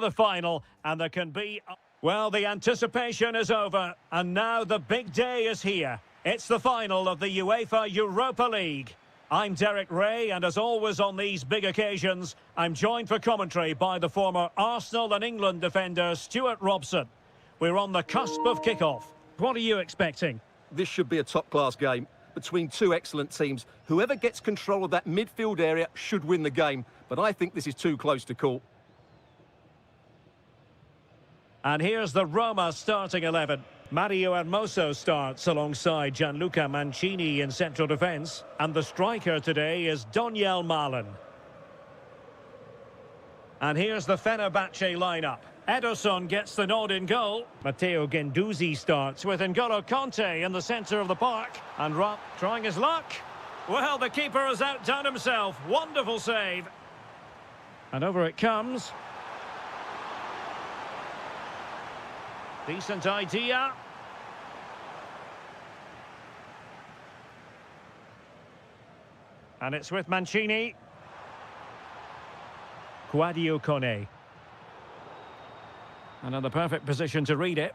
The final, and there can be... Well, the anticipation is over, and now the big day is here. It's the final of the UEFA Europa League. I'm Derek Ray, and as always on these big occasions, I'm joined for commentary by the former Arsenal and England defender Stuart Robson. We're on the cusp of kickoff. What are you expecting? This should be a top-class game between two excellent teams. Whoever gets control of that midfield area should win the game, but I think this is too close to call. And here's the Roma starting 11. Mario Hermoso starts alongside Gianluca Mancini in central defence. And the striker today is Donyell Malen. And here's the Fenerbahce lineup. Ederson gets the nod in goal. Matteo Guendouzi starts with N'Golo Conte in the centre of the park. And Rupp trying his luck. Well, the keeper has outdone himself. Wonderful save. And over it comes. Decent idea. And it's with Mancini. Quadio Kone. Another perfect position to read it.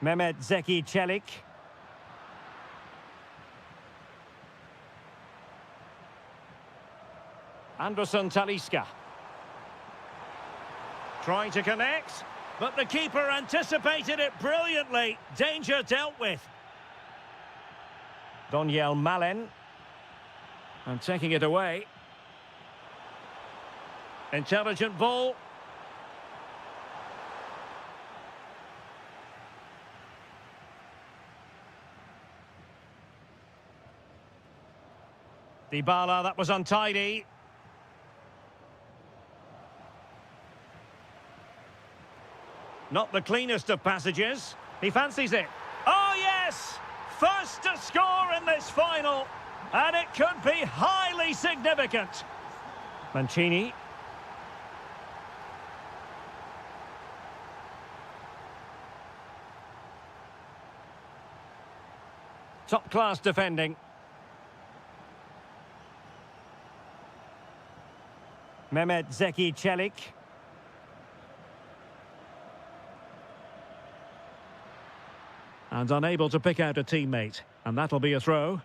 Mehmet Zeki Çelik. Anderson Talisca. Trying to connect, but the keeper anticipated it brilliantly. Danger dealt with. Donyell Malen. And taking it away. Intelligent ball. Dybala, that was untidy. Not the cleanest of passages. He fancies it. Oh, yes! First to score in this final. And it could be highly significant. Mancini. Top-class defending. Mehmet Zeki Çelik. And unable to pick out a teammate. And that'll be a throw.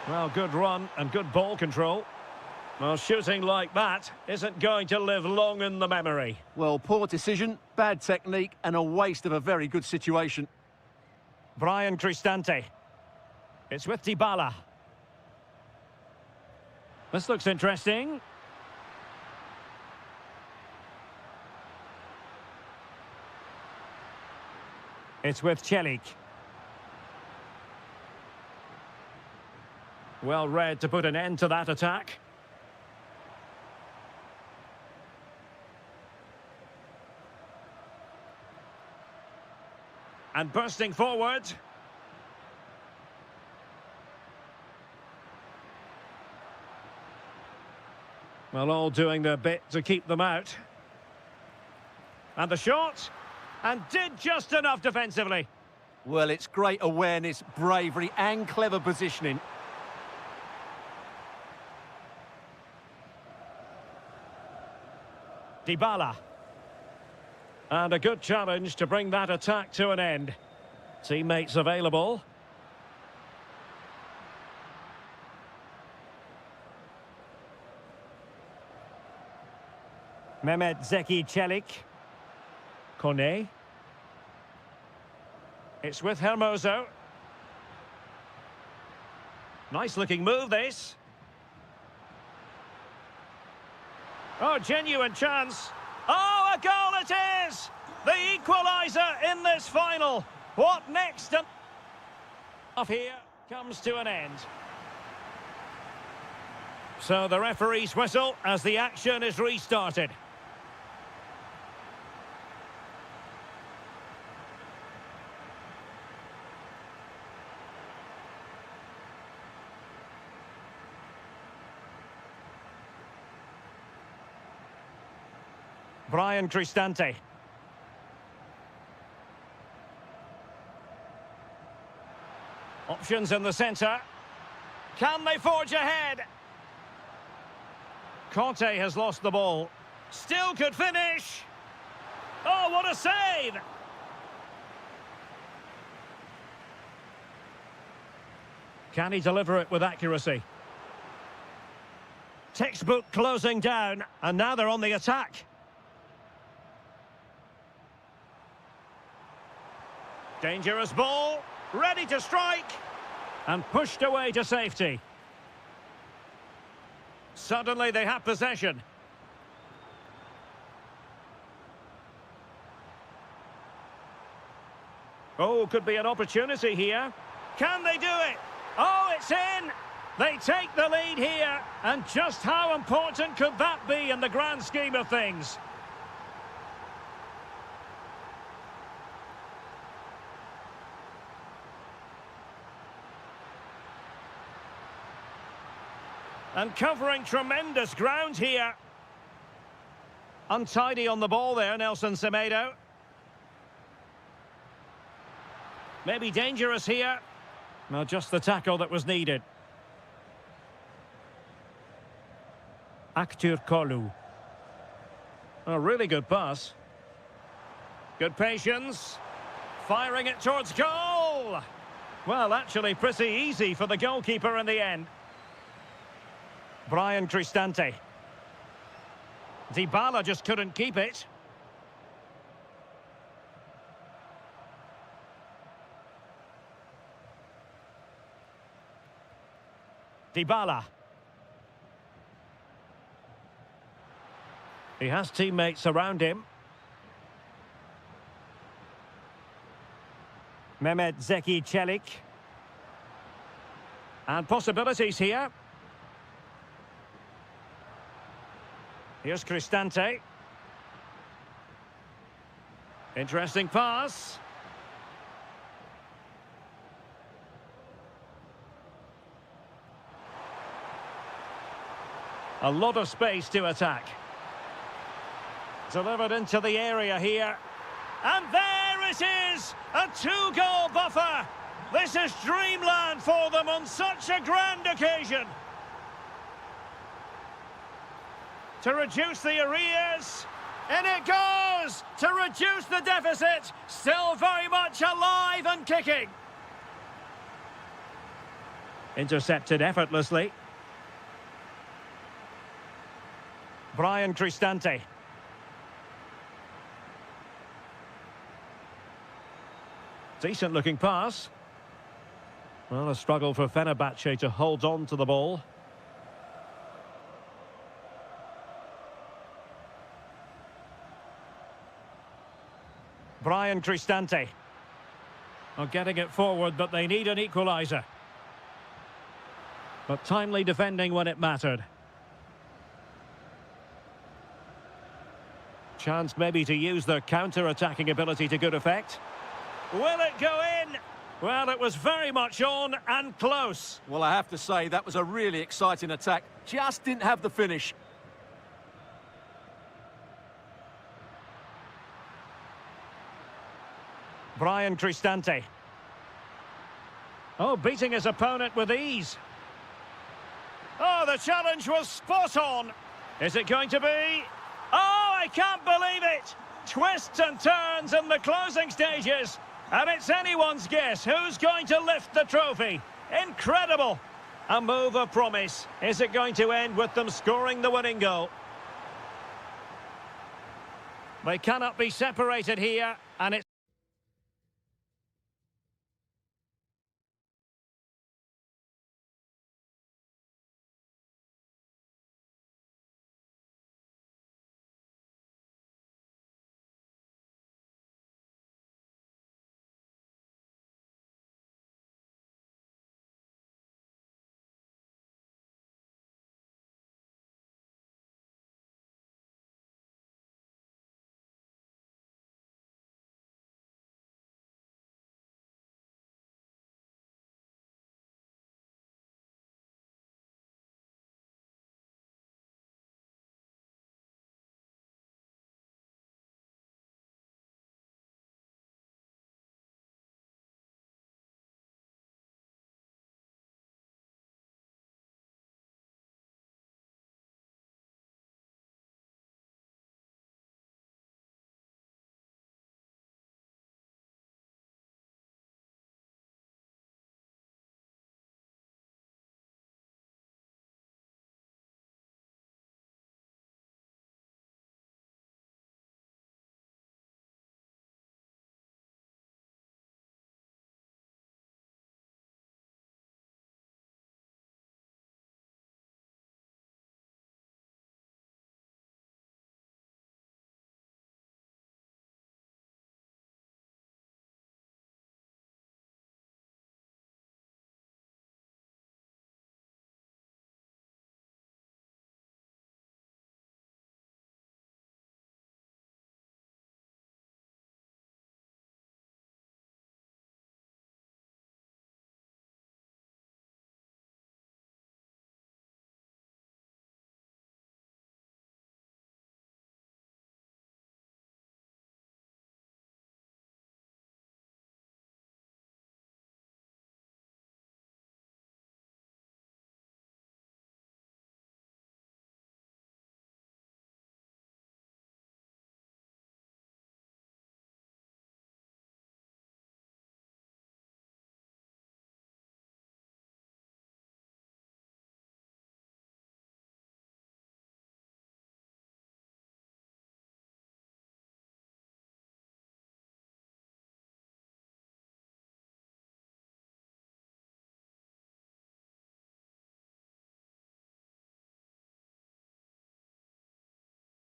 Well, good run and good ball control. Well, shooting like that isn't going to live long in the memory. Well, poor decision, bad technique, and a waste of a very good situation. Brian Cristante. It's with Dybala. This looks interesting. It's with Çelik. Well read to put an end to that attack. And bursting forward. Well, all doing their bit to keep them out. And the shot. And did just enough defensively. Well, it's great awareness, bravery and clever positioning. Dybala. And a good challenge to bring that attack to an end. Teammates available. Mehmet Zeki Çelik. Kone. It's with Hermoso. Nice looking move, this. Oh, genuine chance. Oh, a goal it is! The equaliser in this final. What next? Off here comes to an end. So the referee's whistle as the action is restarted. Brian Cristante. Options in the centre. Can they forge ahead? Conte has lost the ball. Still could finish. Oh, what a save! Can he deliver it with accuracy? Textbook closing down, and now they're on the attack. Dangerous ball, ready to strike, and pushed away to safety. Suddenly they have possession. Oh, could be an opportunity here. Can they do it? Oh, it's in! They take the lead here, and just how important could that be in the grand scheme of things? And covering tremendous ground here. Untidy on the ball there, Nelson Semedo. Maybe dangerous here. No, just the tackle that was needed. Aktur Kolu. A really good pass. Good patience. Firing it towards goal. Well, actually pretty easy for the goalkeeper in the end. Brian Cristante. Dybala just couldn't keep it. Dybala. He has teammates around him. Mehmet Zeki Çelik. And possibilities here. Here's Cristante. Interesting pass. A lot of space to attack. Delivered into the area here. And there it is! A two-goal buffer! This is dreamland for them on such a grand occasion. To reduce the arrears. In it goes! To reduce the deficit. Still very much alive and kicking. Intercepted effortlessly. Brian Cristante. Decent looking pass. Well, a struggle for Fenerbahce to hold on to the ball. Brian Cristante. Well, getting it forward, but they need an equaliser. But timely defending when it mattered. Chance maybe to use their counter-attacking ability to good effect. Will it go in? Well, it was very much on and close. Well, I have to say, that was a really exciting attack. Just didn't have the finish. Brian Cristante. Oh, beating his opponent with ease. Oh, the challenge was spot on. Is it going to be? Oh, I can't believe it. Twists and turns in the closing stages. And it's anyone's guess who's going to lift the trophy. Incredible. A move of promise. Is it going to end with them scoring the winning goal? They cannot be separated here, and it's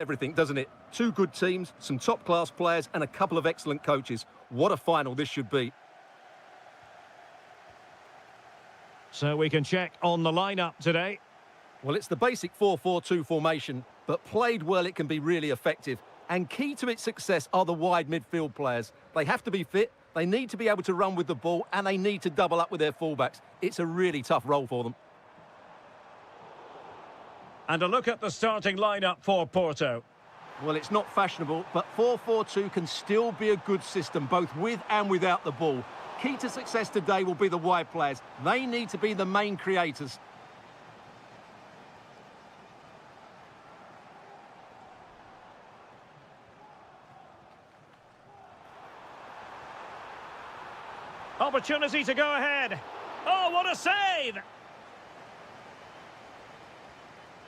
Everything, doesn't it? Two good teams, some top-class players, and a couple of excellent coaches. What a final this should be. So we can check on the lineup today. Well, it's the basic 4-4-2 formation, but played well it can be really effective. And key to its success are the wide midfield players. They have to be fit, they need to be able to run with the ball, and they need to double up with their fullbacks. It's a really tough role for them. And a look at the starting lineup for Porto. Well, it's not fashionable, but 4-4-2 can still be a good system, both with and without the ball. Key to success today will be the wide players. They need to be the main creators. Opportunity to go ahead. Oh, what a save!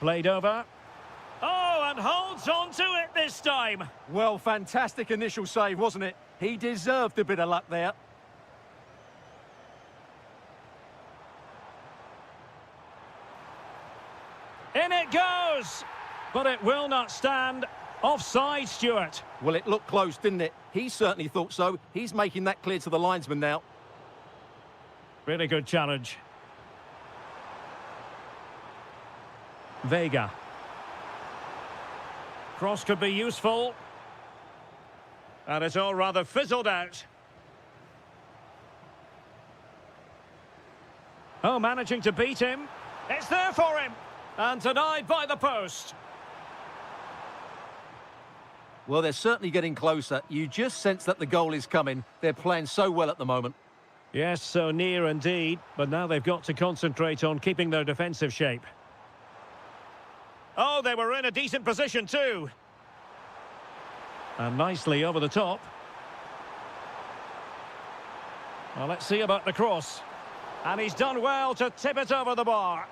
Played over. Oh, and holds on to it this time. Well, fantastic initial save, wasn't it? He deserved a bit of luck there. In it goes! But it will not stand. Offside, Stuart. Well, it looked close, didn't it? He certainly thought so. He's making that clear to the linesman now. Really good challenge. Vega. Cross could be useful. And it's all rather fizzled out. Oh, managing to beat him. It's there for him. And denied by the post. Well, they're certainly getting closer. You just sense that the goal is coming. They're playing so well at the moment. Yes, so near indeed. But now they've got to concentrate on keeping their defensive shape. Oh, they were in a decent position too. And nicely over the top. Well, let's see about the cross. And he's done well to tip it over the bar.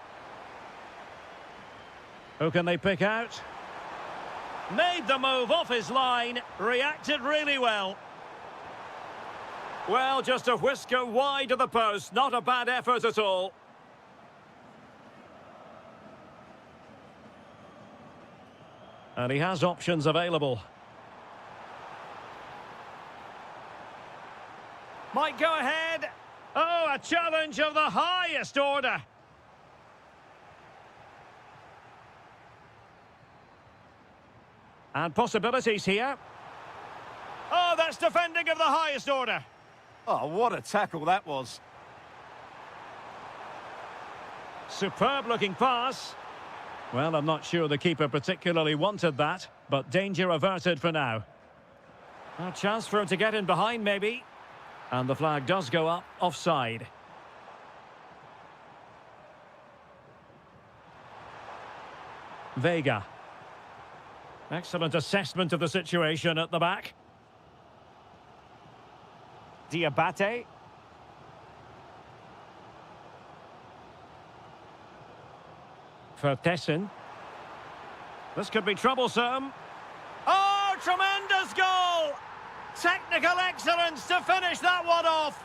Who can they pick out? Made the move off his line. Reacted really well. Well, just a whisker wide of the post. Not a bad effort at all. And he has options available. Might go ahead. Oh, a challenge of the highest order. And possibilities here. Oh, that's defending of the highest order. Oh, what a tackle that was. Superb looking pass. Well, I'm not sure the keeper particularly wanted that, but danger averted for now. A chance for him to get in behind, maybe. And the flag does go up, offside. Vega. Excellent assessment of the situation at the back. Diabate. Vertessen. This could be troublesome. Oh, tremendous goal! Technical excellence to finish that one off.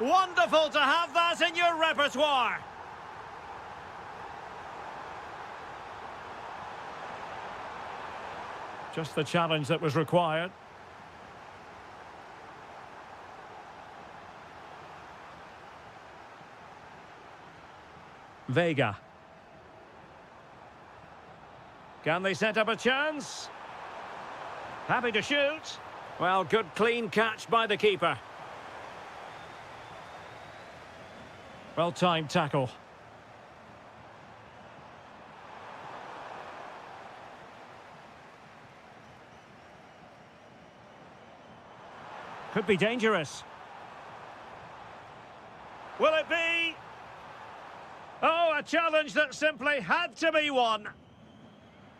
Wonderful to have that in your repertoire. Just the challenge that was required. Vega. Can they set up a chance? Happy to shoot. Well, good clean catch by the keeper. Well-timed tackle. Could be dangerous. Will it be? Oh, a challenge that simply had to be won.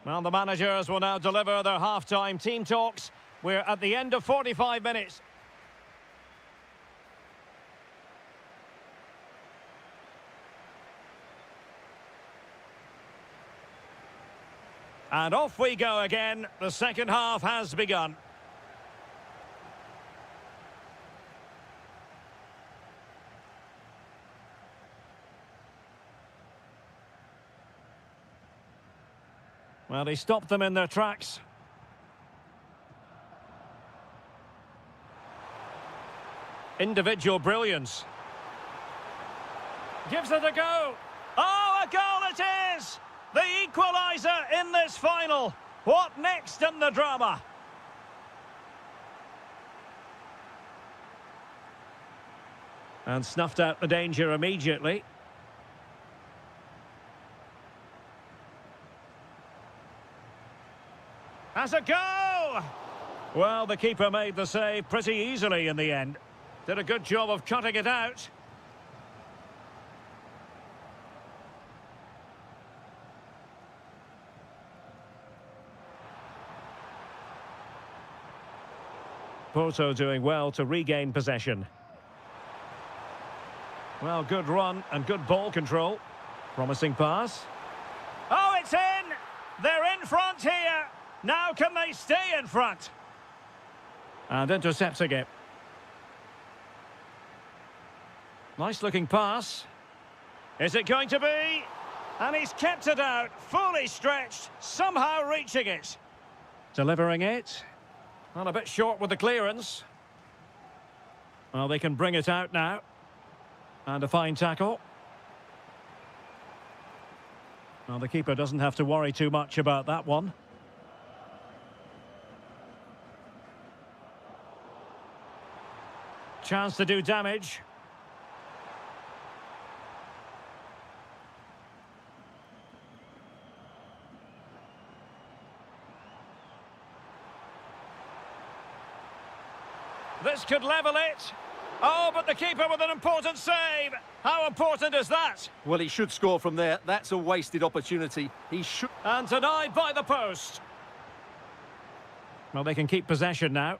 Well, the managers will now deliver their half-time team talks. We're at the end of 45 minutes. And off we go again. The second half has begun. Well, he stopped them in their tracks. Individual brilliance. Gives it a go. Oh, a goal it is! The equaliser in this final. What next in the drama? And snuffed out the danger immediately. Has a go! Well, the keeper made the save pretty easily in the end. Did a good job of cutting it out. Porto doing well to regain possession. Well, good run and good ball control. Promising pass. Oh, it's in! They're in front here! Now can they stay in front? And intercepting it. Nice looking pass. Is it going to be? And he's kept it out, fully stretched, somehow reaching it. Delivering it. Well, a bit short with the clearance. Well, they can bring it out now. And a fine tackle. Well, the keeper doesn't have to worry too much about that one. Chance to do damage. This could level it. Oh, but the keeper with an important save. How important is that? Well, he should score from there. That's a wasted opportunity. He should... And denied by the post. Well, they can keep possession now.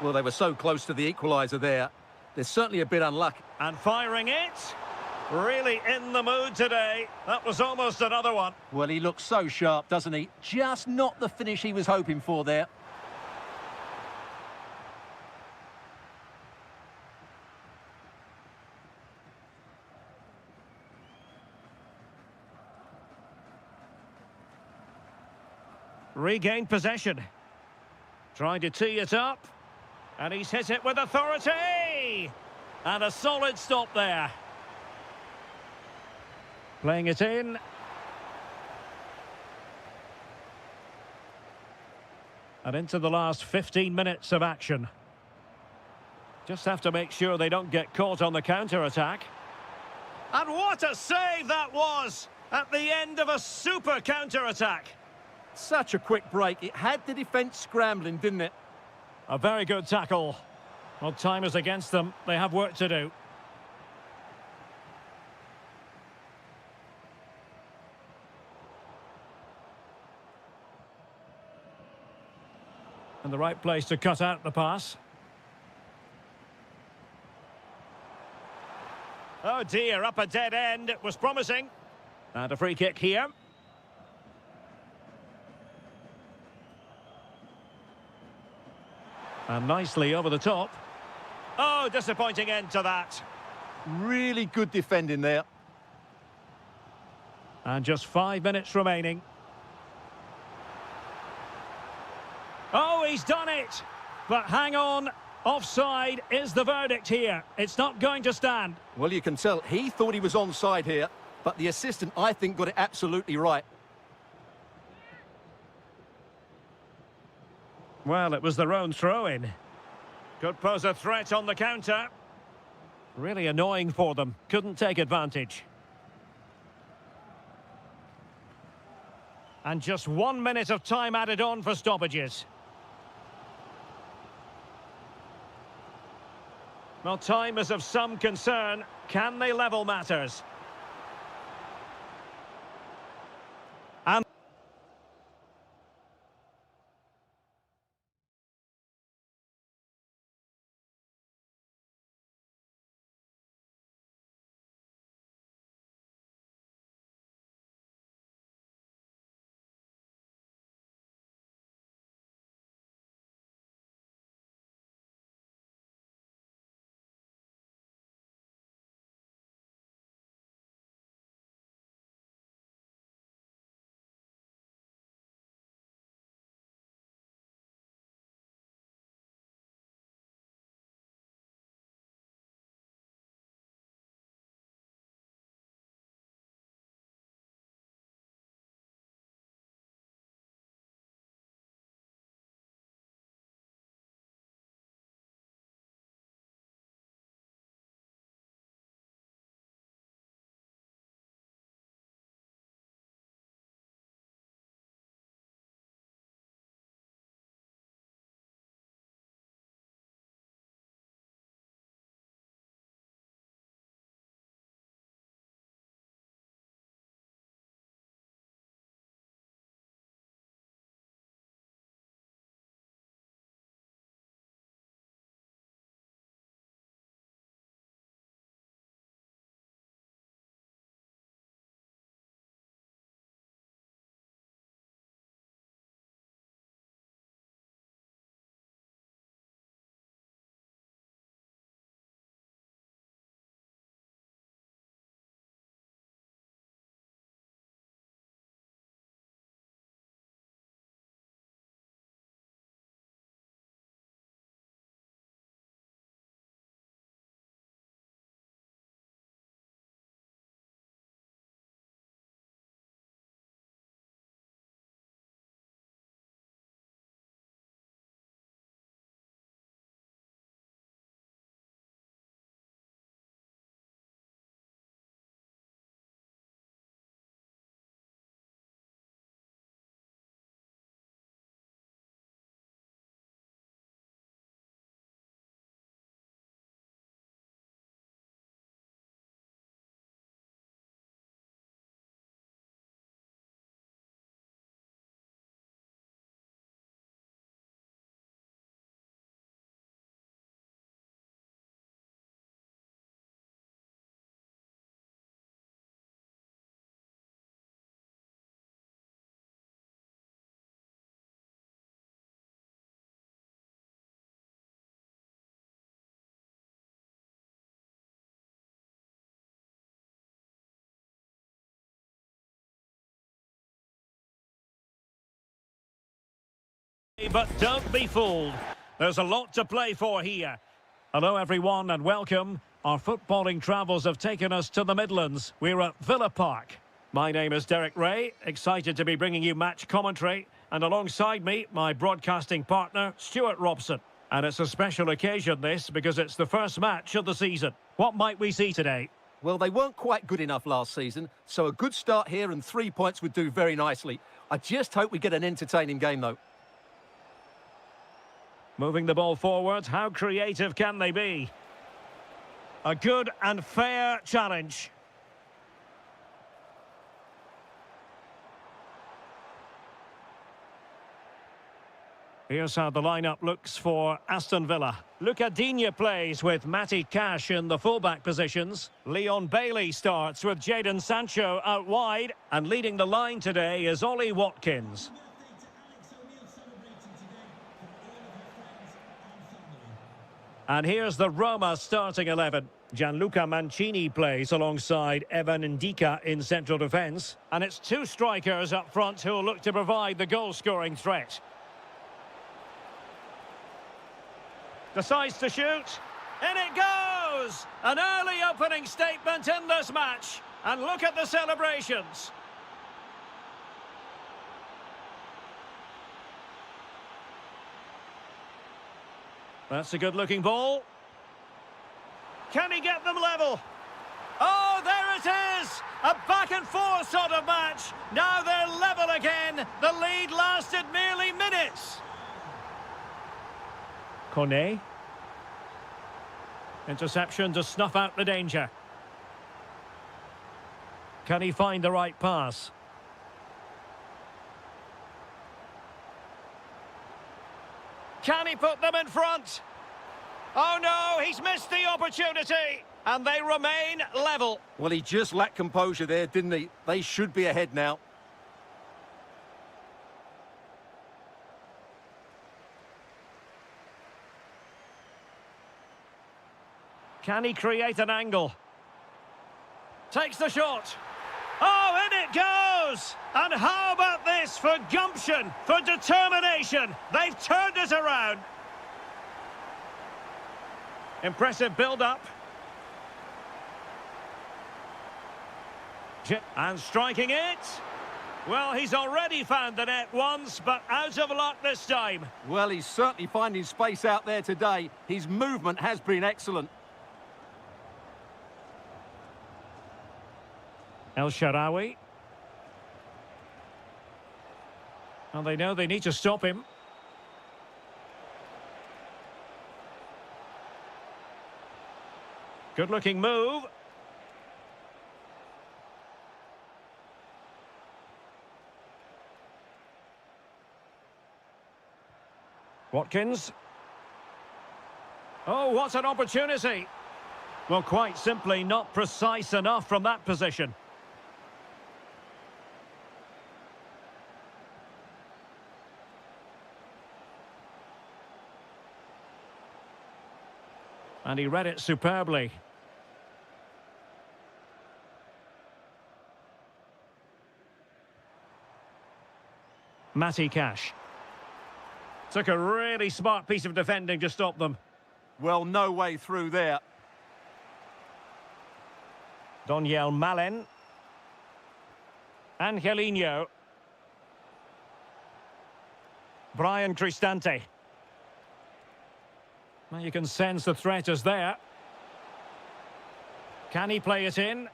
Well, they were so close to the equaliser there. They're certainly a bit unlucky. And firing it. Really in the mood today. That was almost another one. Well, he looks so sharp, doesn't he? Just not the finish he was hoping for there. Regained possession. Trying to tee it up. And he's hit it with authority! And a solid stop there. Playing it in. And into the last 15 minutes of action. Just have to make sure they don't get caught on the counter-attack. And what a save that was! At the end of a super counter-attack. Such a quick break. It had the defence scrambling, didn't it? A very good tackle. Well, time is against them. They have work to do. And the right place to cut out the pass. Oh dear, up a dead end. It was promising. And a free kick here. And nicely over the top. Oh, disappointing end to that. Really good defending there. And just 5 minutes remaining. Oh, he's done it! But hang on, offside is the verdict here. It's not going to stand. Well, you can tell he thought he was onside here, but the assistant, I think, got it absolutely right. Well, it was their own throw-in. Could pose a threat on the counter. Really annoying for them. Couldn't take advantage. And just 1 minute of time added on for stoppages. Well, time is of some concern. Can they level matters? But don't be fooled. There's a lot to play for here. Hello everyone and welcome. Our footballing travels have taken us to the Midlands. We're at Villa Park. My name is Derek Ray, excited to be bringing you match commentary. And alongside me, my broadcasting partner, Stuart Robson. And it's a special occasion this, because it's the first match of the season. What might we see today? Well, they weren't quite good enough last season, so a good start here and 3 points would do very nicely. I just hope we get an entertaining game, though. Moving the ball forward, how creative can they be? A good and fair challenge. Here's how the lineup looks for Aston Villa. Luca Digne plays with Matty Cash in the fullback positions. Leon Bailey starts with Jadon Sancho out wide. And leading the line today is Ollie Watkins. And here's the Roma starting 11. Gianluca Mancini plays alongside Evan Ndika in central defence. And it's two strikers up front who'll look to provide the goal-scoring threat. Decides to shoot. In it goes! An early opening statement in this match. And look at the celebrations. That's a good-looking ball. Can he get them level? Oh, there it is! A back-and-forth sort of match. Now they're level again. The lead lasted merely minutes. Kone. Interception to snuff out the danger. Can he find the right pass? Can he put them in front? Oh no, he's missed the opportunity. And they remain level. Well, he just lacked composure there, didn't he? They should be ahead now. Can he create an angle? Takes the shot. Oh, in it goes! And how about this for gumption, for determination? They've turned it around. Impressive build-up. And striking it. Well, he's already found the net once, but out of luck this time. Well, he's certainly finding space out there today. His movement has been excellent. El Shaarawy. And they know they need to stop him. Good-looking move. Watkins. Oh, what an opportunity. Well, quite simply not precise enough from that position. And he read it superbly. Matty Cash. Took a really smart piece of defending to stop them. Well, no way through there. Doniel Malen. Angelino. Brian Cristante. Well, you can sense the threat is there. Can he play it in?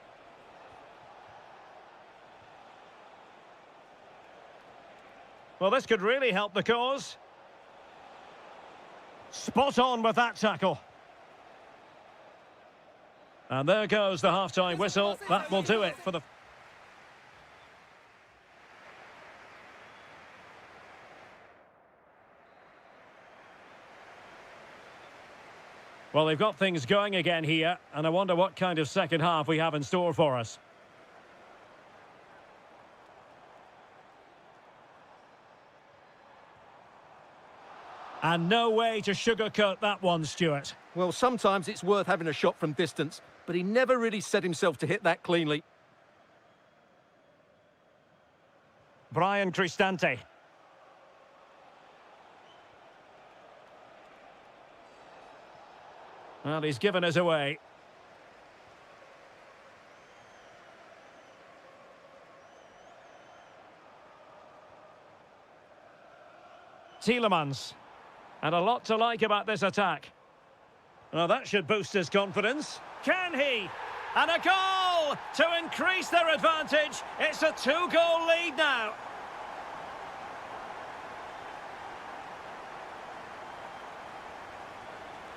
Well, this could really help the cause. Spot on with that tackle. And there goes the half-time whistle. That will do it for the... Well, they've got things going again here, and I wonder what kind of second half we have in store for us. And no way to sugarcoat that one, Stuart. Well, sometimes it's worth having a shot from distance, but he never really set himself to hit that cleanly. Brian Cristante. Well, he's given us away. Tielemans. And a lot to like about this attack. Well, that should boost his confidence. Can he? And a goal to increase their advantage. It's a 2-goal lead now.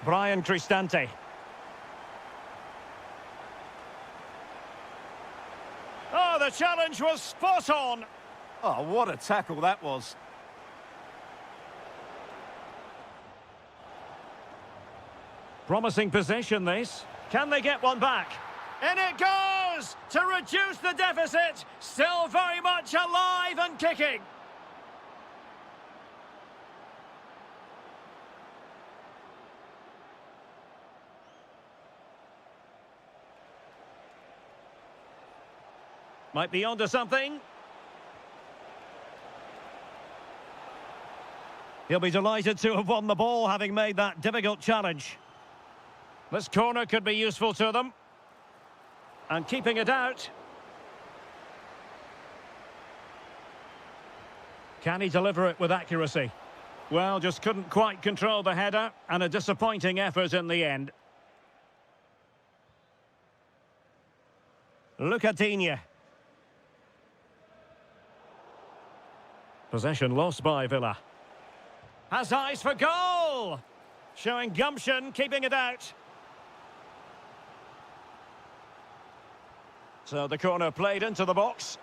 Brian Cristante. Oh, the challenge was spot on. Oh, what a tackle that was. Promising possession, this. Can they get one back? In it goes to reduce the deficit. Still very much alive and kicking. Might be onto something. He'll be delighted to have won the ball, having made that difficult challenge. This corner could be useful to them. And keeping it out. Can he deliver it with accuracy? Well, just couldn't quite control the header, and a disappointing effort in the end. Lucadinha. Possession lost by Villa. Has eyes for goal! Showing gumption, keeping it out. So the corner played into the box.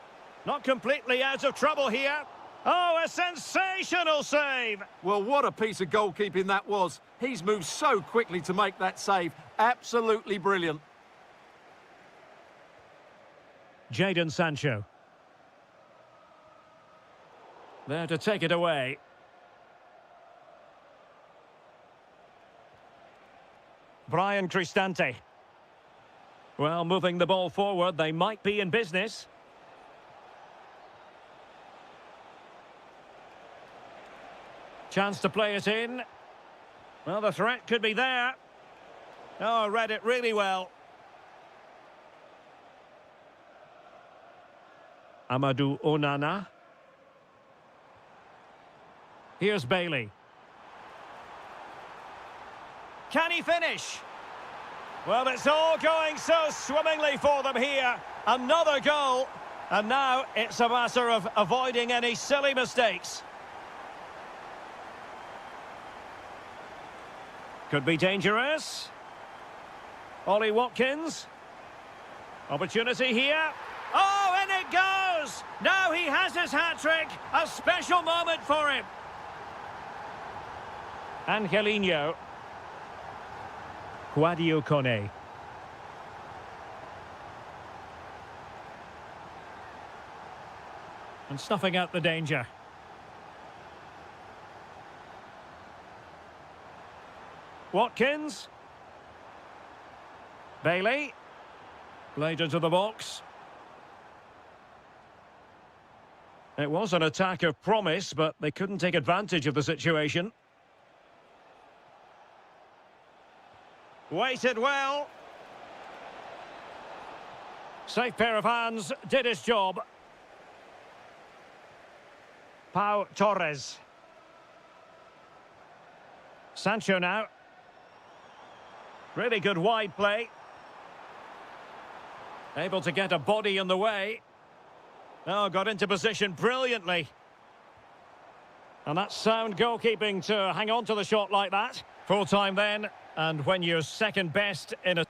Not completely out of trouble here. Oh, a sensational save! Well, what a piece of goalkeeping that was. He's moved so quickly to make that save. Absolutely brilliant. Jadon Sancho. There to take it away. Brian Cristante. Well, moving the ball forward, they might be in business. Chance to play it in. Well, the threat could be there. Oh, read it really well. Amadou Onana. Here's Bailey. Can he finish? Well, it's all going so swimmingly for them here. Another goal. And now it's a matter of avoiding any silly mistakes. Could be dangerous. Ollie Watkins. Opportunity here. Oh, and it goes! Now he has his hat-trick. A special moment for him. Angelino. Guadio Kone. And snuffing out the danger. Watkins. Bailey. Played into the box. It was an attack of promise, but they couldn't take advantage of the situation. Waited well. Safe pair of hands, did his job. Pau Torres. Sancho now. Really good wide play. Able to get a body in the way. Oh, got into position brilliantly. And that's sound goalkeeping to hang on to the shot like that. Full time then, and when you're second best in a...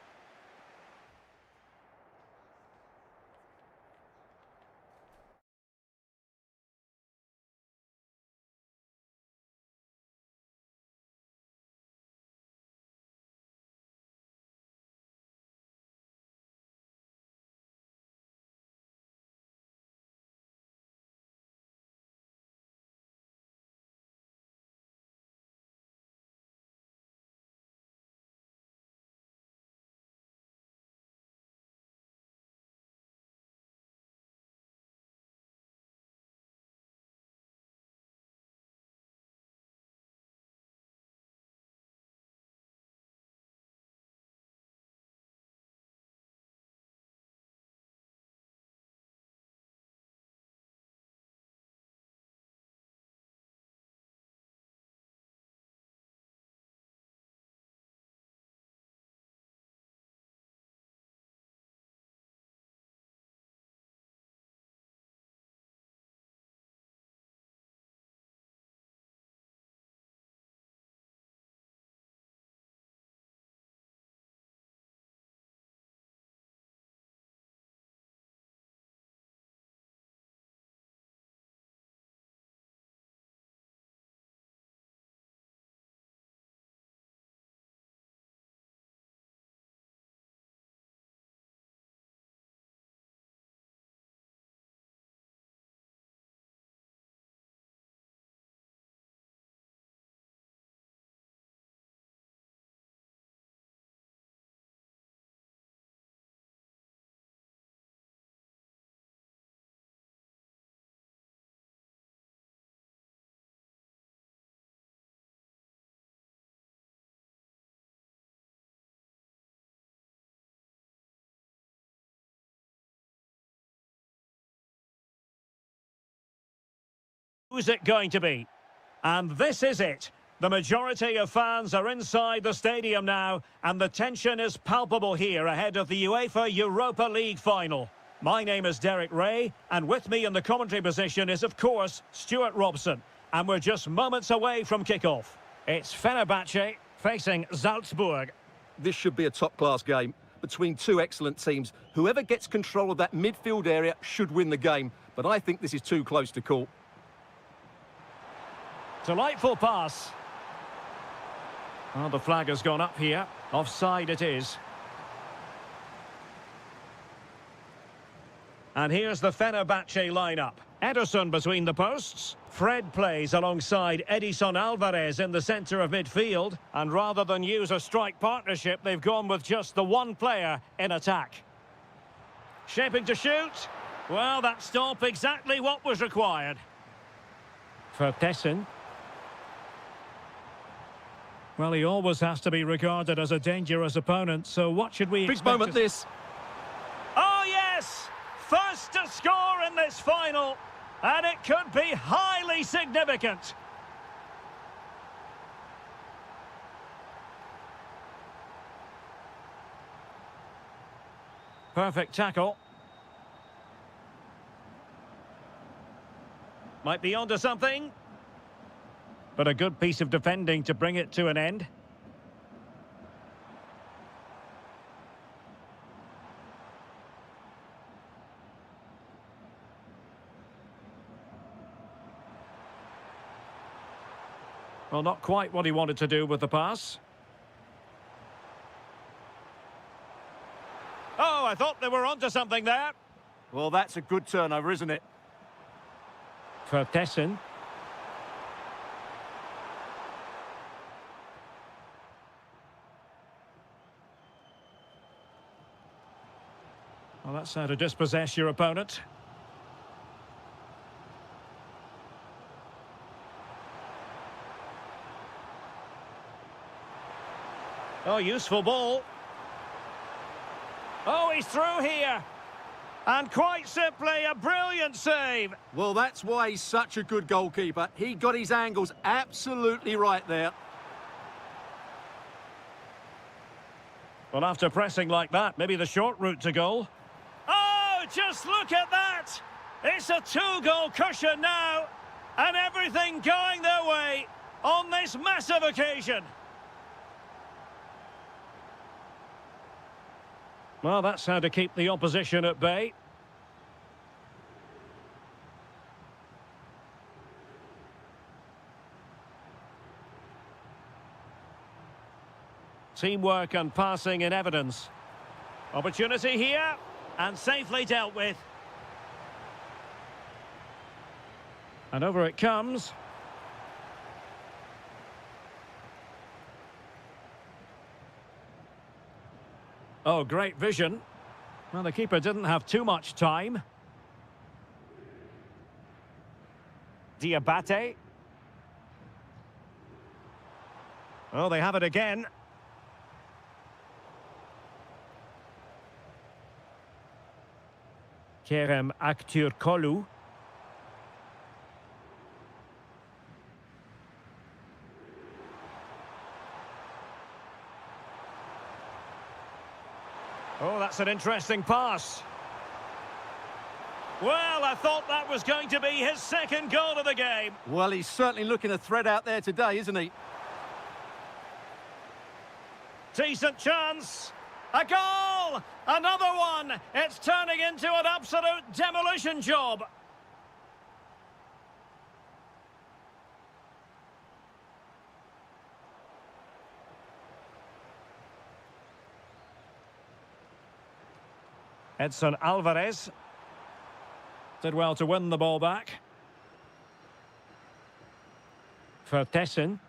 Who's it going to be? And this is it. The majority of fans are inside the stadium now, and the tension is palpable here ahead of the UEFA Europa League final. My name is Derek Ray, and with me in the commentary position is, of course, Stuart Robson. And we're just moments away from kickoff. It's Fenerbahce facing Salzburg. This should be a top-class game between two excellent teams. Whoever gets control of that midfield area should win the game, but I think this is too close to call. Delightful pass. Well, the flag has gone up here. Offside it is. And here's the Fenerbahce lineup. Ederson between the posts. Fred plays alongside Edison Alvarez in the centre of midfield. And rather than use a strike partnership, they've gone with just the one player in attack. Shaping to shoot. Well, that stop exactly what was required. Vertessen. Well, he always has to be regarded as a dangerous opponent, so what should we expect? Big moment this. Oh, yes! First to score in this final, and it could be highly significant. Perfect tackle. Might be onto something. But a good piece of defending to bring it to an end. Well, not quite what he wanted to do with the pass. Oh, I thought they were onto something there. Well, that's a good turnover, isn't it? Vertessen. Well, that's how to dispossess your opponent. Oh, useful ball. Oh, he's through here. And quite simply, a brilliant save. Well, that's why he's such a good goalkeeper. He got his angles absolutely right there. Well, after pressing like that, maybe the short route to goal. Oh, just look at that! It's a two-goal cushion now, and everything going their way on this massive occasion. Well, that's how to keep the opposition at bay. Teamwork and passing in evidence. Opportunity here, and safely dealt with. And over it comes. Oh, great vision. Well, the keeper didn't have too much time. Diabate. Oh, they have it again. Kerem Aktürkoğlu. Oh, that's an interesting pass. Well, I thought that was going to be his second goal of the game. Well, he's certainly looking a threat out there today, isn't he? Decent chance. A goal! Another one! It's turning into an absolute demolition job. Edson Alvarez did well to win the ball back. Vertessen.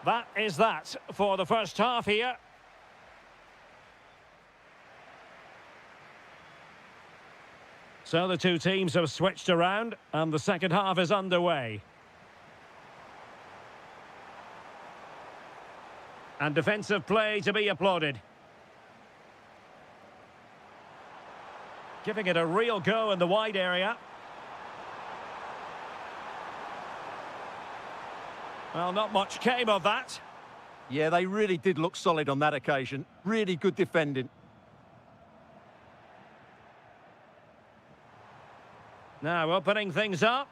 That is that for the first half here. So the two teams have switched around and the second half is underway. And defensive play to be applauded. Giving it a real go in the wide area. Well, not much came of that. Yeah, they really did look solid on that occasion. Really good defending. Now opening things up.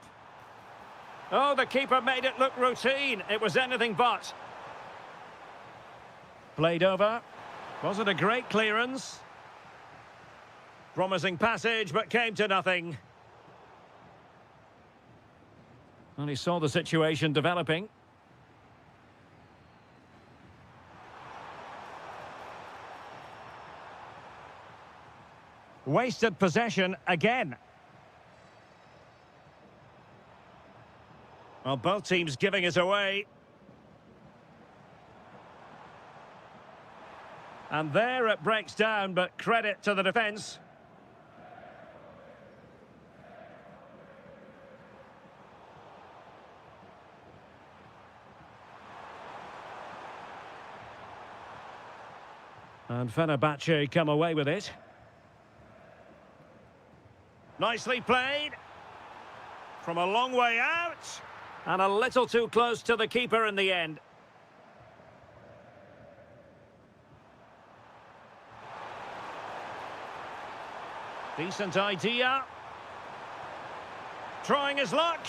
Oh, the keeper made it look routine. It was anything but. Played over. Wasn't a great clearance. Promising passage, but came to nothing. And he saw the situation developing. Wasted possession again. Well, both teams giving it away. And there it breaks down, but credit to the defence. And Fenerbahce come away with it. Nicely played. From a long way out. And a little too close to the keeper in the end. Decent idea. Trying his luck.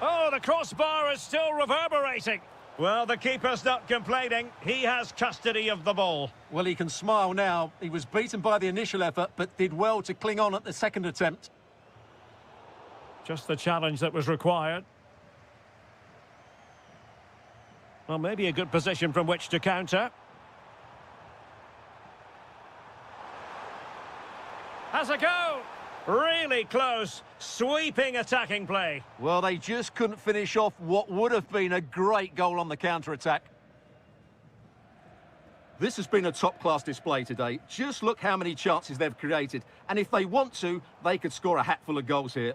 Oh, the crossbar is still reverberating. Well, the keeper's not complaining. He has custody of the ball. Well, he can smile now. He was beaten by the initial effort, but did well to cling on at the second attempt. Just the challenge that was required. Well, maybe a good position from which to counter. Has a go. Really close. Sweeping attacking play. Well, they just couldn't finish off what would have been a great goal on the counter-attack. This has been a top-class display today. Just look how many chances they've created. And if they want to, they could score a hatful of goals here.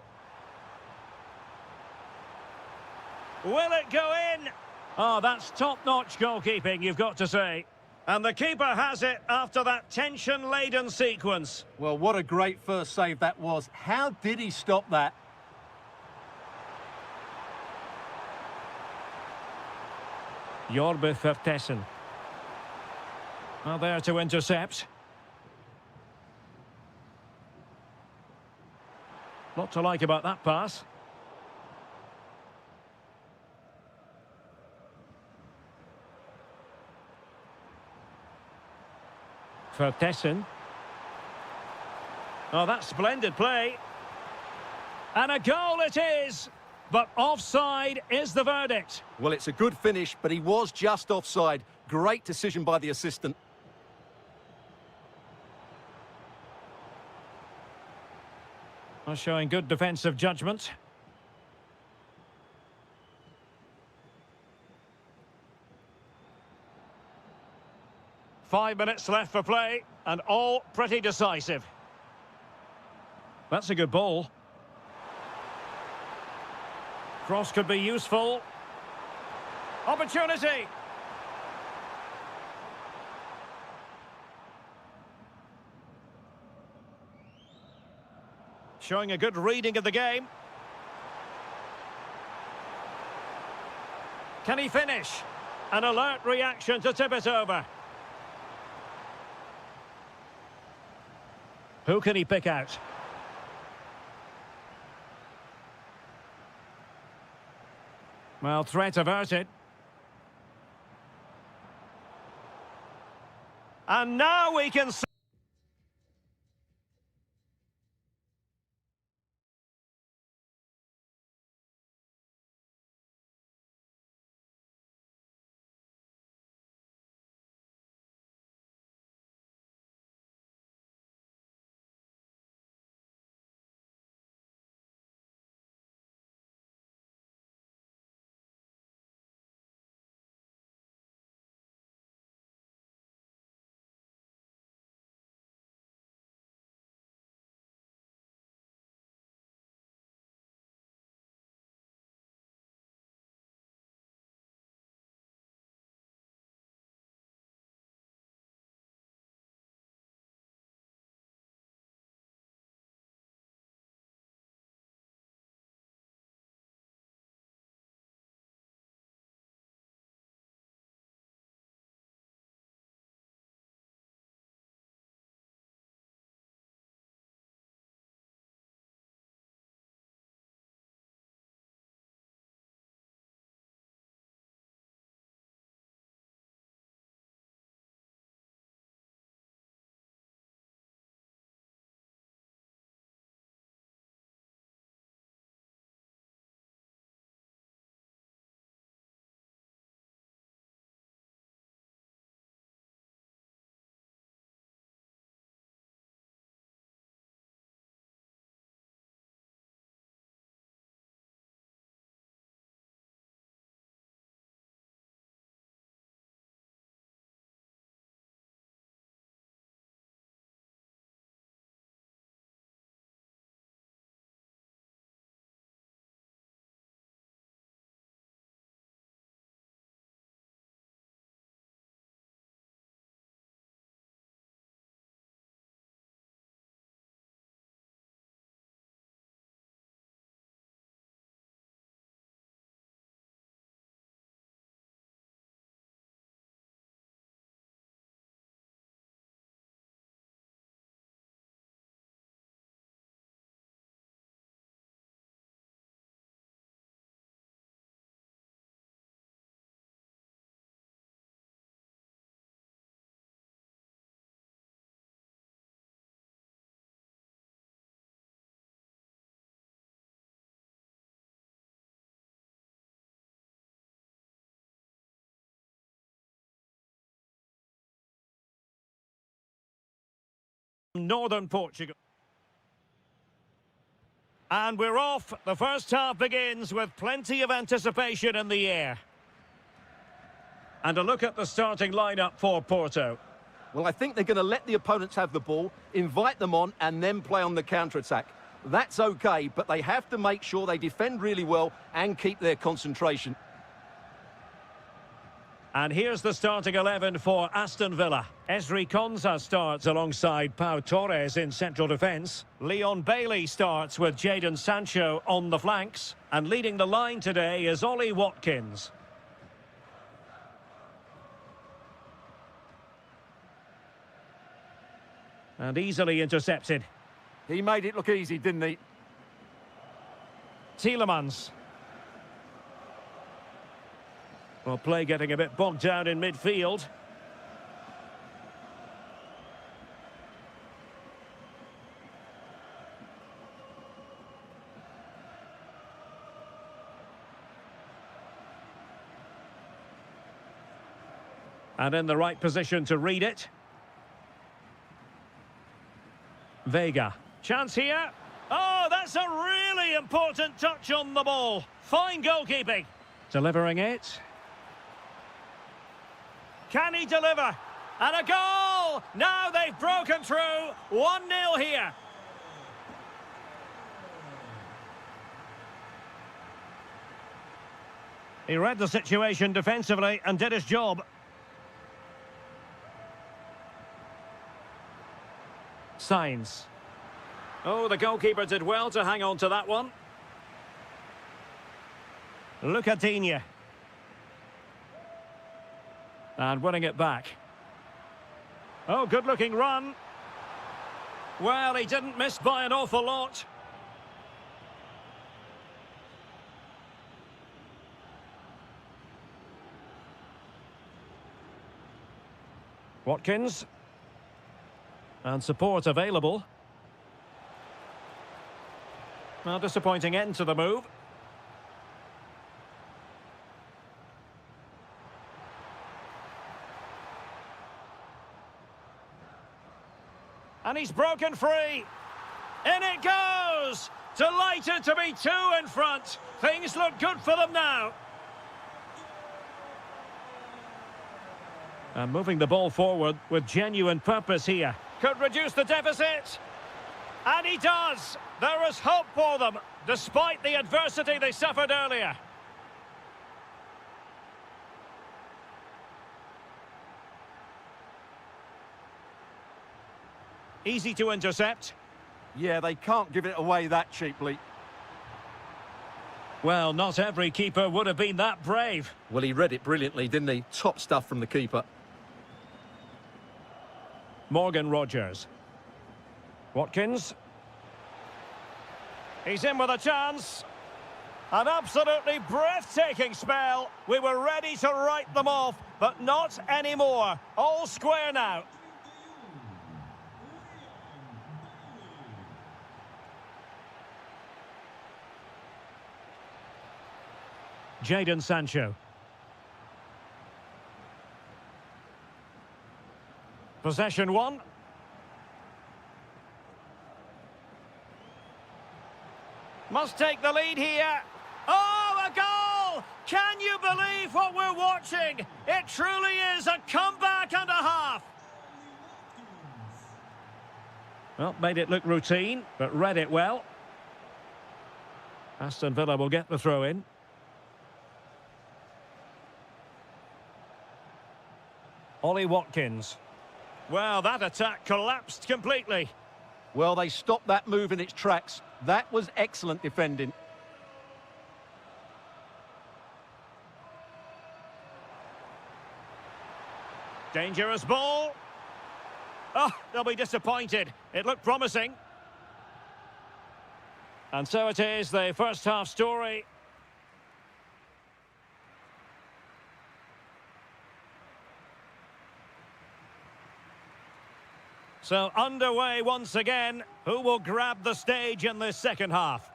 Will it go in? Oh, that's top-notch goalkeeping, you've got to say. And the keeper has it after that tension-laden sequence. Well, what a great first save that was. How did he stop that? Jorbe Vertessen. Well, there to intercept. Lot to like about that pass. Vertessen. Oh, that's splendid play. And a goal it is. But offside is the verdict. Well, it's a good finish, but he was just offside. Great decision by the assistant. Well, showing good defensive judgment. Five minutes left for play, and all pretty decisive. That's a good ball. Cross could be useful. Opportunity. Showing a good reading of the game. Can he finish? An alert reaction to tip it over. Who can he pick out? Well, threat averted. And now we can see... Northern Portugal. And we're off. The first half begins with plenty of anticipation in the air. And a look at the starting lineup for Porto. Well, I think they're going to let the opponents have the ball, invite them on, and then play on the counter-attack. That's okay, but they have to make sure they defend really well and keep their concentration. And here's the starting 11 for Aston Villa. Esri Konsa starts alongside Pau Torres in central defence. Leon Bailey starts with Jadon Sancho on the flanks. And leading the line today is Ollie Watkins. And easily intercepted. He made it look easy, didn't he? Tielemans. Well, play getting a bit bogged down in midfield. And in the right position to read it. Vega. Chance here. Oh, that's a really important touch on the ball. Fine goalkeeping. Delivering it. Can he deliver? And a goal! Now they've broken through. 1-0 here. He read the situation defensively and did his job. Signs. Oh, the goalkeeper did well to hang on to that one. Lucadinha. And winning it back. Oh, good-looking run. Well, he didn't miss by an awful lot. Watkins. And support available. Well, disappointing end to the move. And he's broken free. In it goes! Delighted to be two in front. Things look good for them now. And moving the ball forward with genuine purpose here. Could reduce the deficit. And he does. There is hope for them, despite the adversity they suffered earlier. Easy to intercept. Yeah, they can't give it away that cheaply. Well, not every keeper would have been that brave. Well, he read it brilliantly, didn't he? Top stuff from the keeper. Morgan Rogers. Watkins. He's in with a chance. An absolutely breathtaking spell. We were ready to write them off, but not anymore. All square now. Jadon Sancho. Possession one. Must take the lead here. Oh, a goal! Can you believe what we're watching? It truly is a comeback and a half. Well, made it look routine, but read it well. Aston Villa will get the throw in. Ollie Watkins. Well, that attack collapsed completely. Well, they stopped that move in its tracks. That was excellent defending. Dangerous ball. Oh, they'll be disappointed. It looked promising. And so it is, the first half story. So underway once again. Who will grab the stage in this second half?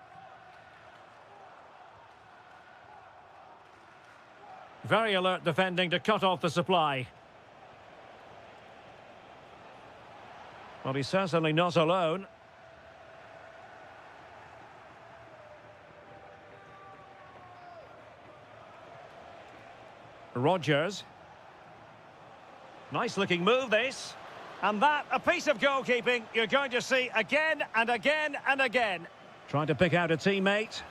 Very alert defending to cut off the supply. Well, he's certainly not alone. Rodgers. Nice looking move, this. And that, a piece of goalkeeping you're going to see again and again and again. Trying to pick out a teammate.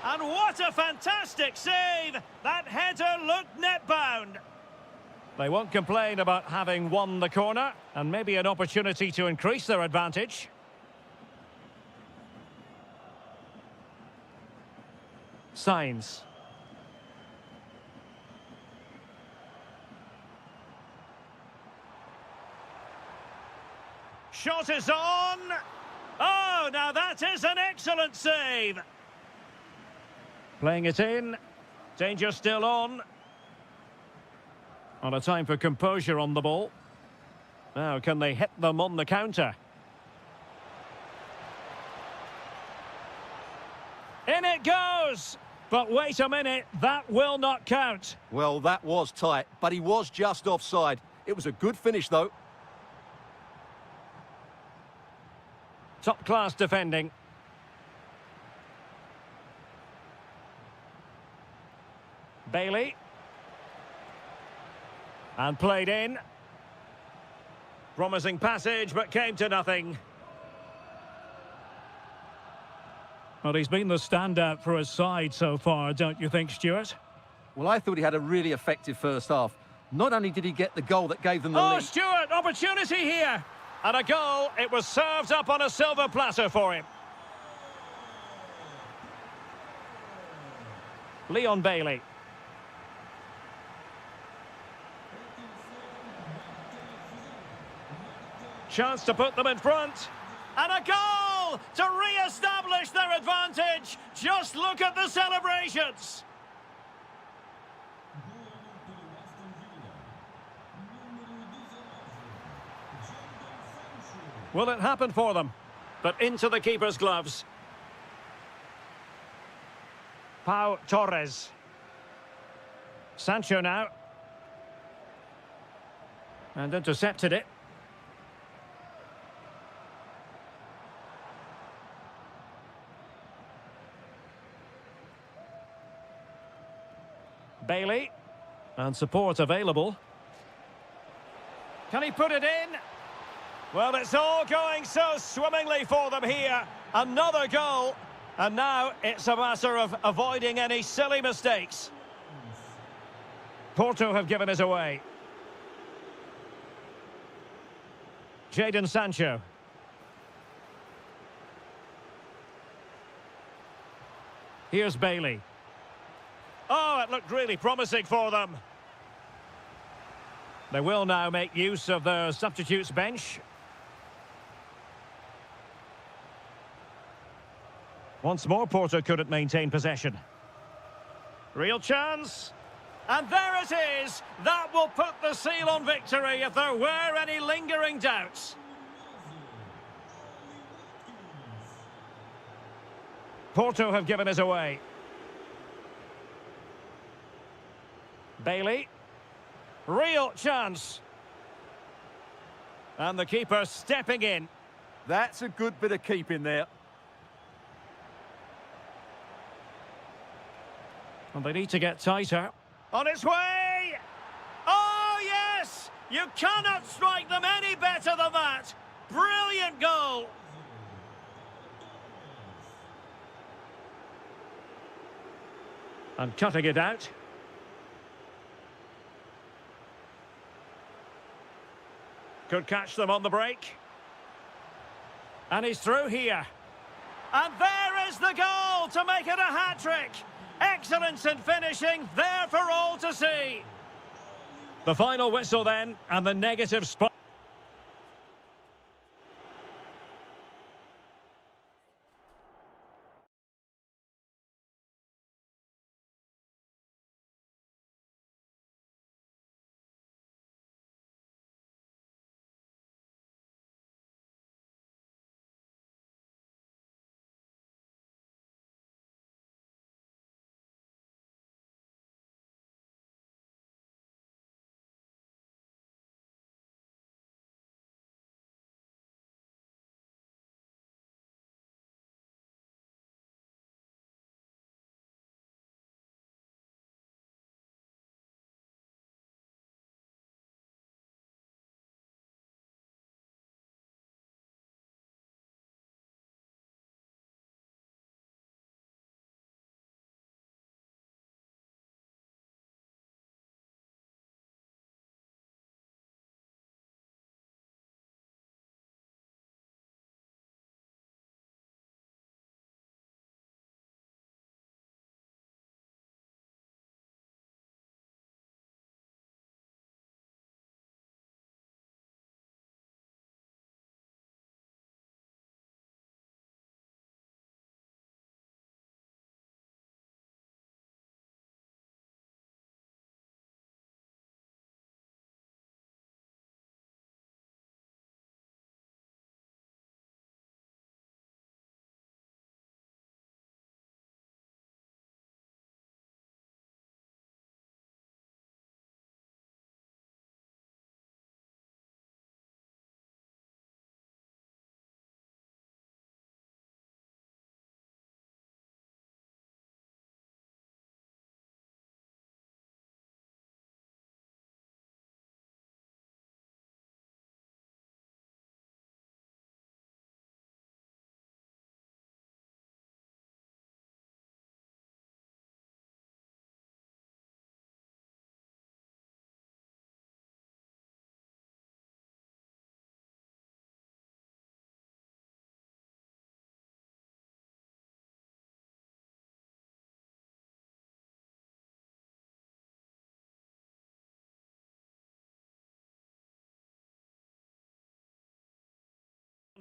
And what a fantastic save! That header looked net-bound. They won't complain about having won the corner, and maybe an opportunity to increase their advantage. Signs. Shot is on. Oh, now that is an excellent save. Playing it in. Danger still on. On a time for composure on the ball. Now, can they hit them on the counter? In it goes! But wait a minute, that will not count. Well, that was tight, but he was just offside. It was a good finish, though. Top-class defending. Bailey. And played in. Promising passage, but came to nothing. Well, he's been the standout for his side so far, don't you think, Stuart? Well, I thought he had a really effective first half. Not only did he get the goal that gave them the lead... Oh, Stuart, opportunity here! And a goal, it was served up on a silver platter for him. Leon Bailey. Chance to put them in front. And a goal to re-establish their advantage. Just look at the celebrations. Will it happen for them? But into the keeper's gloves. Pau Torres. Sancho now. And intercepted it. Bailey. And support available. Can he put it in? Well, it's all going so swimmingly for them here. Another goal. And now it's a matter of avoiding any silly mistakes. Porto have given us away. Jadon Sancho. Here's Bailey. Oh, it looked really promising for them. They will now make use of their substitutes bench. Once more, Porto couldn't maintain possession. Real chance. And there it is. That will put the seal on victory if there were any lingering doubts. Porto have given us away. Bailey. Real chance. And the keeper stepping in. That's a good bit of keeping there. And they need to get tighter. On its way! Oh, yes! You cannot strike them any better than that! Brilliant goal! And cutting it out. Could catch them on the break. And he's through here. And there is the goal to make it a hat-trick! Excellence in finishing, there for all to see. The final whistle then, and the negative spot.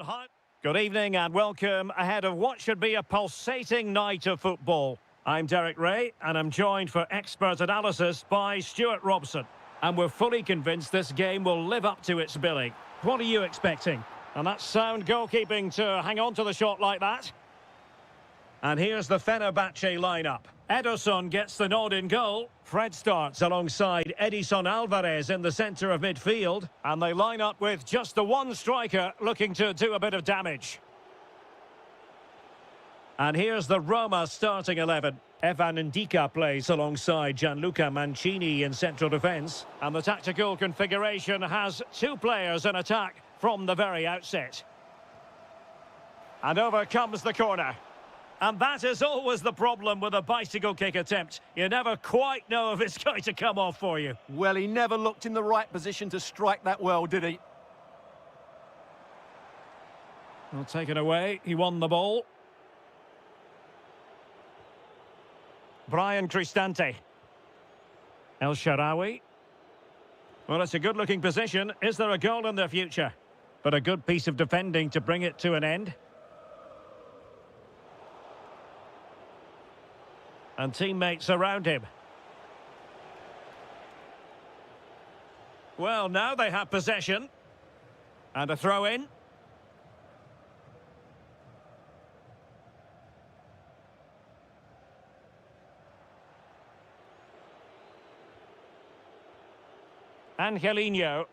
Hi. Good evening and welcome ahead of what should be a pulsating night of football. I'm Derek Ray and I'm joined for expert analysis by Stuart Robson. And we're fully convinced this game will live up to its billing. What are you expecting? And that's sound goalkeeping to hang on to the shot like that. And here's the Fenerbahce lineup. Ederson gets the nod in goal. Fred starts alongside Edison Alvarez in the centre of midfield. And they line up with just the one striker looking to do a bit of damage. And here's the Roma starting 11. Evan Ndika plays alongside Gianluca Mancini in central defence. And the tactical configuration has two players in attack from the very outset. And over comes the corner. And that is always the problem with a bicycle kick attempt. You never quite know if it's going to come off for you. Well, he never looked in the right position to strike that well, did he? Well, taken away. He won the ball. Brian Cristante. El Shaarawy. Well, it's a good-looking position. Is there a goal in their future? But a good piece of defending to bring it to an end. And teammates around him. Well, now they have possession. And a throw-in. Angelino.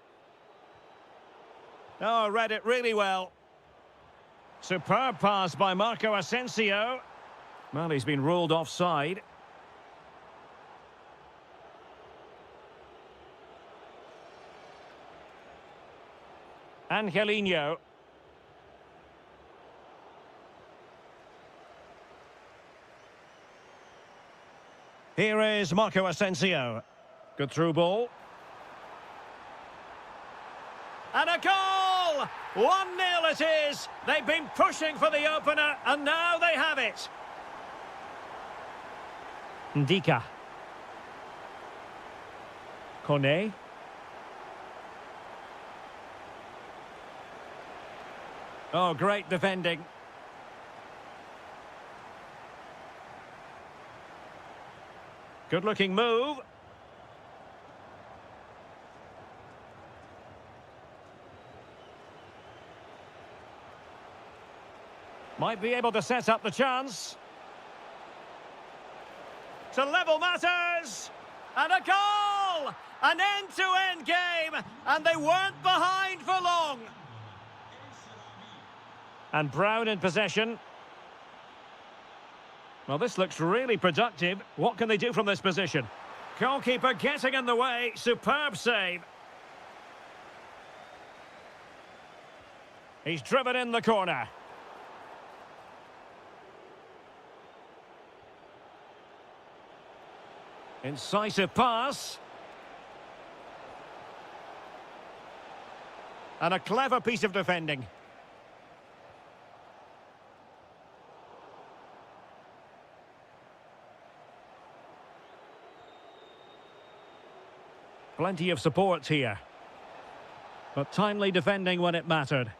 Oh, read it really well. Superb pass by Marco Asensio. Well, he's been ruled offside. Angelino. Here is Marco Asensio. Good through ball. And a goal! 1-0 it is. They've been pushing for the opener, and now they have it. Ndika. Kone. Oh, great defending. Good-looking move. Might be able to set up the chance. To level matters. And a goal! An end-to-end game. And they weren't behind for long. And Brown in possession. Well, this looks really productive. What can they do from this position? Goalkeeper getting in the way. Superb save. He's driven in the corner. Incisive pass. And a clever piece of defending. Plenty of support here. But timely defending when it mattered.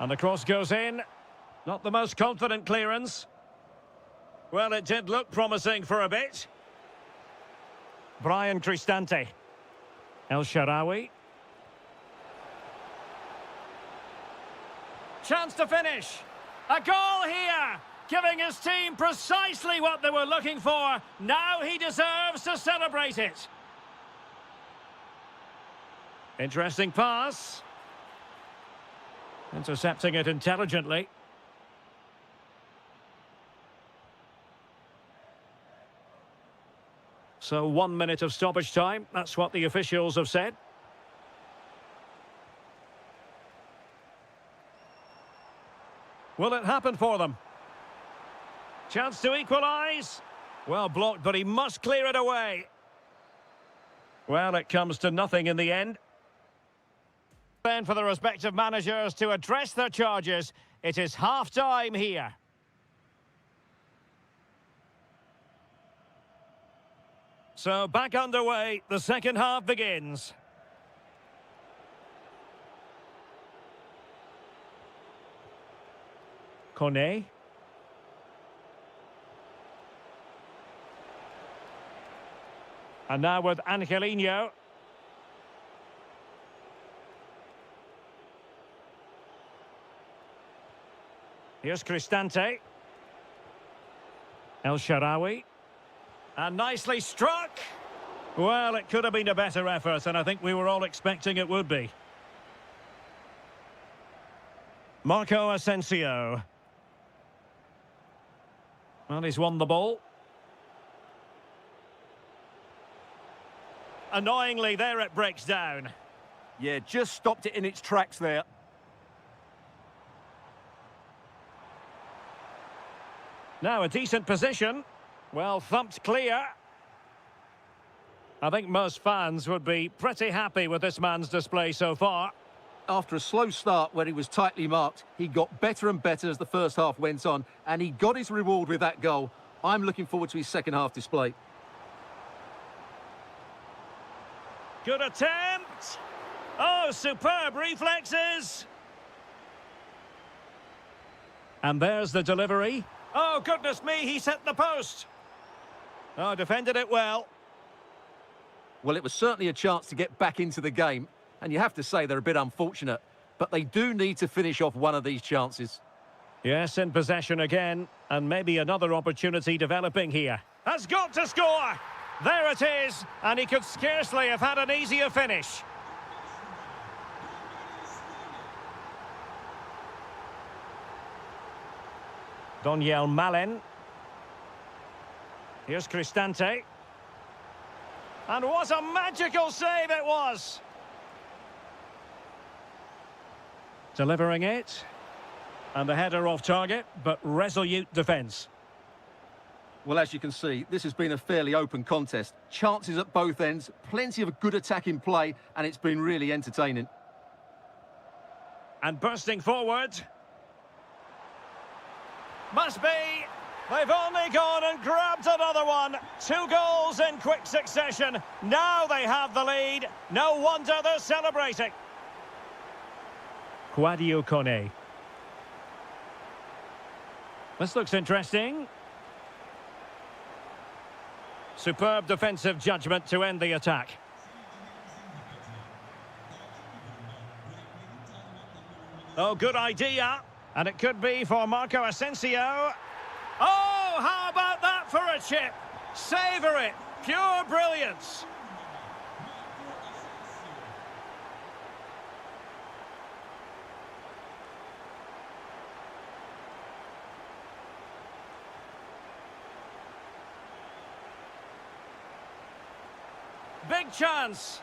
And the cross goes in. Not the most confident clearance. Well, it did look promising for a bit. Brian Cristante. El Shaarawy. Chance to finish. A goal here. Giving his team precisely what they were looking for. Now he deserves to celebrate it. Interesting pass. Intercepting it intelligently. So 1 minute of stoppage time. That's what the officials have said. Will it happen for them? Chance to equalise. Well blocked, but he must clear it away. Well, it comes to nothing in the end. Then for the respective managers to address their charges. It is half-time here. So back underway, the second half begins. Kone. And now with Angelino. Here's Cristante. El Shaarawy. And nicely struck. Well, it could have been a better effort, and I think we were all expecting it would be. Marco Asensio. Well, he's won the ball. Annoyingly, there it breaks down. Yeah, just stopped it in its tracks there. Now a decent position. Well thumped clear. I think most fans would be pretty happy with this man's display so far. After a slow start where he was tightly marked, he got better and better as the first half went on, and he got his reward with that goal. I'm looking forward to his second half display. Good attempt. Oh, superb reflexes. And there's the delivery. Oh, goodness me, he's hit the post. Oh, defended it well. Well, it was certainly a chance to get back into the game, and you have to say they're a bit unfortunate, but they do need to finish off one of these chances. Yes, in possession again, and maybe another opportunity developing here. Has got to score! There it is, and he could scarcely have had an easier finish. Doniel Malen. Here's Cristante. And what a magical save it was! Delivering it. And the header off target, but resolute defence. Well, as you can see, this has been a fairly open contest. Chances at both ends, plenty of good attacking play, and it's been really entertaining. And bursting forward. Must be. They've only gone and grabbed another one. 2 goals in quick succession. Now they have the lead. No wonder they're celebrating. Quadio Kone. This looks interesting. Superb defensive judgment to end the attack. Oh, good idea. And it could be for Marco Asensio. Oh, how about that for a chip? Savour it. Pure brilliance. Big chance.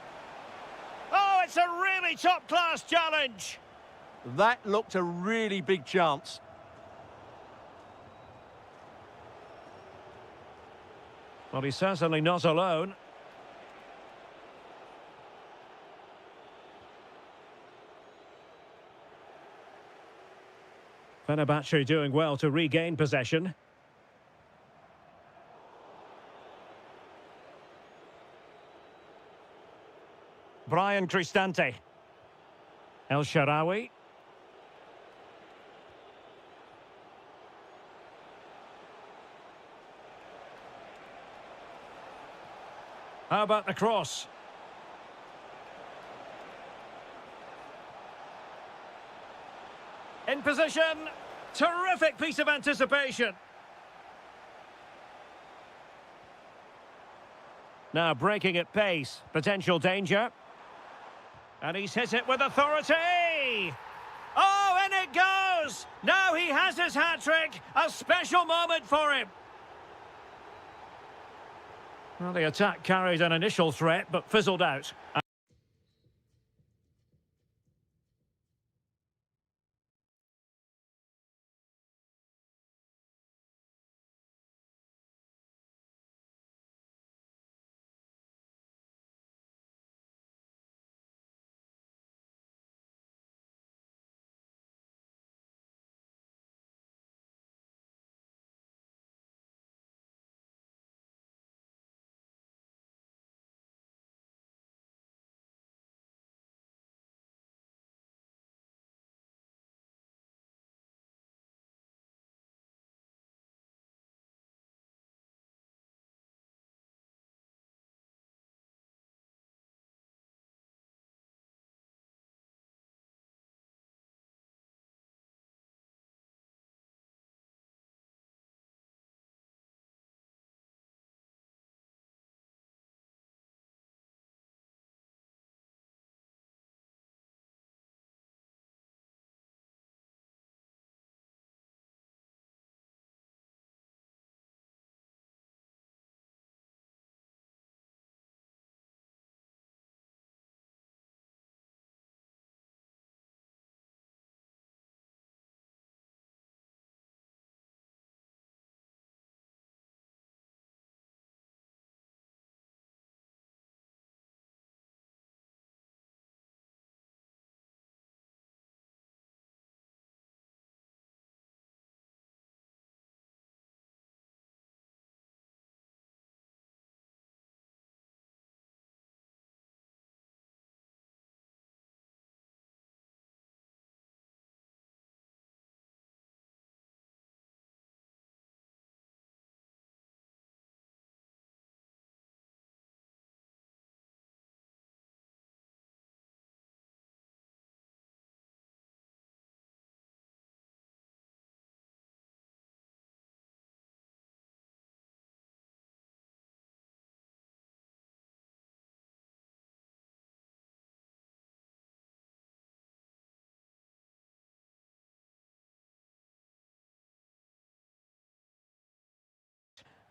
Oh, it's a really top-class challenge. That looked a really big chance. Well, he's certainly not alone. Fenerbahce doing well to regain possession. Brian Cristante. El Shaarawy. How about the cross? In position. Terrific piece of anticipation. Now breaking at pace. Potential danger. And he's hit it with authority. Oh, in it goes. Now he has his hat-trick. A special moment for him. Well, the attack carried an initial threat, but fizzled out.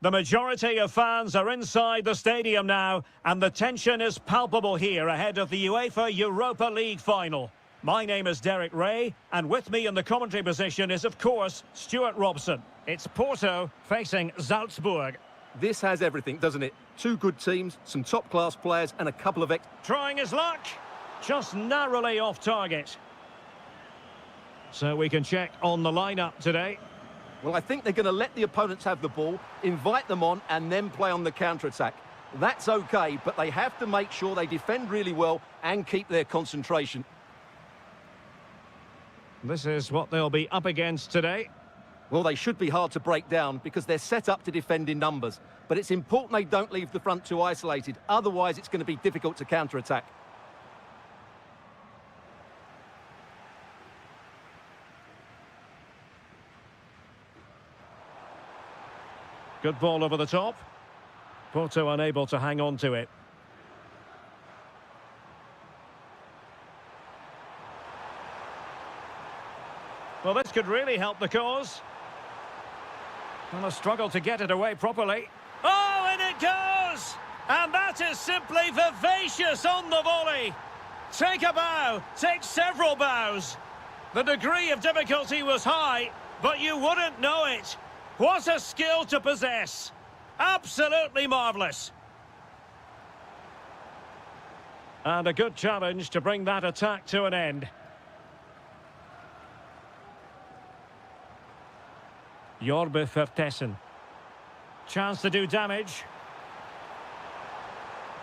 The majority of fans are inside the stadium now, and the tension is palpable here ahead of the UEFA Europa League final. My name is Derek Ray, and with me in the commentary position is, of course, Stuart Robson. It's Porto facing Salzburg. This has everything, doesn't it? Two good teams, some top-class players, and a couple of Trying his luck, just narrowly off target. So we can check on the lineup today. Well, I think they're going to let the opponents have the ball, invite them on, and then play on the counter-attack. That's okay, but they have to make sure they defend really well and keep their concentration. This is what they'll be up against today. Well, they should be hard to break down because they're set up to defend in numbers. But it's important they don't leave the front two isolated. Otherwise, it's going to be difficult to counter-attack. Good ball over the top. Porto unable to hang on to it. Well, this could really help the cause. And a struggle to get it away properly. Oh, and it goes! And that is simply vivacious on the volley. Take a bow, take several bows. The degree of difficulty was high, but you wouldn't know it. What a skill to possess. Absolutely marvellous. And a good challenge to bring that attack to an end. Jorbe Vertessen. Chance to do damage.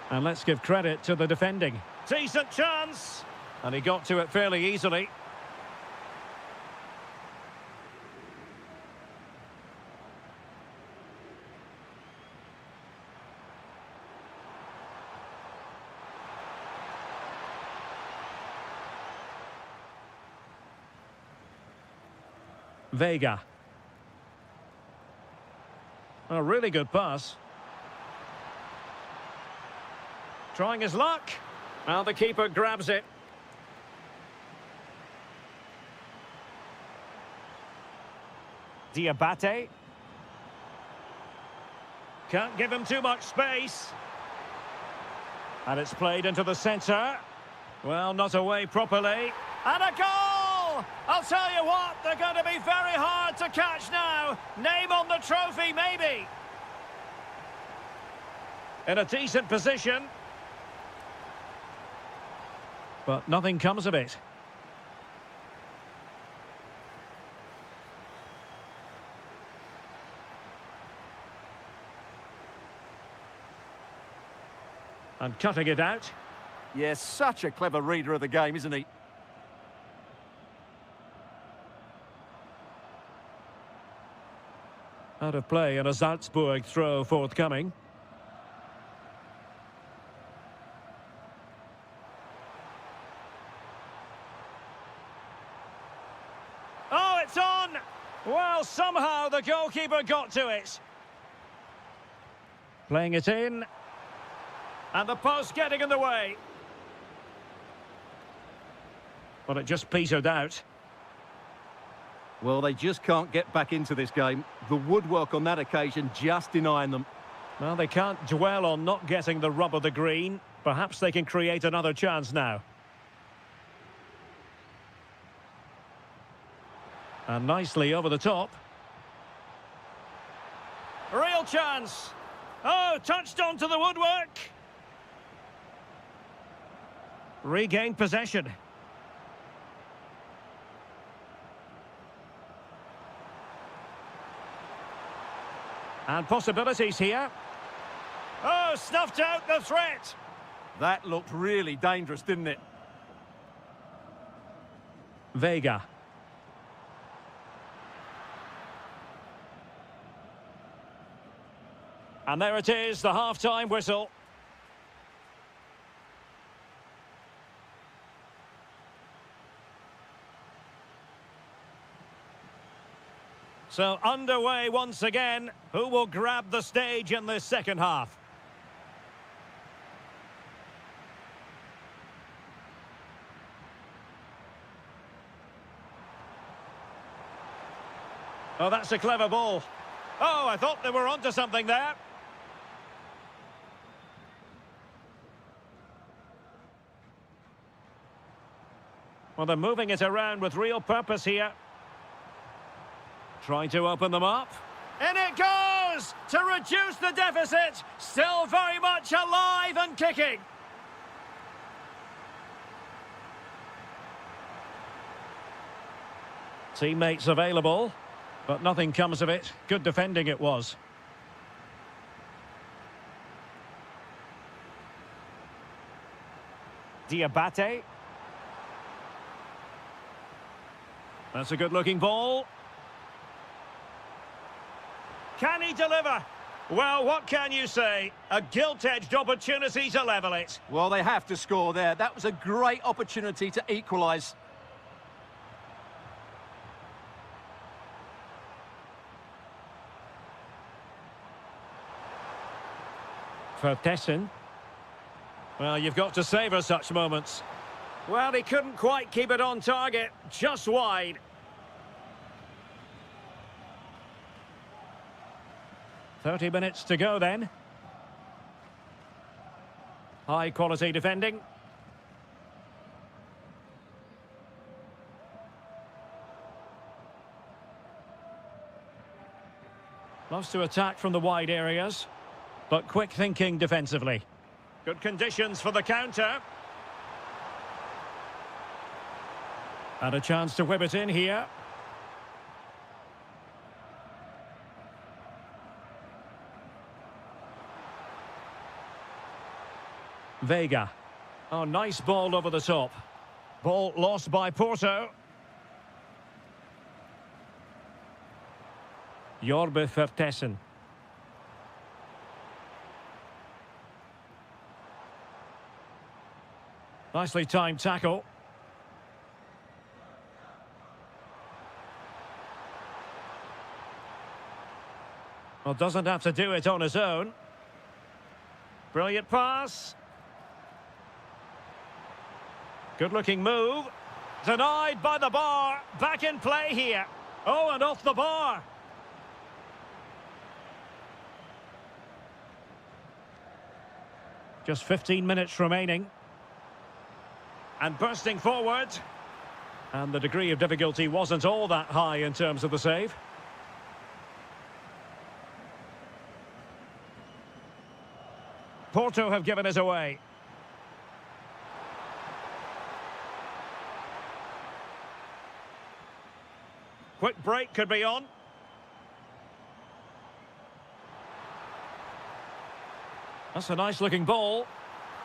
And let's give credit to the defending. Decent chance. And he got to it fairly easily. Vega. A really good pass. Trying his luck. Well, the keeper grabs it. Diabate. Can't give him too much space. And it's played into the centre. Well, not away properly. And a goal! I'll tell you what, they're going to be very hard to catch now. Name on the trophy, maybe. In a decent position. But nothing comes of it. And cutting it out. Yes, such a clever reader of the game, isn't he? Out of play and a Salzburg throw forthcoming. Oh, it's on! Well, somehow the goalkeeper got to it. Playing it in. And the post getting in the way. But it just petered out. Well, they just can't get back into this game. The woodwork on that occasion just denying them. Well, they can't dwell on not getting the rub of the green. Perhaps they can create another chance now. And nicely over the top. Real chance. Oh, touched onto the woodwork. Regained possession. And possibilities here. Oh, snuffed out the threat. That looked really dangerous, didn't it? Vega. And there it is, the half-time whistle. So underway once again. Who will grab the stage in this second half? Oh, that's a clever ball. Oh, I thought they were onto something there. Well, they're moving it around with real purpose here. Trying to open them up. In it goes! To reduce the deficit. Still very much alive and kicking. Teammates available, but nothing comes of it. Good defending it was. Diabate. That's a good-looking ball. Can he deliver? Well, what can you say? A gilt-edged opportunity to level it. Well, they have to score there. That was a great opportunity to equalise. Vertessen. Well, you've got to savour such moments. Well, he couldn't quite keep it on target, just wide. "30 minutes to go then. High quality defending. Loves to attack from the wide areas, but quick thinking defensively. Good conditions for the counter. And a chance to whip it in here. Vega. Oh, nice ball over the top. Ball lost by Porto. Jorbe Vertessen. Nicely timed tackle. Well, doesn't have to do it on his own. Brilliant pass. Good-looking move. Denied by the bar. Back in play here. Oh, and off the bar. Just 15 minutes remaining. And bursting forward. And the degree of difficulty wasn't all that high in terms of the save. Porto have given it away. Quick break could be on. That's a nice looking ball.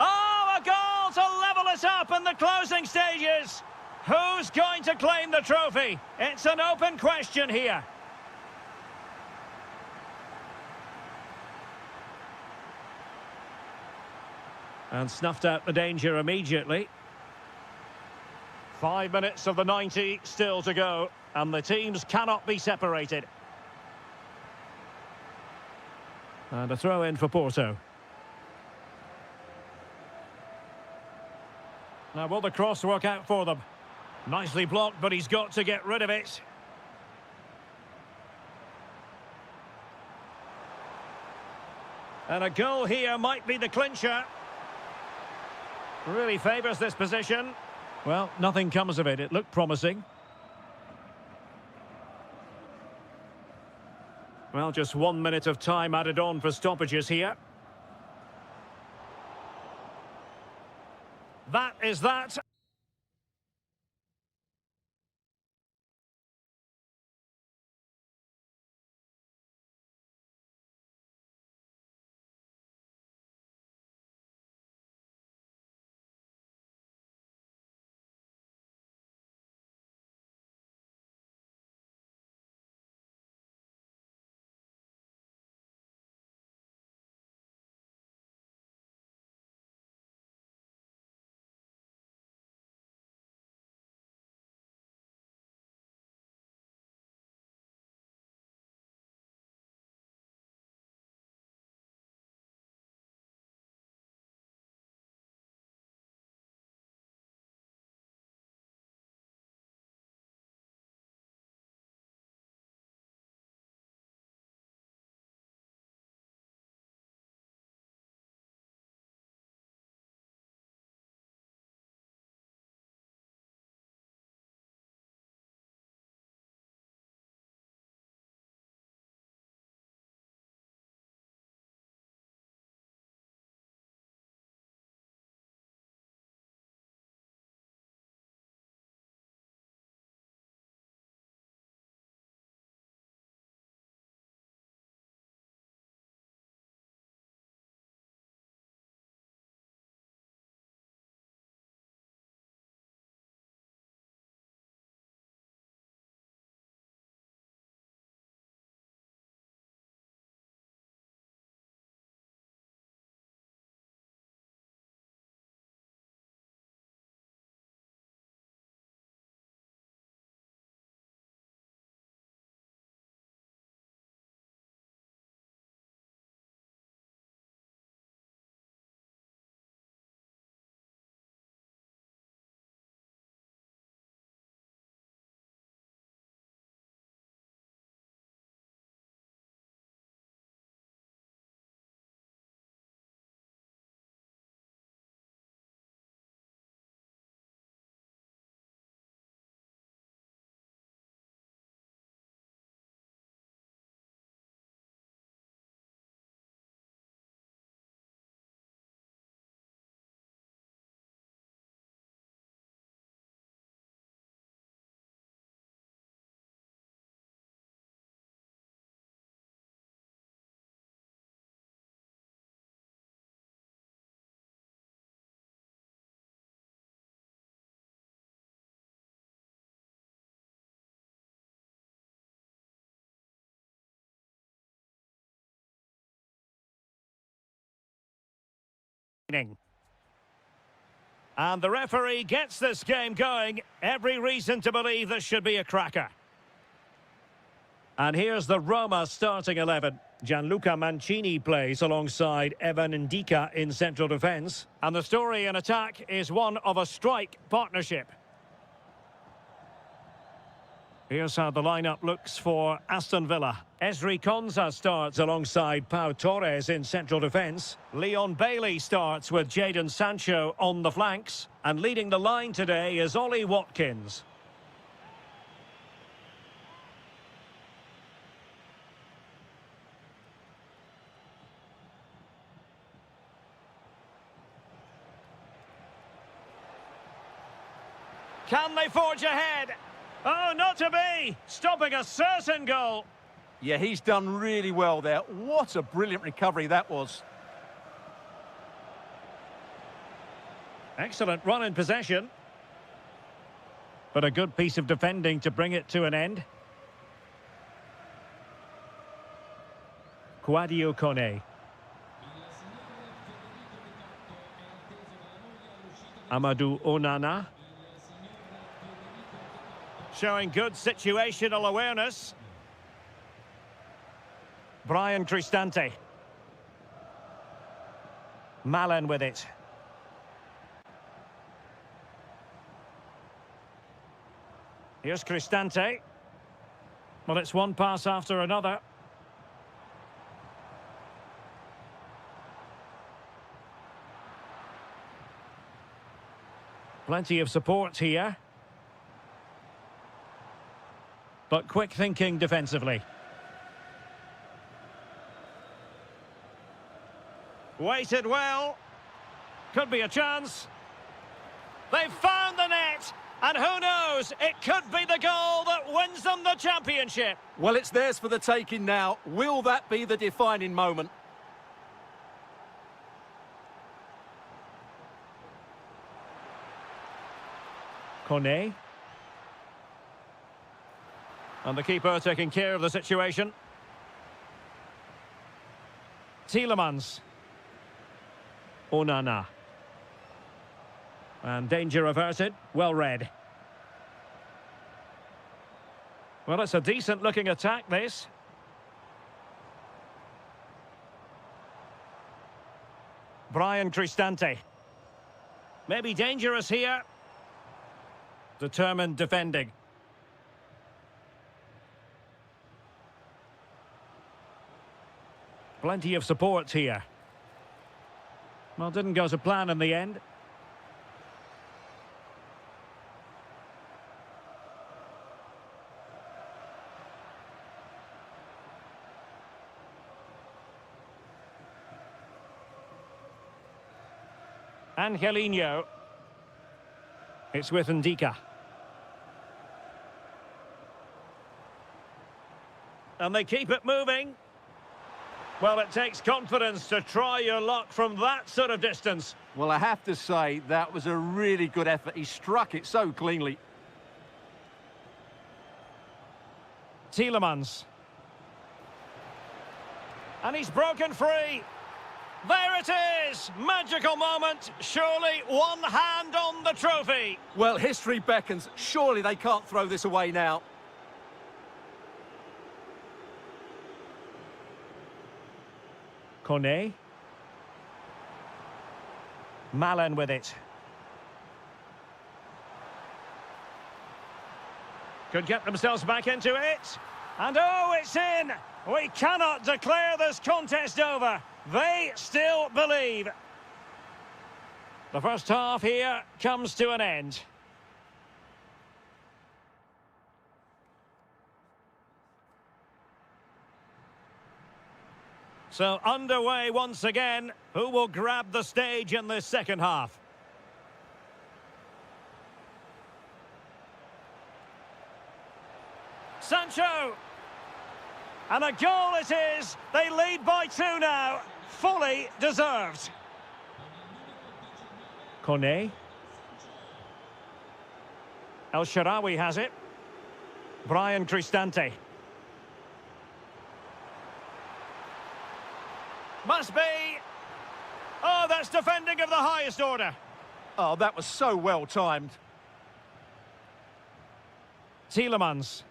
Oh, a goal to level it up in the closing stages. Who's going to claim the trophy? It's an open question here. And snuffed out the danger immediately. 5 minutes of the 90 still to go, and the teams cannot be separated. And a throw in for Porto. Now, will the cross work out for them? Nicely blocked, but he's got to get rid of it. And a goal here might be the clincher. Really favours this position. Well, nothing comes of it. It looked promising. Well, just 1 minute of time added on for stoppages here. That is that. And the referee gets this game going. Every reason to believe this should be a cracker. And here's the Roma starting 11. Gianluca Mancini plays alongside Evan Ndika in central defence. And the story in attack is one of a strike partnership. Here's how the lineup looks for Aston Villa. Esri Konsa starts alongside Pau Torres in central defence. Leon Bailey starts with Jadon Sancho on the flanks. And leading the line today is Ollie Watkins. Can they forge ahead? Oh, not to be! Stopping a certain goal. Yeah, he's done really well there. What a brilliant recovery that was. Excellent run in possession. But a good piece of defending to bring it to an end. Kouadio Kone. Amadou Onana. Showing good situational awareness. Brian Cristante. Malen with it. Here's Cristante. Well, it's one pass after another. Plenty of support here. But quick thinking defensively. Waited well. Could be a chance. They've found the net. And who knows, it could be the goal that wins them the championship. Well, it's theirs for the taking now. Will that be the defining moment? Kone. And the keeper taking care of the situation. Tielemans. Onana. And danger averted. Well read. Well, it's a decent-looking attack, this. Brian Cristante. Maybe dangerous here. Determined defending. Plenty of support here. Well, didn't go to plan in the end. Angelino. It's with Ndika. And they keep it moving. Well, it takes confidence to try your luck from that sort of distance. Well, I have to say, that was a really good effort. He struck it so cleanly. Tielemans. And he's broken free. There it is! Magical moment. Surely one hand on the trophy. Well, history beckons. Surely they can't throw this away now. Kone. Malen with it. Could get themselves back into it. And oh, it's in! We cannot declare this contest over. They still believe. The first half here comes to an end. So underway once again. Who will grab the stage in this second half? Sancho. And a goal it is. They lead by 2 now. Fully deserved. Kone. El Shaarawy has it. Brian Cristante. Must be. Oh, that's defending of the highest order. Oh, that was so well timed. Tielemans.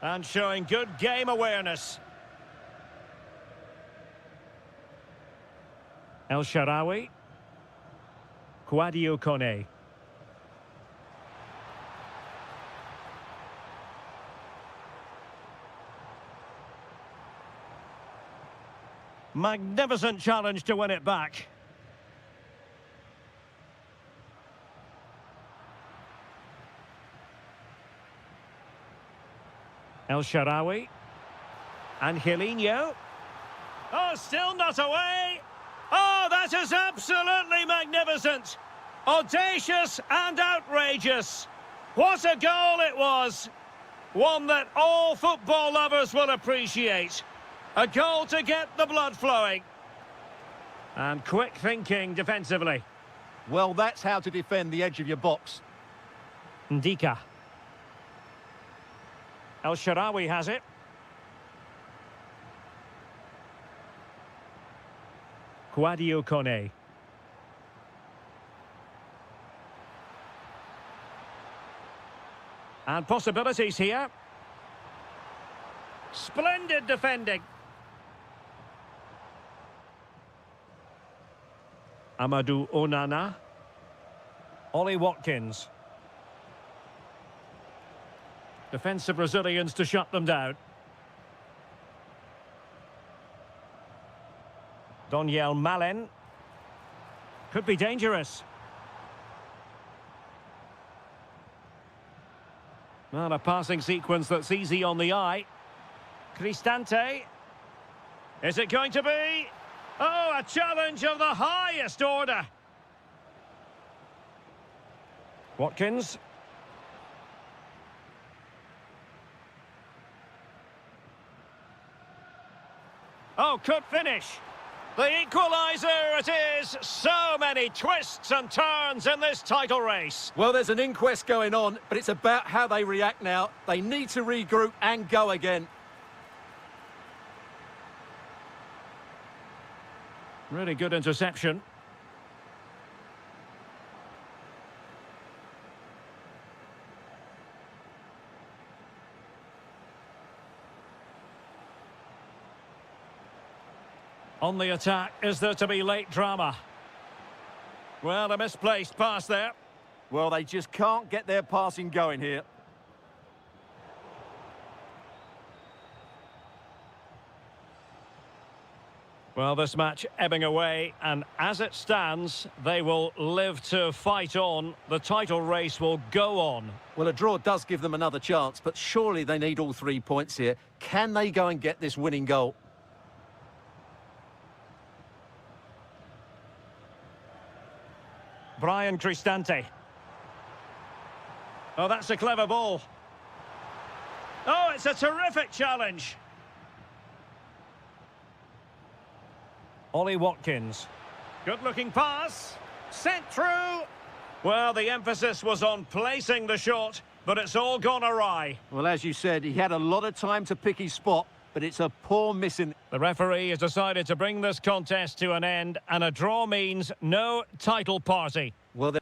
And showing good game awareness. El Shaarawy. Kouadio Kone. Magnificent challenge to win it back. El Shaarawy. Angelino. Oh, still not away. Oh, that is absolutely magnificent. Audacious and outrageous. What a goal it was. One that all football lovers will appreciate. A goal to get the blood flowing. And quick thinking defensively. Well, that's how to defend the edge of your box. Ndika. El Shaarawy has it. Kouadio Kone. And possibilities here. Splendid defending. Amadou Onana. Ollie Watkins. Defensive Brazilians to shut them down. Doniel Malen. Could be dangerous. Well, a passing sequence that's easy on the eye. Cristante. Is it going to be? Oh, a challenge of the highest order. Watkins. Oh, could finish. The equaliser it is. So many twists and turns in this title race. Well, there's an inquest going on, but it's about how they react now. They need to regroup and go again. Really good interception. On the attack, is there to be late drama? Well, a misplaced pass there. Well, they just can't get their passing going here. Well, this match ebbing away, and as it stands, they will live to fight on. The title race will go on. Well, a draw does give them another chance, but surely they need all 3 points here. Can they go and get this winning goal? Brian Cristante. Oh, that's a clever ball. Oh, it's a terrific challenge. Ollie Watkins. Good-looking pass. Sent through. Well, the emphasis was on placing the shot, but it's all gone awry. Well, as you said, he had a lot of time to pick his spot, but it's a poor missing. The referee has decided to bring this contest to an end, and a draw means no title party. Well,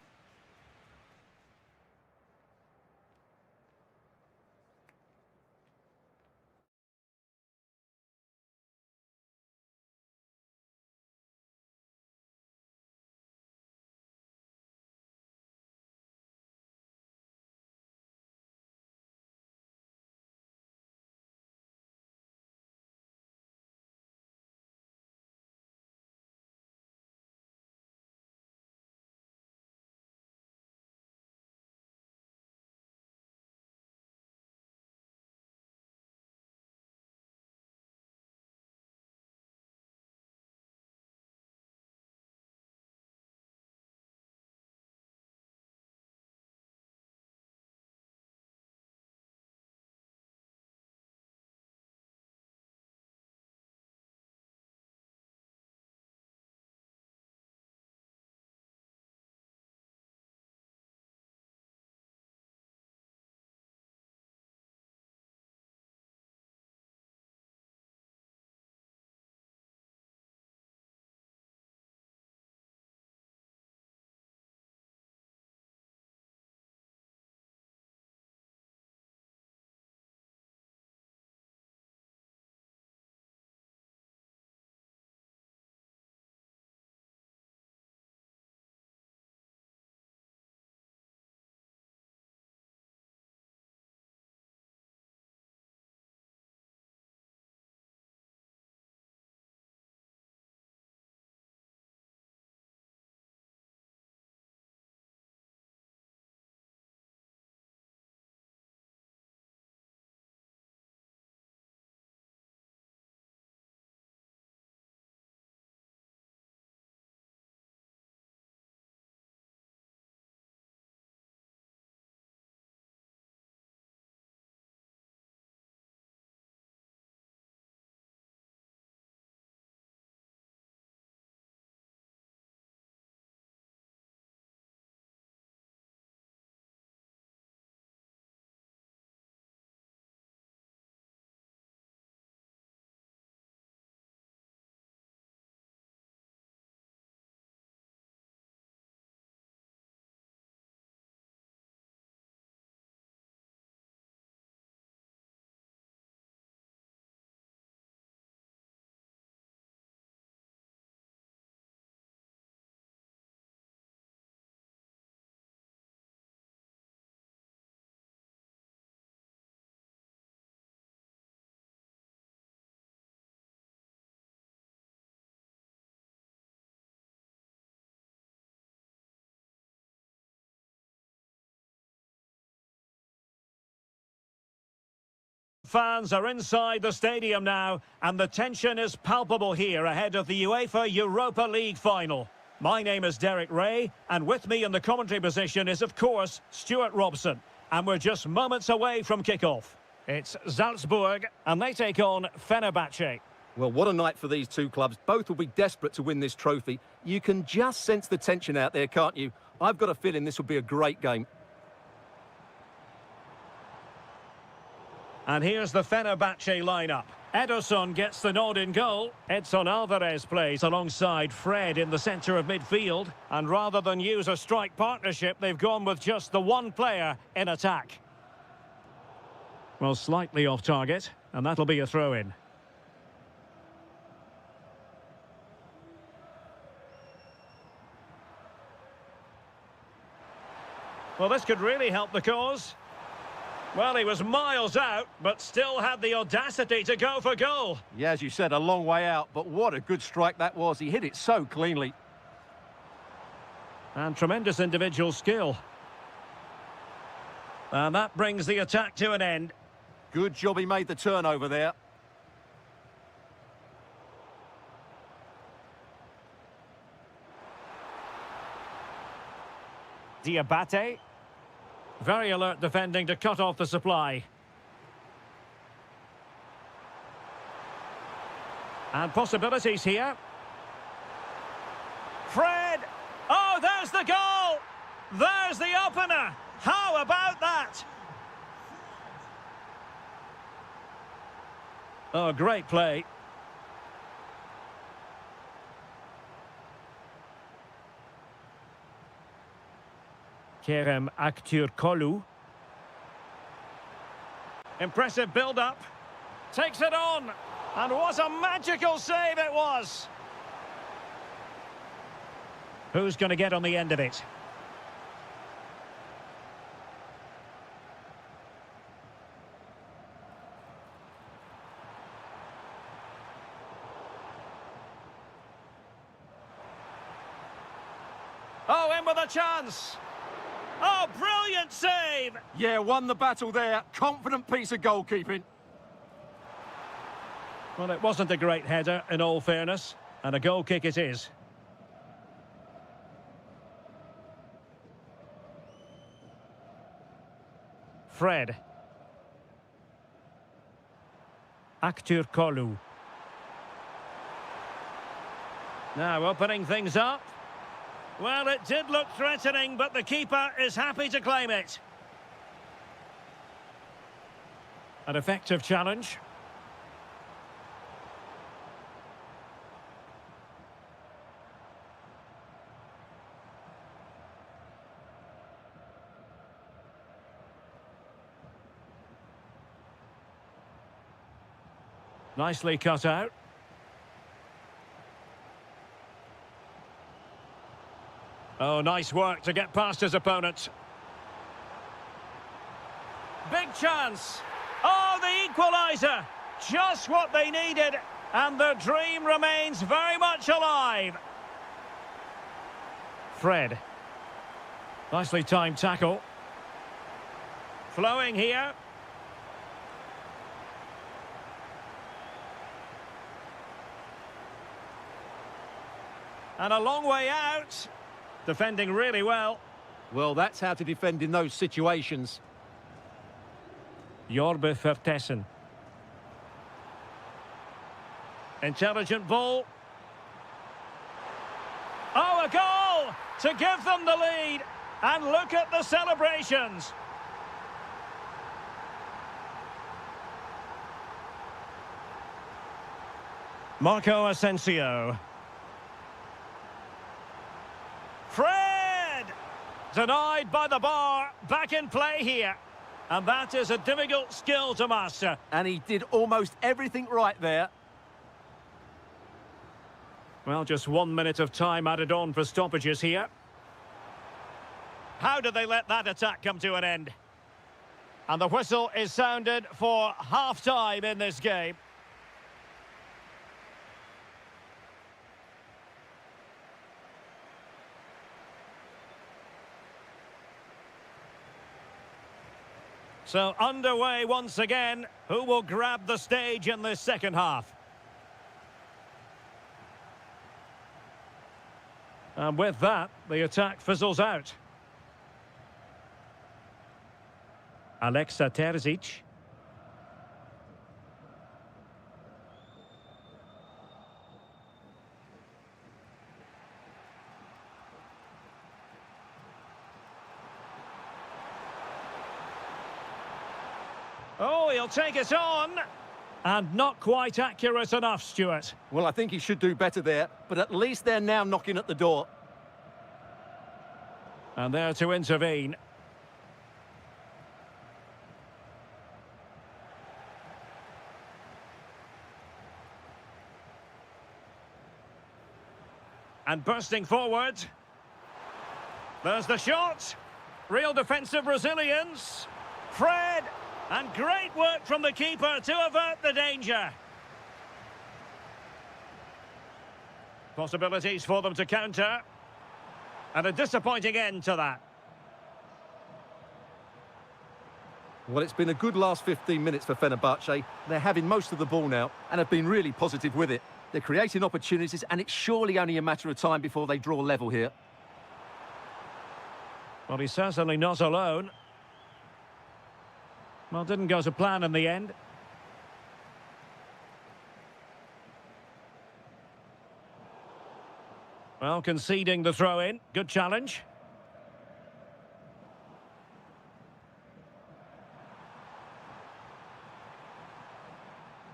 fans are inside the stadium now, and the tension is palpable here ahead of the UEFA Europa League final. My name is Derek Ray, and with me in the commentary position is, of course, Stuart Robson. And we're just moments away from kick-off. It's Salzburg, and they take on Fenerbahce. Well, what a night for these two clubs. Both will be desperate to win this trophy. You can just sense the tension out there, can't you? I've got a feeling this will be a great game. And here's the Fenerbahce lineup. Ederson gets the nod in goal. Edson Alvarez plays alongside Fred in the centre of midfield. And rather than use a strike partnership, they've gone with just the one player in attack. Well, slightly off target, and that'll be a throw-in. Well, this could really help the cause. Well, he was miles out, but still had the audacity to go for goal. Yeah, as you said, a long way out, but what a good strike that was. He hit it so cleanly. And tremendous individual skill. And that brings the attack to an end. Good job he made the turnover there. Diabate. Very alert defending to cut off the supply. And possibilities here. Fred! Oh, there's the goal! There's the opener! How about that? Oh, great play. Kerem Aktürkoğlu. Impressive build-up. Takes it on. And what a magical save it was. Who's going to get on the end of it? Oh, in with a chance. Oh, brilliant save! Yeah, won the battle there. Confident piece of goalkeeping. Well, it wasn't a great header, in all fairness, and a goal kick it is. Fred. Aktürkoğlu. Now opening things up. Well, it did look threatening, but the keeper is happy to claim it. An effective challenge. Nicely cut out. Oh, nice work to get past his opponent. Big chance. Oh, the equaliser. Just what they needed. And the dream remains very much alive. Fred. Nicely timed tackle. Flowing here. And a long way out. Defending really well. Well, that's how to defend in those situations. Jorbe Vertessen. Intelligent ball. Oh, a goal to give them the lead. And look at the celebrations. Marco Asensio. Fred! Denied by the bar. Back in play here. And that is a difficult skill to master. And he did almost everything right there. Well, just 1 minute of time added on for stoppages here. How did they let that attack come to an end? And the whistle is sounded for half-time in this game. So underway once again. Who will grab the stage in this second half? And with that, the attack fizzles out. Alexa Terzic. Oh, he'll take it on. And not quite accurate enough, Stuart. Well, I think he should do better there, but at least they're now knocking at the door. And there to intervene. And bursting forward. There's the shot. Real defensive resilience. Fred. And great work from the keeper to avert the danger. Possibilities for them to counter. And a disappointing end to that. Well, it's been a good last 15 minutes for Fenerbahce. They're having most of the ball now and have been really positive with it. They're creating opportunities, and it's surely only a matter of time before they draw level here. Well, he's certainly not alone. Well, didn't go to plan in the end. Well, conceding the throw-in. Good challenge.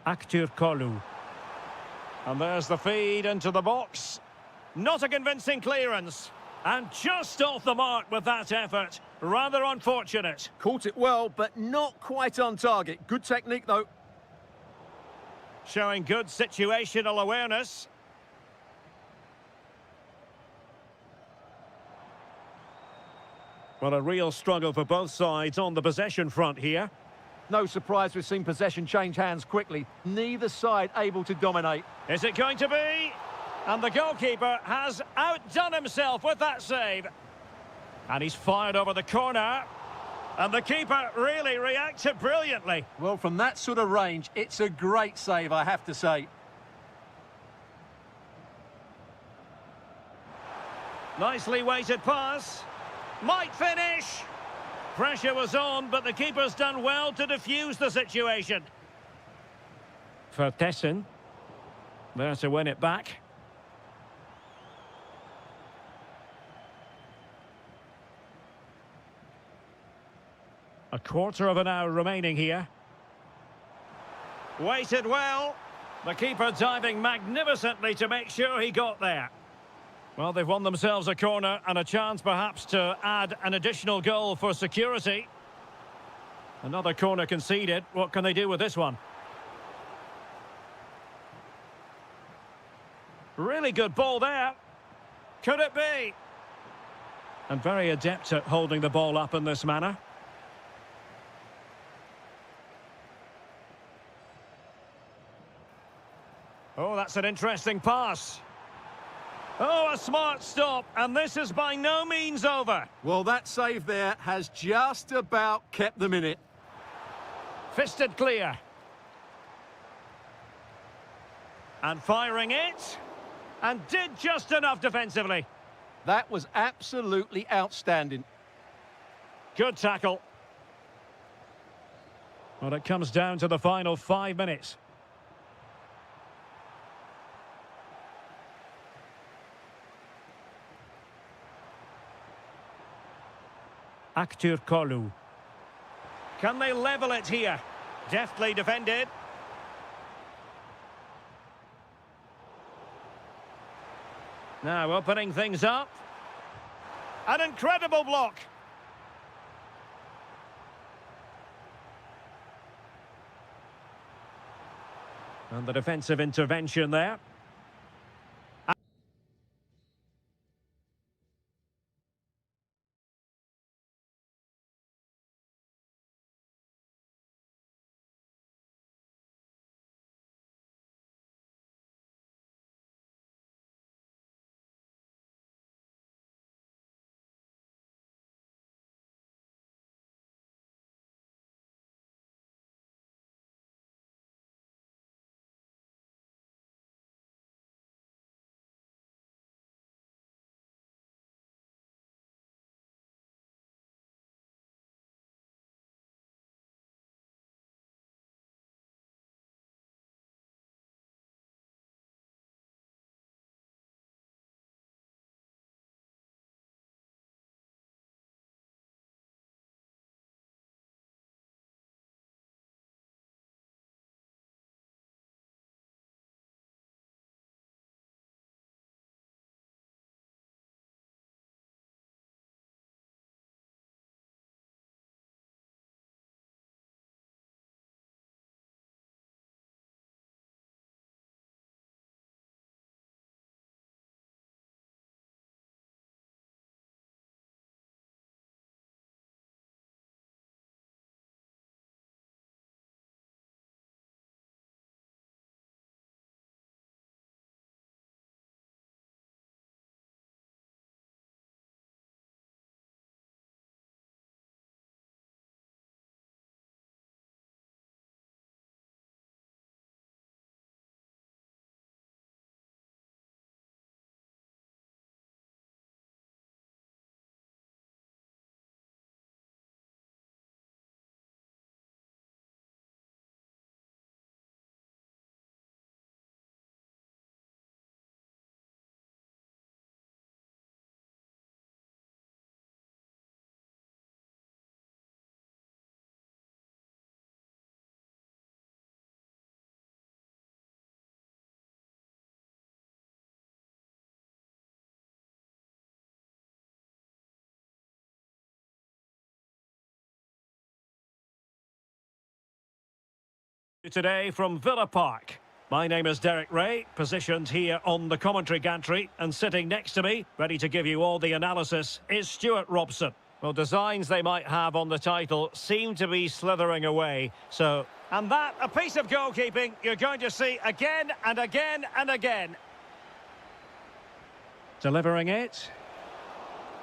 Aktür Kolu. And there's the feed into the box. Not a convincing clearance. And just off the mark with that effort. Rather unfortunate. Caught it well, but not quite on target. Good technique, though. Showing good situational awareness. Well, a real struggle for both sides on the possession front here. No surprise we've seen possession change hands quickly. Neither side able to dominate. Is it going to be? And the goalkeeper has outdone himself with that save. And he's fired over the corner. And the keeper really reacted brilliantly. Well, from that sort of range, it's a great save, I have to say. Nicely weighted pass. Might finish. Pressure was on, but the keeper's done well to defuse the situation. Vertessen. There to win it back. A quarter of an hour remaining here. Weighted well. The keeper diving magnificently to make sure he got there. Well, they've won themselves a corner and a chance perhaps to add an additional goal for security. Another corner conceded. What can they do with this one? Really good ball there. Could it be? And very adept at holding the ball up in this manner. Oh, that's an interesting pass. Oh, a smart stop, and this is by no means over. Well, that save there has just about kept them in it. Fisted clear. And firing it. And did just enough defensively. That was absolutely outstanding. Good tackle. Well, it comes down to the final 5 minutes. Aktür Kolu. Can they level it here? Deftly defended. Now opening things up. An incredible block. And the defensive intervention there. Today from Villa Park. My name is Derek Ray, positioned here on the commentary gantry, and sitting next to me, ready to give you all the analysis, is Stuart Robson. Well, designs they might have on the title seem to be slithering away, so... And that, a piece of goalkeeping you're going to see again and again and again. Delivering it.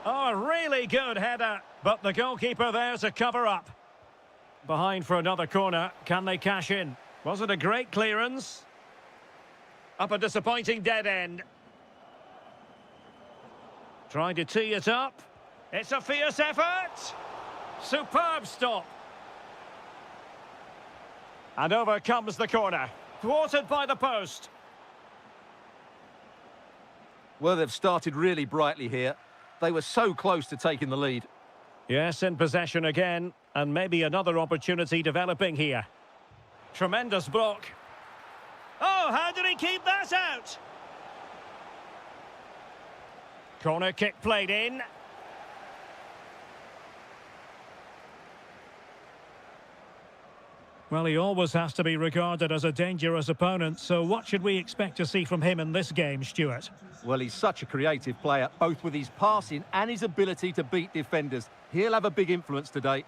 Oh, a really good header, but the goalkeeper there to cover up. Behind for another corner. Can they cash in? Was it a great clearance? Up a disappointing dead end. Trying to tee it up. It's a fierce effort. Superb stop. And over comes the corner. Thwarted by the post. Well, they've started really brightly here. They were so close to taking the lead. Yes, in possession again, and maybe another opportunity developing here. Tremendous block. Oh, how did he keep that out? Corner kick played in. Well, he always has to be regarded as a dangerous opponent, so what should we expect to see from him in this game, Stuart? Well, he's such a creative player, both with his passing and his ability to beat defenders. He'll have a big influence today.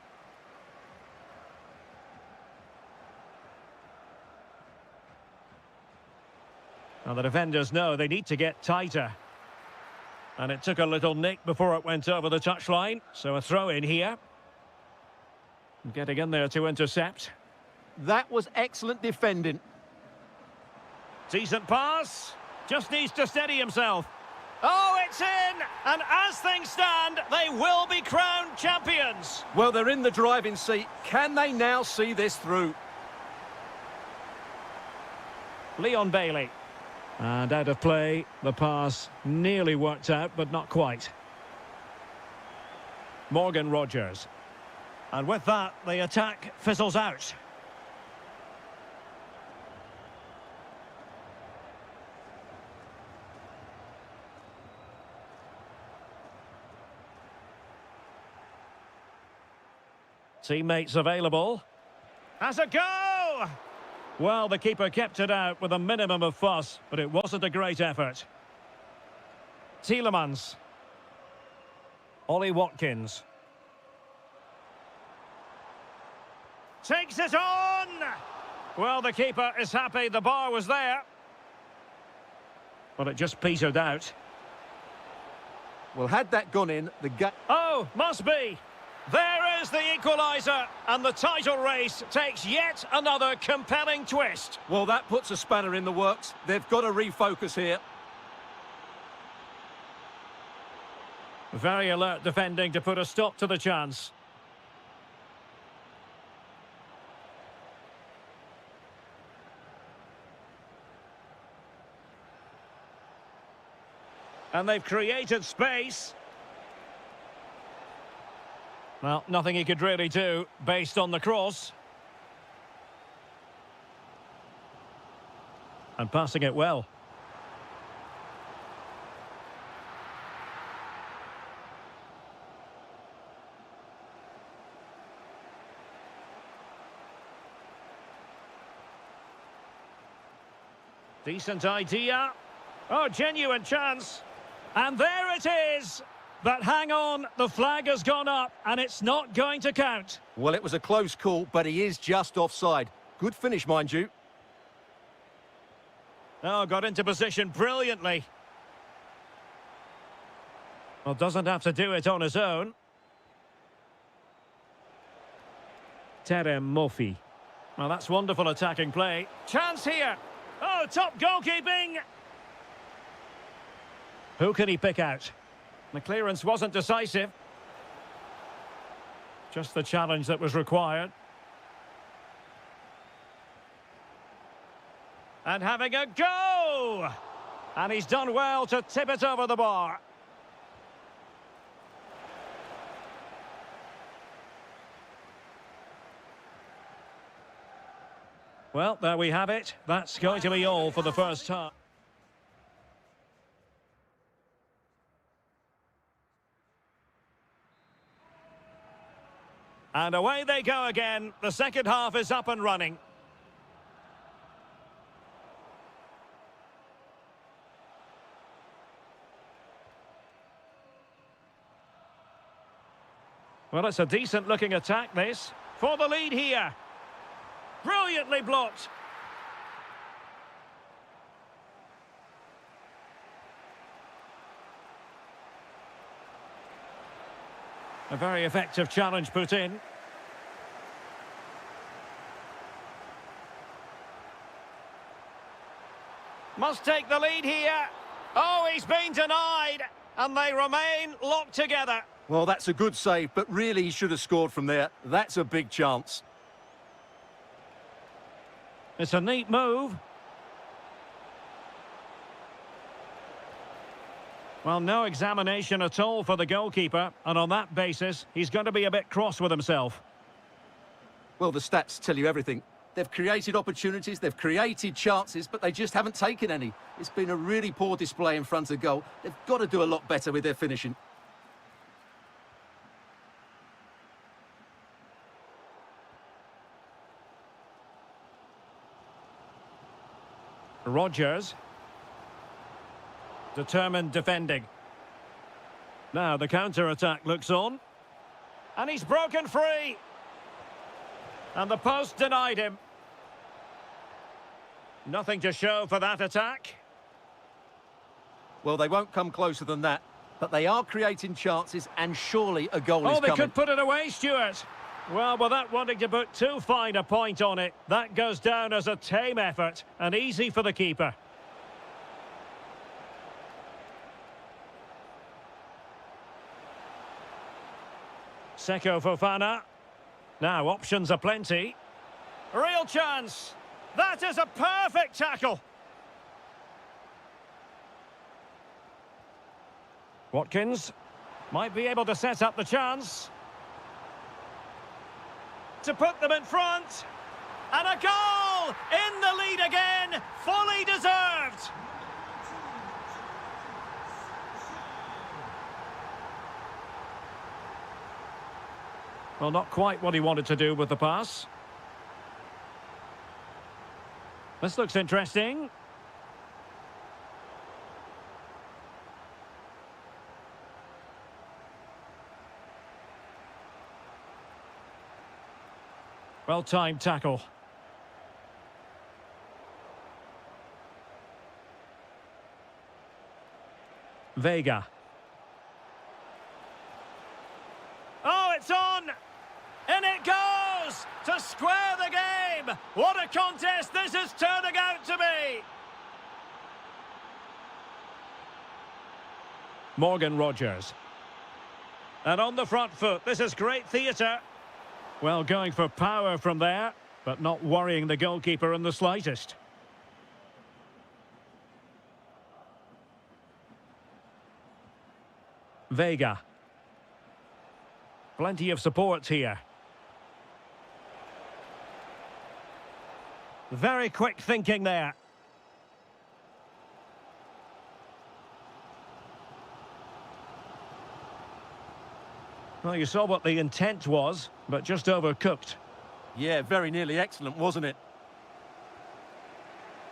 Well, the defenders know they need to get tighter. And it took a little nick before it went over the touchline, so a throw in here. Getting in there to intercept. That was excellent defending. Decent pass. Just needs to steady himself. Oh, it's in! And as things stand, they will be crowned champions. Well, they're in the driving seat. Can they now see this through? Leon Bailey. And out of play, the pass nearly worked out, but not quite. Morgan Rogers. And with that, the attack fizzles out. Teammates available. Has a go! Well, the keeper kept it out with a minimum of fuss, but it wasn't a great effort. Tielemans. Ollie Watkins. Takes it on! Well, the keeper is happy the bar was there. But it just petered out. Well, had that gone in, the gut... Oh, must be! There is the equaliser, and the title race takes yet another compelling twist. Well, that puts a spanner in the works. They've got to refocus here. Very alert defending to put a stop to the chance. And they've created space. Well, nothing he could really do based on the cross. And passing it well. Decent idea. Oh, genuine chance. And there it is. But hang on, the flag has gone up, and it's not going to count. Well, it was a close call, but he is just offside. Good finish, mind you. Oh, got into position brilliantly. Well, doesn't have to do it on his own. Terem Murphy. Well, that's wonderful attacking play. Chance here. Oh, top goalkeeping. Who can he pick out? The clearance wasn't decisive. Just the challenge that was required. And having a go! And he's done well to tip it over the bar. Well, there we have it. That's going to be all for the first half. And away they go again. The second half is up and running. Well, it's a decent-looking attack, this. For the lead here. Brilliantly blocked. A very effective challenge put in. Must take the lead here. Oh, he's been denied. And they remain locked together. Well, that's a good save, but really he should have scored from there. That's a big chance. It's a neat move. Well, no examination at all for the goalkeeper, and on that basis, he's going to be a bit cross with himself. Well, the stats tell you everything. They've created opportunities, they've created chances, but they just haven't taken any. It's been a really poor display in front of goal. They've got to do a lot better with their finishing. Rodgers. Determined defending. Now the counter-attack looks on. And he's broken free. And the post denied him. Nothing to show for that attack. Well, they won't come closer than that, but they are creating chances, and surely a goal is Oh, they coming. could put it away, Stuart. Well, without wanting to put too fine a point on it, that goes down as a tame effort, and easy for the keeper. Seko Fofana. Now, options are plenty. Real chance. That is a perfect tackle. Watkins might be able to set up the chance. To put them in front. And a goal! In the lead again. Fully deserved. Well, not quite what he wanted to do with the pass. This looks interesting. Well-timed tackle. Vega. Oh, it's on! In it goes! To square the game! What a contest this is turning out to be! Morgan Rodgers. And on the front foot, this is great theatre. Well, going for power from there, but not worrying the goalkeeper in the slightest. Vega. Plenty of support here. Very quick thinking there. Well, you saw what the intent was, but just overcooked. Yeah, very nearly excellent, wasn't it?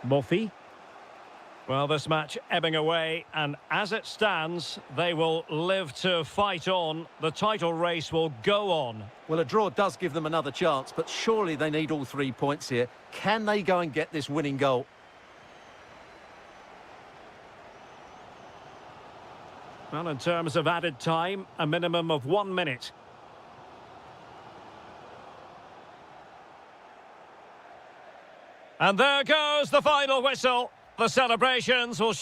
Murphy. Well, this match ebbing away, and as it stands, they will live to fight on. The title race will go on. Well, a draw does give them another chance, but surely they need all 3 points here. Can they go and get this winning goal? Well, in terms of added time, a minimum of 1 minute. And there goes the final whistle. The celebrations will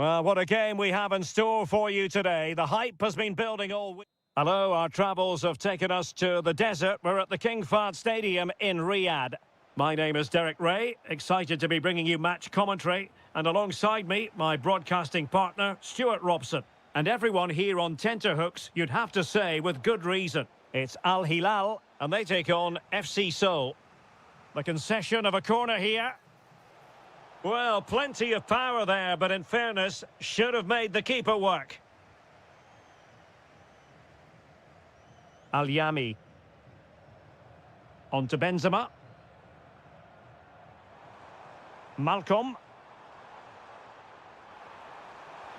Well, what a game we have in store for you today. The hype has been building all week. Hello, our travels have taken us to the desert. We're at the King Fahd Stadium in Riyadh. My name is Derek Ray, excited to be bringing you match commentary. And alongside me, my broadcasting partner, Stuart Robson. And everyone here on tenterhooks, you'd have to say, with good reason. It's Al Hilal, and they take on FC Seoul. The concession of a corner here. Well, plenty of power there, but in fairness, should have made the keeper work. Al-Yami. On to Benzema. Malcolm.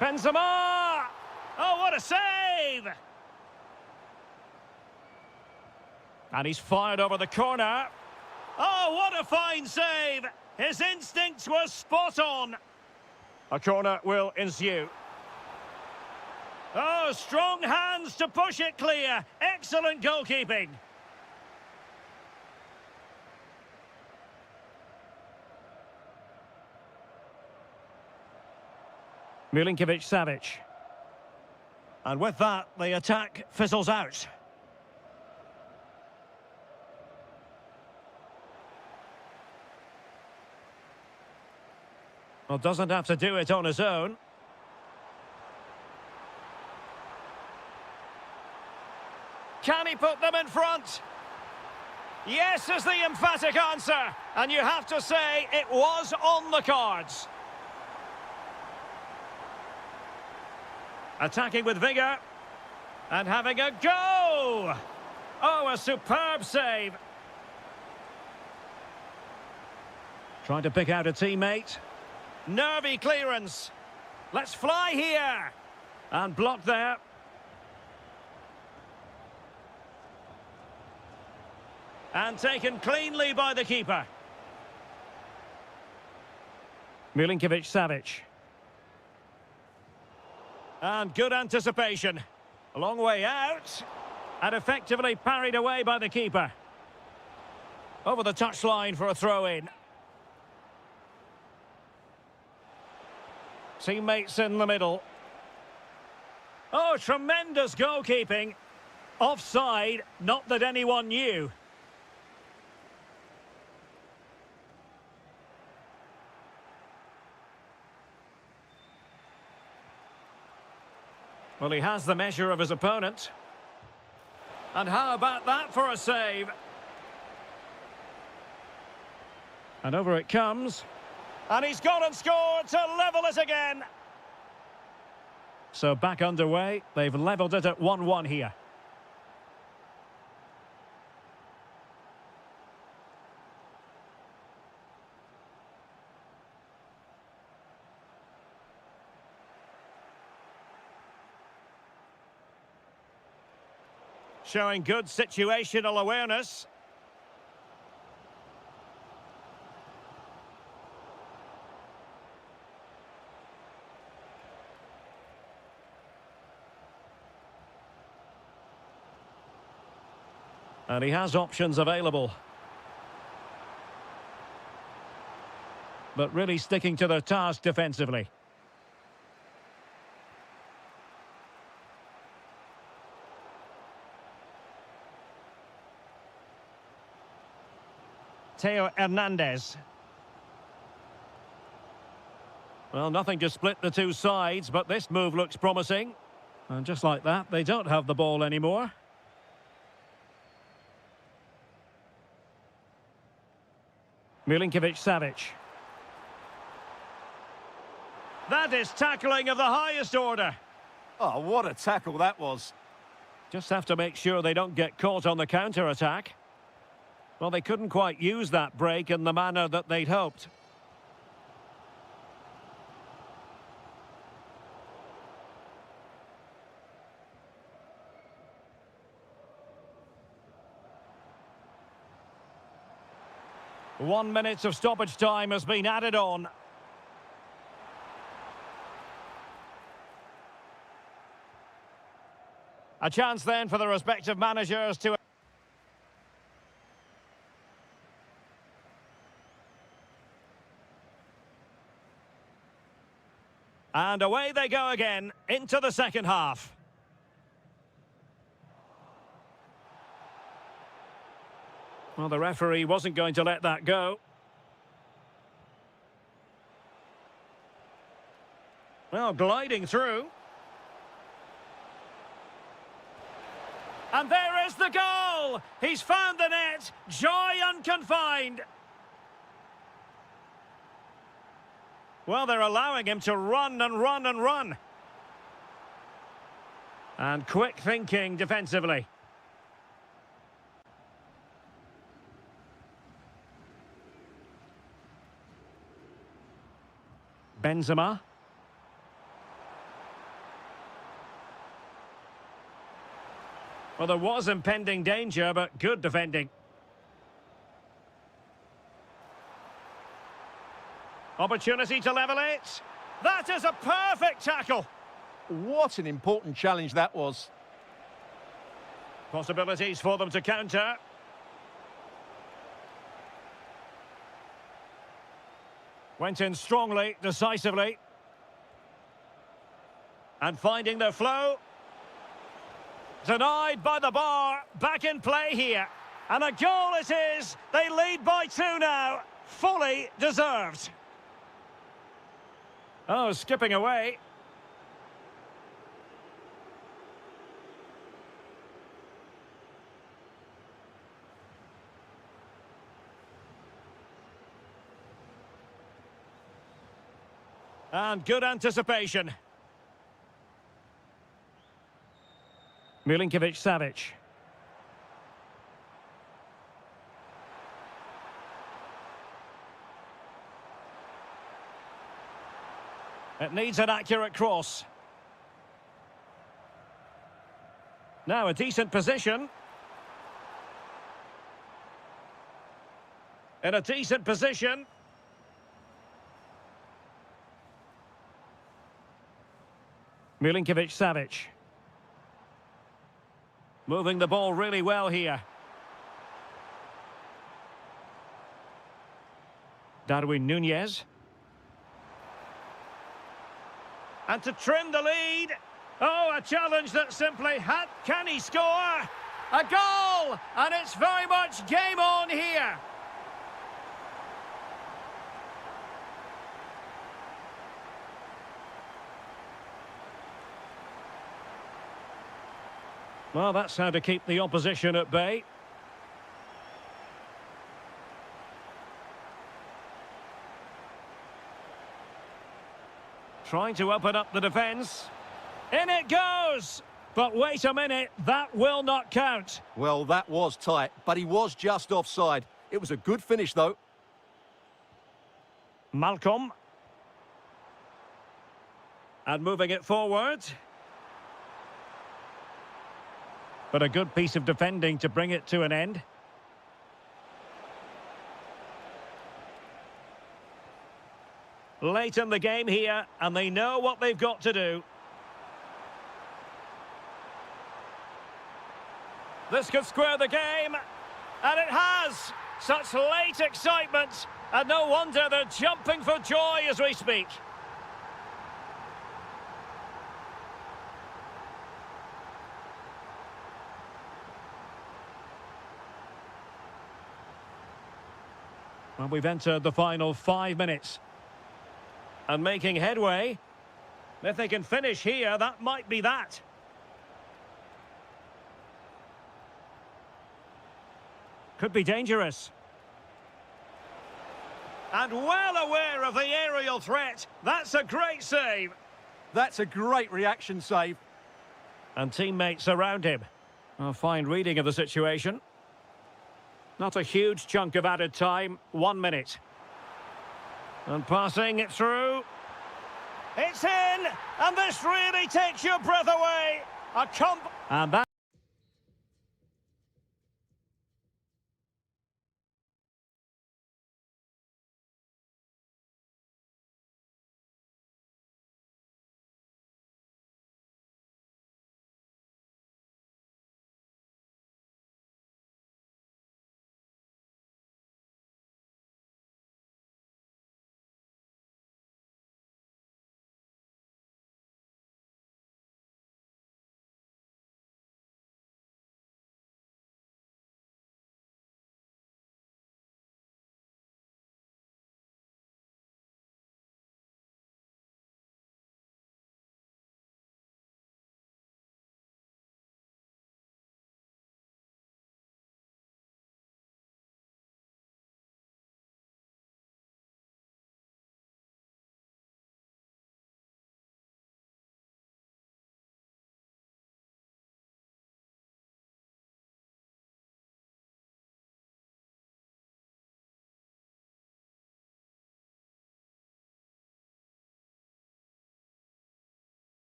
Benzema! Oh, what a save! And he's fired over the corner. Oh, what a fine save! His instincts were spot on. A corner will ensue. Oh, strong hands to push it clear. Excellent goalkeeping. Milinkovic-Savic. And with that, the attack fizzles out. Well, doesn't have to do it on his own. Can he put them in front? Yes is the emphatic answer. And you have to say it was on the cards. Attacking with vigour. And having a go! Oh, a superb save. Trying to pick out a teammate. Nervy clearance. Let's fly here. And blocked there. And taken cleanly by the keeper. Milinkovic-Savic. And good anticipation. A long way out. And effectively parried away by the keeper. Over the touchline for a throw-in. Teammates in the middle. Oh, tremendous goalkeeping. Offside, not that anyone knew. Well, he has the measure of his opponent. And how about that for a save? And over it comes. And he's gone and scored to level it again. So back underway. They've levelled it at 1-1 here. Showing good situational awareness. And he has options available. But really sticking to their task defensively. Theo Hernandez. Well, nothing to split the two sides, but this move looks promising. And just like that, they don't have the ball anymore. Milinkovic-Savic. That is tackling of the highest order. Oh, what a tackle that was. Just have to make sure they don't get caught on the counter-attack. Well, they couldn't quite use that break in the manner that they'd hoped. One minute of stoppage time has been added on. A chance then for the respective managers to... And away they go again, into the second half. Well, the referee wasn't going to let that go. Well, gliding through. And there is the goal! He's found the net, joy unconfined. Well, they're allowing him to run and run and run. And quick thinking defensively. Benzema. Well, there was impending danger, but good defending. Opportunity to level it. That is a perfect tackle. What an important challenge that was. Possibilities for them to counter. Went in strongly, decisively. And finding their flow. Denied by the bar. Back in play here. And a goal it is. They lead by 2 now. Fully deserved. Oh, skipping away. And good anticipation. Milinkovic-Savic. It needs an accurate cross. Now a decent position. In a decent position. Milinkovic-Savic. Moving the ball really well here. Darwin Núñez. And to trim the lead. Oh, a challenge that simply had... Can he score? A goal! And it's very much game on here. Well, that's how to keep the opposition at bay. Trying to open up the defence. In it goes! But wait a minute, that will not count. Well, that was tight, but he was just offside. It was a good finish, though. Malcolm. And moving it forward. But a good piece of defending to bring it to an end. Late in the game here, and they know what they've got to do. This could square the game, and it has! Such late excitement, and no wonder they're jumping for joy as we speak. Well, we've entered the final 5 minutes. And making headway. If they can finish here, that might be that. Could be dangerous. And well aware of the aerial threat. That's a great save. That's a great reaction save. And teammates around him. A fine reading of the situation. Not a huge chunk of added time. 1 minute. And passing it through. It's in! And this really takes your breath away. And that...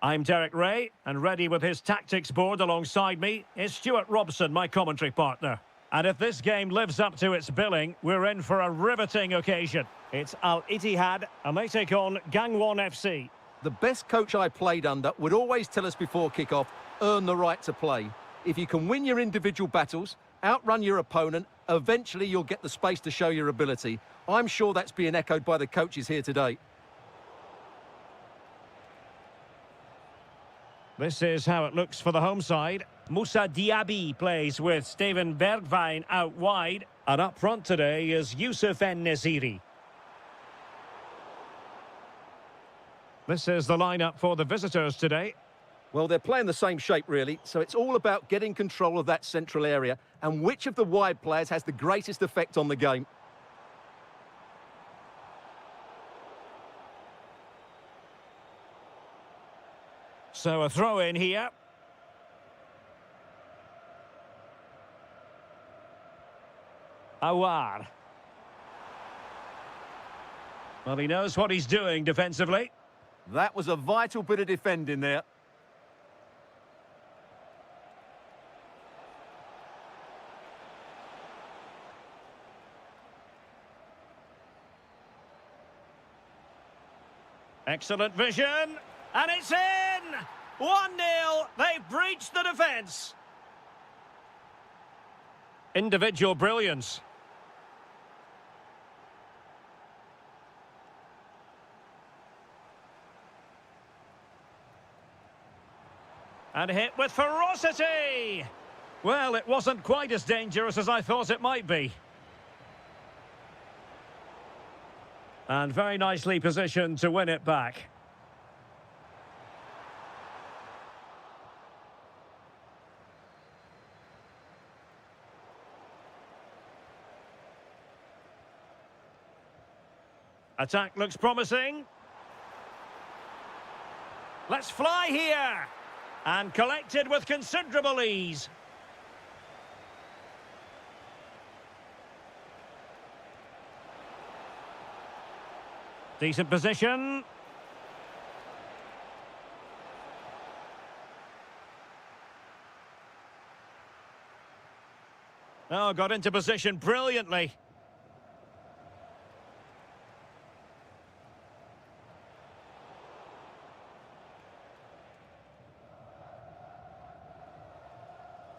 I'm Derek Ray, and ready with his tactics board alongside me is Stuart Robson, my commentary partner. And if this game lives up to its billing, we're in for a riveting occasion. It's Al Ittihad, and they take on Gangwon FC. The best coach I played under would always tell us before kick-off, earn the right to play. If you can win your individual battles, outrun your opponent, eventually you'll get the space to show your ability. I'm sure that's being echoed by the coaches here today. This is how it looks for the home side. Moussa Diaby plays with Steven Bergwijn out wide. And up front today is Youssef En-Nesyri. This is the lineup for the visitors today. Well, they're playing the same shape, really, so it's all about getting control of that central area and which of the wide players has the greatest effect on the game. So a throw in here. Awar. Well, he knows what he's doing defensively. That was a vital bit of defending there. Excellent vision. And it's in! 1-0. They've breached the defence. Individual brilliance. And hit with ferocity. Well, it wasn't quite as dangerous as I thought it might be. And very nicely positioned to win it back. Attack looks promising. Let's fly here. And collected with considerable ease. Decent position. Oh, got into position brilliantly.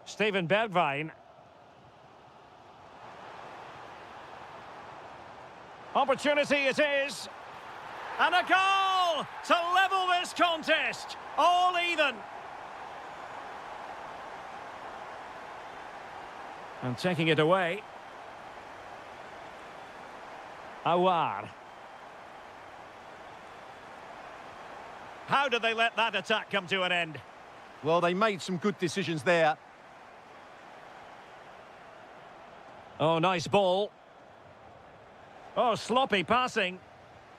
Steven Bergwijn. Opportunity it is. And a goal to level this contest. All even. And taking it away. Awar. How did they let that attack come to an end? Well, they made some good decisions there. Oh, nice ball. Oh, sloppy passing.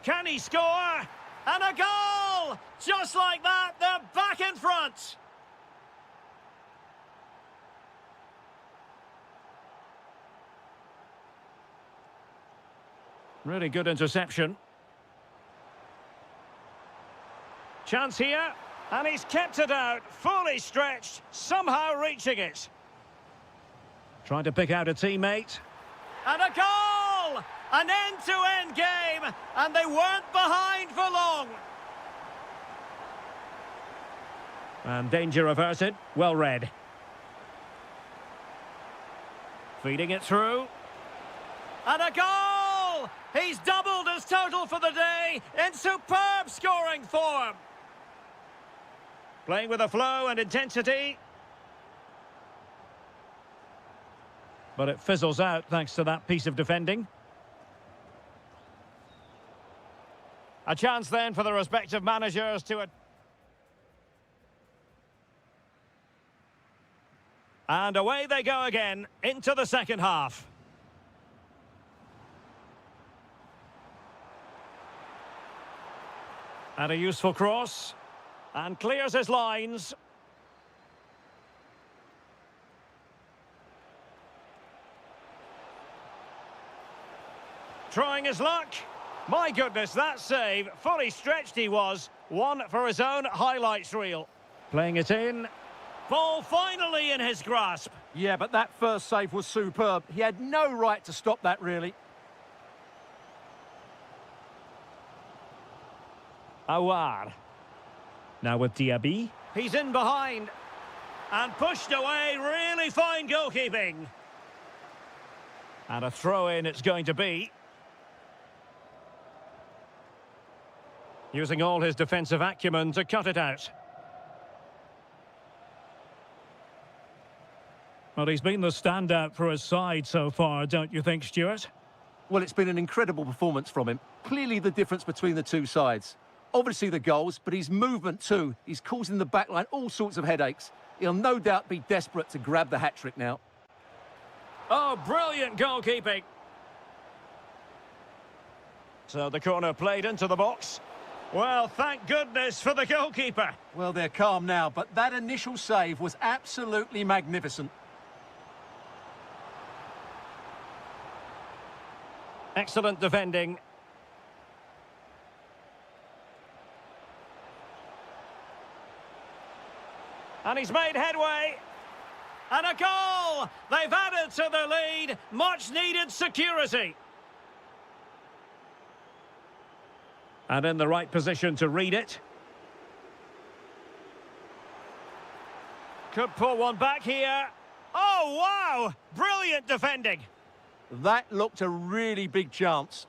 Can he score? And a goal! Just like that, they're back in front. Really good interception. Chance here. And he's kept it out, fully stretched, somehow reaching it. Trying to pick out a teammate. And a goal! An end-to-end game, and they weren't behind for long. And danger averted, well read. Feeding it through. And a goal! He's doubled his total for the day in superb scoring form. Playing with a flow and intensity. But it fizzles out thanks to that piece of defending. A chance then for the respective managers to... And away they go again, into the second half. And a useful cross. And clears his lines. Trying his luck. My goodness, that save. Fully stretched he was. One for his own highlights reel. Playing it in. Ball finally in his grasp. Yeah, but that first save was superb. He had no right to stop that, really. Awar. Now with Diaby. He's in behind. And pushed away. Really fine goalkeeping. And a throw-in it's going to be. Using all his defensive acumen to cut it out. Well, he's been the standout for his side so far, don't you think, Stuart? Well, it's been an incredible performance from him. Clearly the difference between the two sides. Obviously the goals, but his movement too. He's causing the backline all sorts of headaches. He'll no doubt be desperate to grab the hat-trick now. Oh, brilliant goalkeeping. So the corner played into the box. Well, thank goodness for the goalkeeper. Well, they're calm now, but that initial save was absolutely magnificent. Excellent defending. And he's made headway. And a goal! They've added to the lead. Much needed security. And in the right position to read it. Could pull one back here. Oh, wow! Brilliant defending. That looked a really big chance.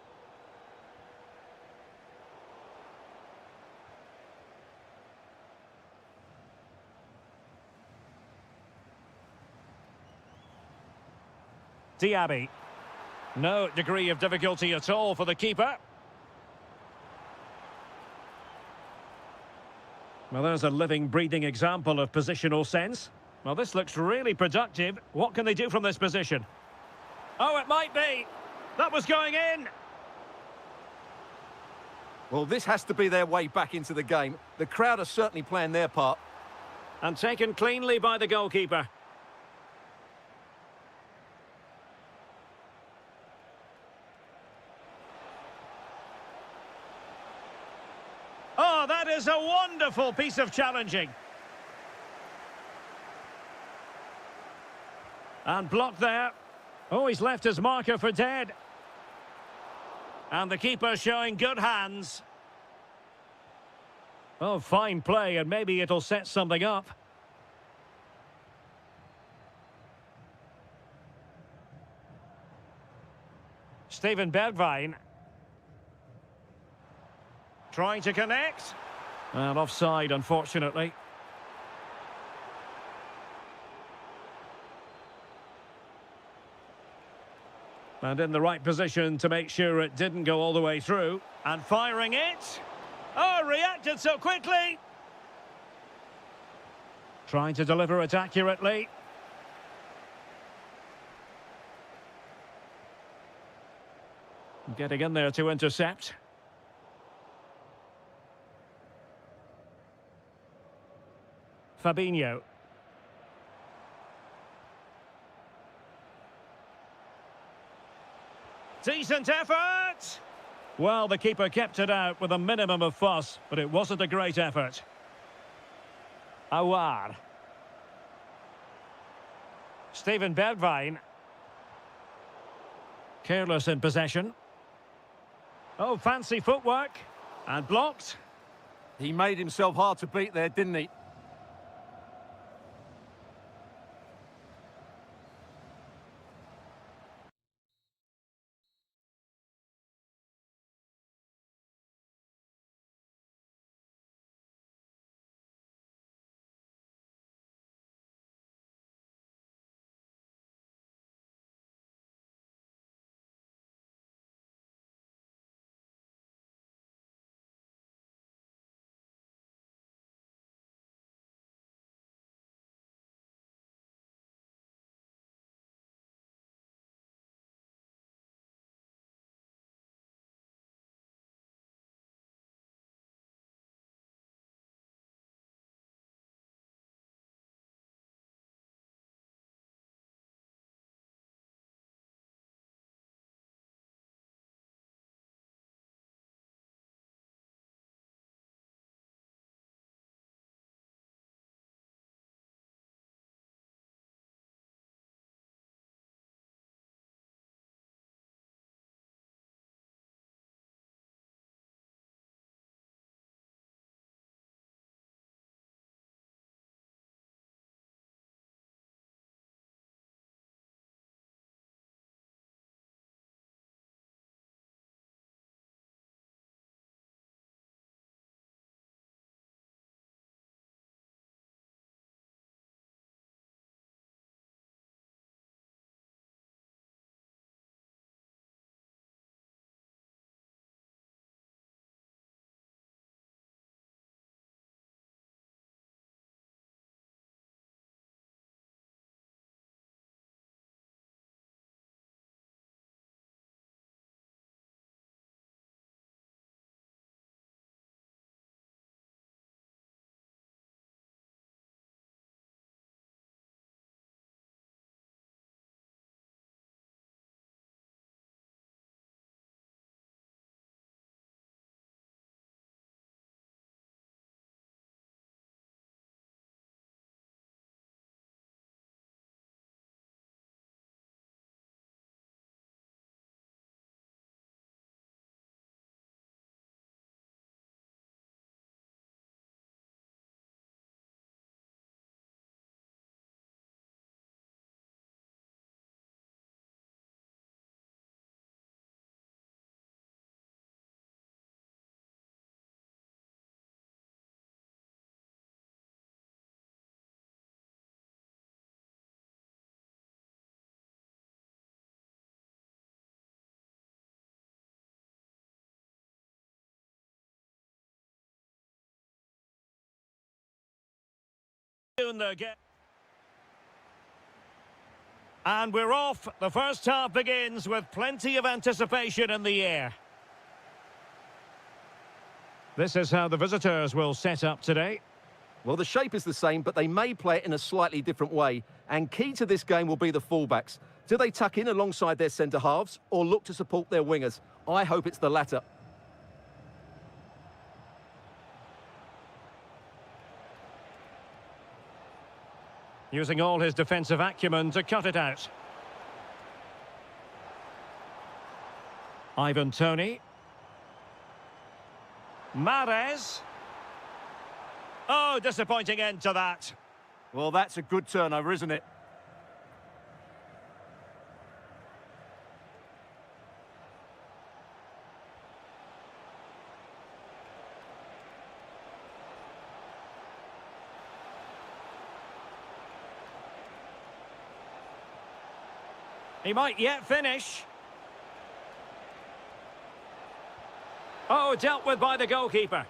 Diaby. No degree of difficulty at all for the keeper. Well, there's a living, breathing example of positional sense. Well, this looks really productive. What can they do from this position? Oh, it might be. That was going in. Well, this has to be their way back into the game. The crowd are certainly playing their part. And taken cleanly by the goalkeeper. Oh, that is a wonderful piece of challenging. And blocked there. Oh, he's left his marker for dead. And the keeper showing good hands. Oh, fine play, and maybe it'll set something up. Steven Bergwijn. Trying to connect. And offside, unfortunately. And in the right position to make sure it didn't go all the way through. And firing it. Oh, reacted so quickly. Trying to deliver it accurately. Getting in there to intercept. Fabinho. Decent effort! Well, the keeper kept it out with a minimum of fuss, but it wasn't a great effort. Awar. Steven Bergwijn. Careless in possession. Oh, fancy footwork. And blocked. He made himself hard to beat there, didn't he? And we're off. The first half begins with plenty of anticipation in the air. This is how the visitors will set up today. Well, the shape is the same, but they may play it in a slightly different way. And key to this game will be the fullbacks. Do they tuck in alongside their centre-halves or look to support their wingers? I hope it's the latter. Using all his defensive acumen to cut it out. Ivan Toney. Mahrez. Oh, disappointing end to that. Well, that's a good turnover, isn't it? He might yet finish. Oh, dealt with by the goalkeeper.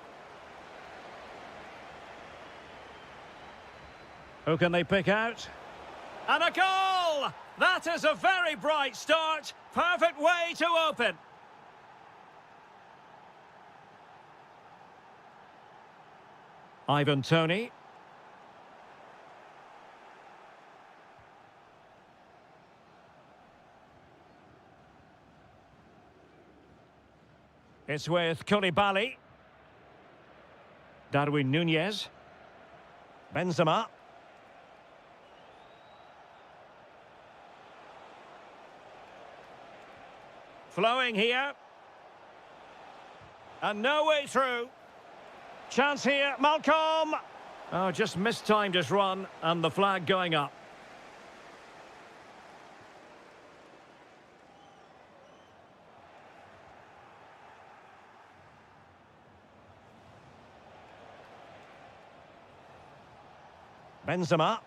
Who can they pick out? And a goal! That is a very bright start. Perfect way to open. Ivan Toney. It's with Koulibaly. Darwin Núñez. Benzema. Flowing here. And no way through. Chance here, Malcolm. Oh, just mistimed his run and the flag going up. Benzema.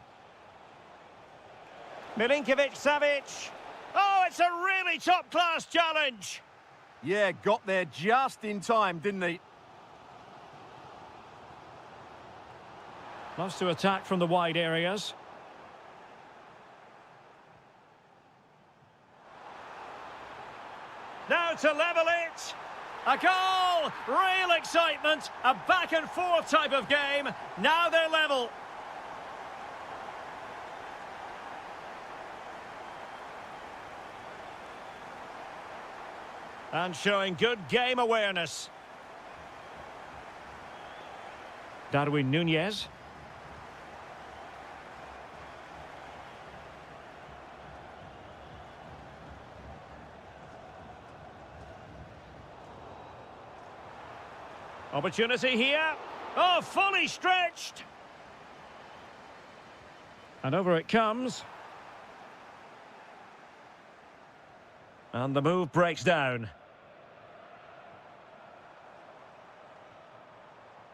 Milinkovic-Savic. Oh, it's a really top-class challenge. Yeah, got there just in time, didn't he? Loves to attack from the wide areas. Now to level it. A goal! Real excitement. A back-and-forth type of game. Now they're level. And showing good game awareness. Darwin Núñez. Opportunity here. Oh, fully stretched. And over it comes. And the move breaks down.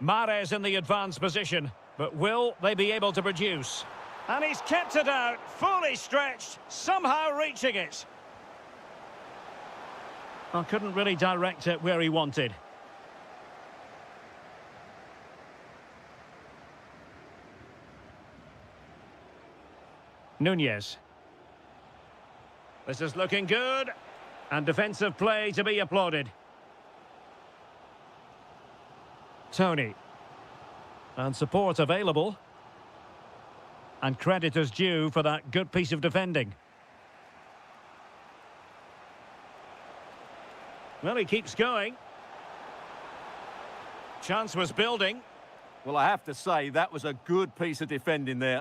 Mahrez in the advanced position, but will they be able to produce? And he's kept it out, fully stretched, somehow reaching it. I couldn't really direct it where he wanted. Núñez. This is looking good, and defensive play to be applauded. Toney. And support available. And credit is due for that good piece of defending. Well, he keeps going. Chance was building. Well, I have to say, that was a good piece of defending there.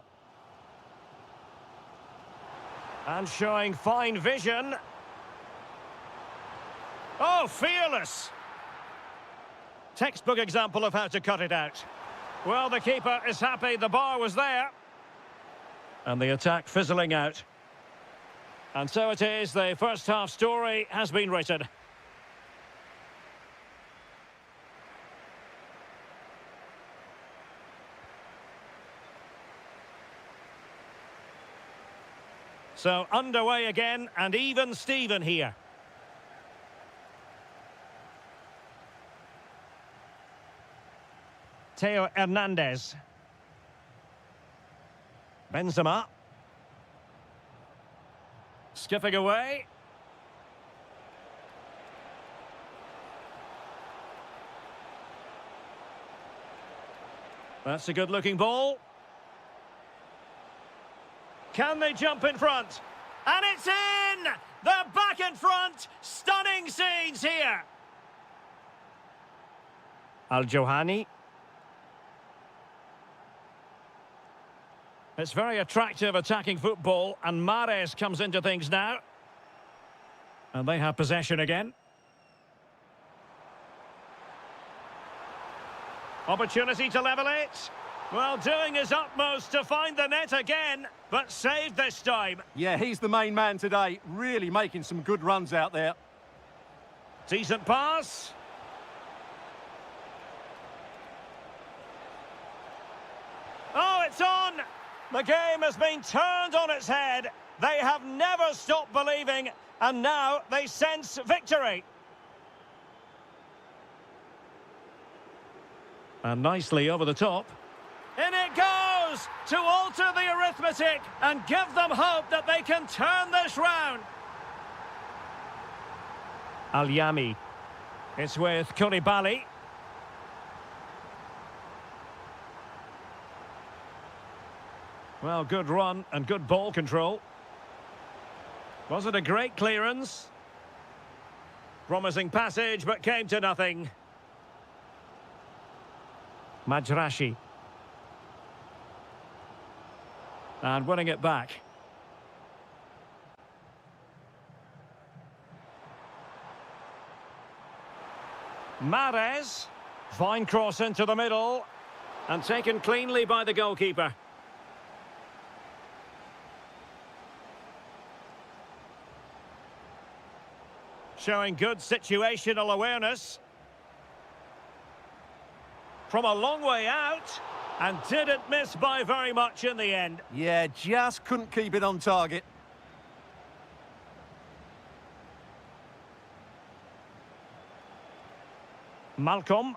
And showing fine vision. Oh, fearless! Textbook example of how to cut it out. Well, the keeper is happy the bar was there. And the attack fizzling out. And so it is, the first half story has been written. So underway again, and even Steven here. Theo Hernandez. Benzema. Skipping away. That's a good-looking ball. Can they jump in front? And it's in! They're back in front! Stunning scenes here! Al-Johani. It's very attractive attacking football, and Mahrez comes into things now. And they have possession again. Opportunity to level it. Well, doing his utmost to find the net again, but saved this time. Yeah, he's the main man today, really making some good runs out there. Decent pass. Oh, it's on! The game has been turned on its head. They have never stopped believing, and now they sense victory. And nicely over the top. In it goes to alter the arithmetic and give them hope that they can turn this round. Al-Yami. It's with Koulibaly. Well, good run and good ball control. Was it a great clearance? Promising passage, but came to nothing. Majrashi. And winning it back. Mahrez. Fine cross into the middle. And taken cleanly by the goalkeeper. Showing good situational awareness. From a long way out. And didn't miss by very much in the end. Yeah, just couldn't keep it on target. Malcolm.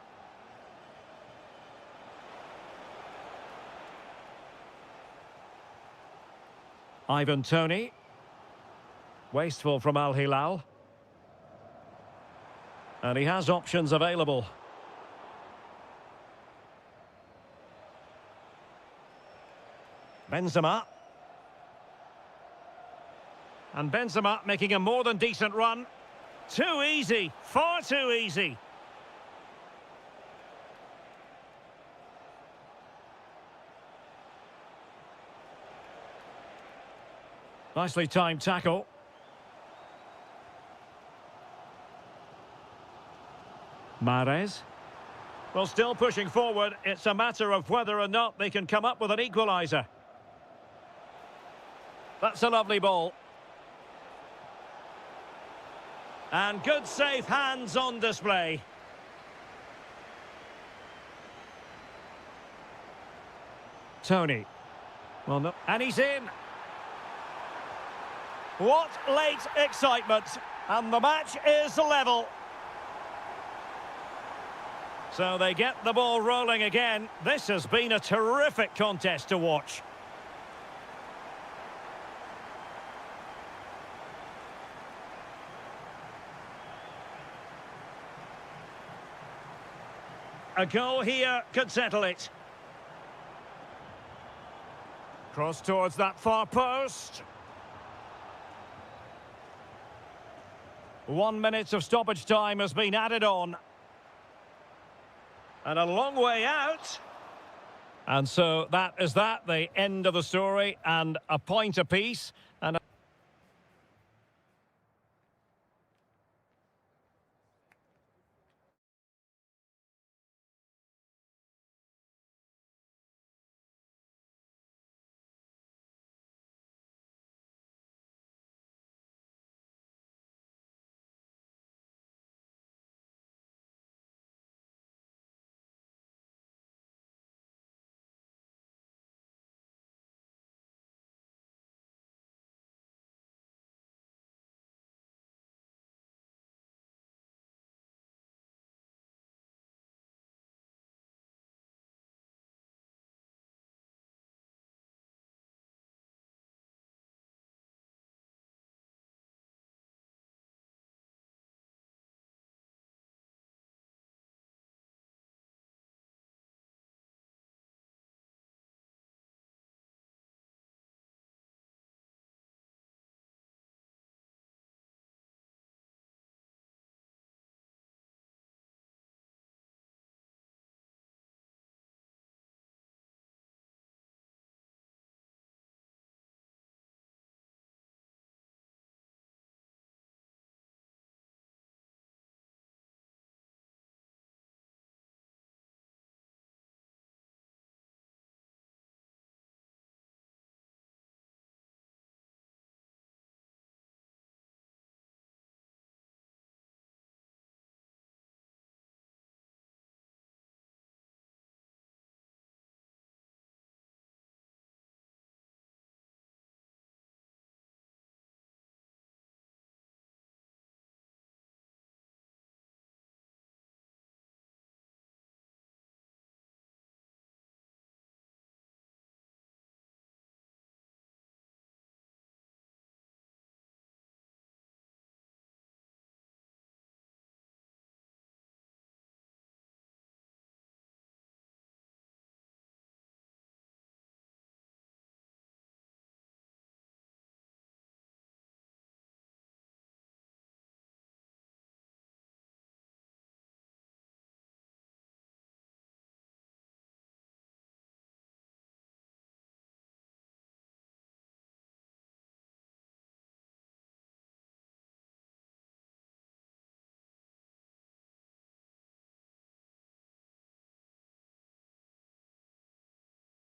Ivan Toney. Wasteful from Al Hilal. And he has options available. Benzema. And Benzema making a more than decent run. Too easy, far too easy. Nicely timed tackle. Mahrez. Well, still pushing forward. It's a matter of whether or not they can come up with an equaliser. That's a lovely ball. And good safe hands on display. Toney. Well, no. And he's in. What late excitement. And the match is level. So they get the ball rolling again. This has been a terrific contest to watch. A goal here could settle it. Cross towards that far post. 1 minute of stoppage time has been added on. And a long way out. And so that is that, the end of the story, and a point apiece. And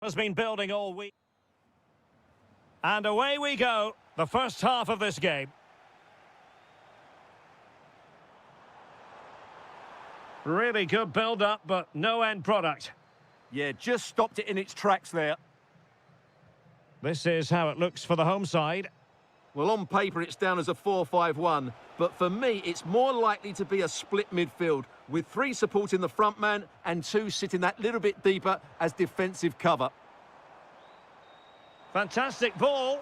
Has been building all week. And away we go, the first half of this game. Really good build-up, but no end product. Yeah, just stopped it in its tracks there. This is how it looks for the home side. Well, on paper, it's down as a 4-5-1, but for me, it's more likely to be a split midfield, with 3 supporting the front man and 2 sitting that little bit deeper as defensive cover. Fantastic ball.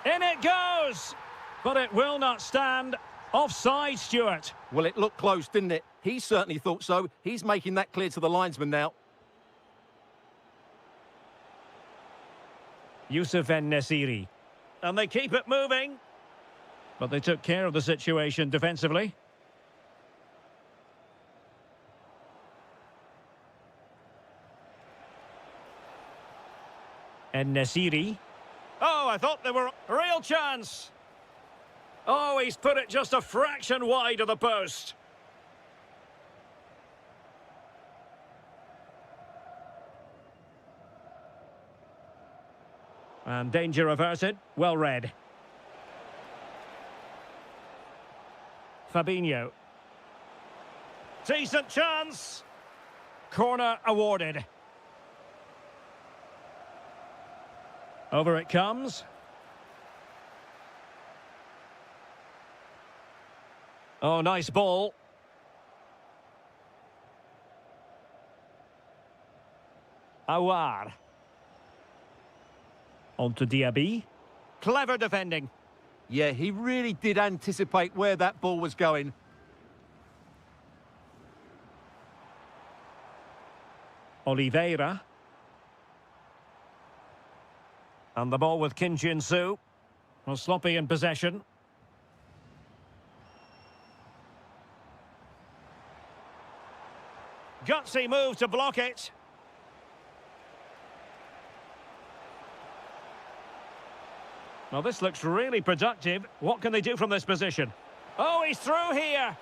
In it goes! But it will not stand. Offside, Stuart. Well, it looked close, didn't it? He certainly thought so. He's making that clear to the linesman now. Yusuf En-Nesyri. And they keep it moving. But they took care of the situation defensively. En-Nesyri. Oh, I thought there were a real chance. Oh, he's put it just a fraction wide of the post. And danger averted. Well read. Fabinho. Decent chance. Corner awarded. Over it comes. Oh, nice ball. Awar. On to Diaby. Clever defending. Yeah, he really did anticipate where that ball was going. Oliveira. And the ball with Kim Jin-soo. Well, sloppy in possession. Gutsy move to block it. Well, this looks really productive. What can they do from this position? Oh, he's through here.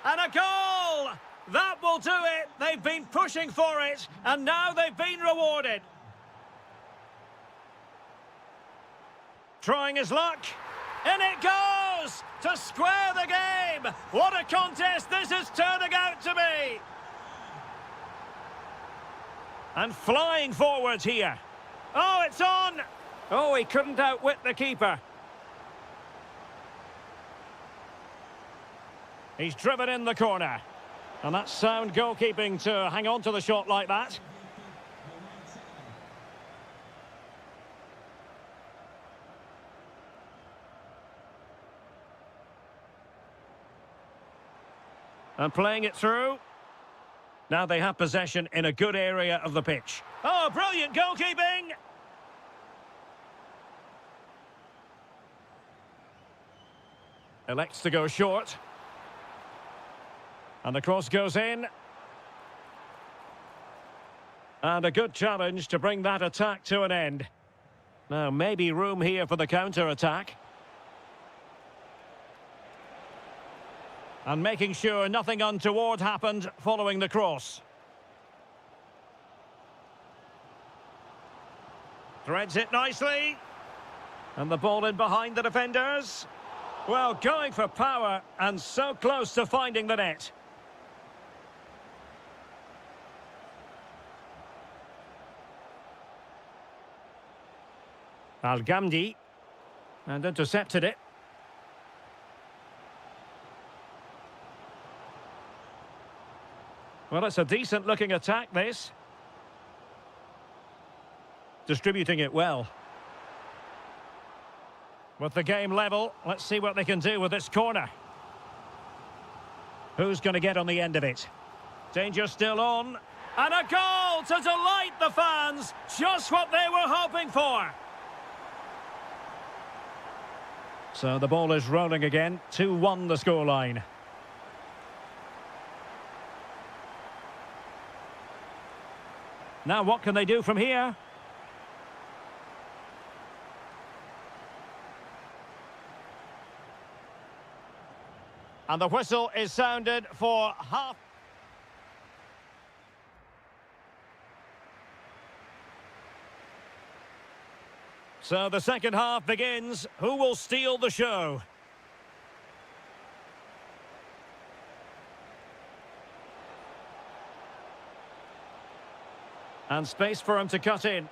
And a goal! That will do it. They've been pushing for it, and now they've been rewarded. Trying his luck. In it goes! To square the game! What a contest this is turning out to be! And flying forwards here. Oh, it's on! Oh, he couldn't outwit the keeper. He's driven in the corner. And that's sound goalkeeping to hang on to the shot like that. And playing it through. Now they have possession in a good area of the pitch. Oh, brilliant goalkeeping! Elects to go short. And the cross goes in. And a good challenge to bring that attack to an end. Now, maybe room here for the counter-attack. And making sure nothing untoward happened following the cross. Threads it nicely. And the ball in behind the defenders. Well, going for power and so close to finding the net. Al-Ghamdi. And intercepted it. Well, it's a decent-looking attack, this. Distributing it well. With the game level, let's see what they can do with this corner. Who's going to get on the end of it? Danger still on. And a goal to delight the fans. Just what they were hoping for. So the ball is rolling again. 2-1 the scoreline. Now what can they do from here? And the whistle is sounded for half. So the second half begins. Who will steal the show? And space for him to cut in.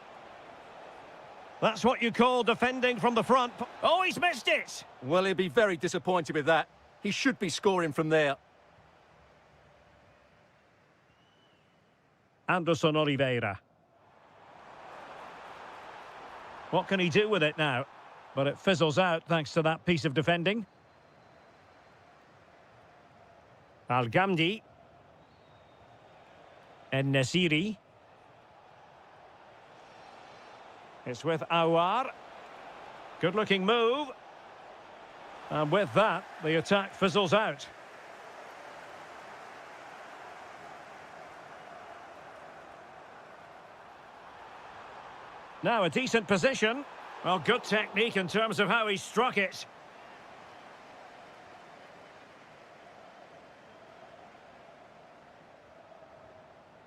That's what you call defending from the front. Oh, he's missed it! Well, he'll be very disappointed with that. He should be scoring from there. Anderson Oliveira. What can he do with it now? But it fizzles out thanks to that piece of defending. Al-Ghamdi. En-Nesyri. It's with Awar. Good-looking move. And with that, the attack fizzles out. Now a decent position. Well, good technique in terms of how he struck it.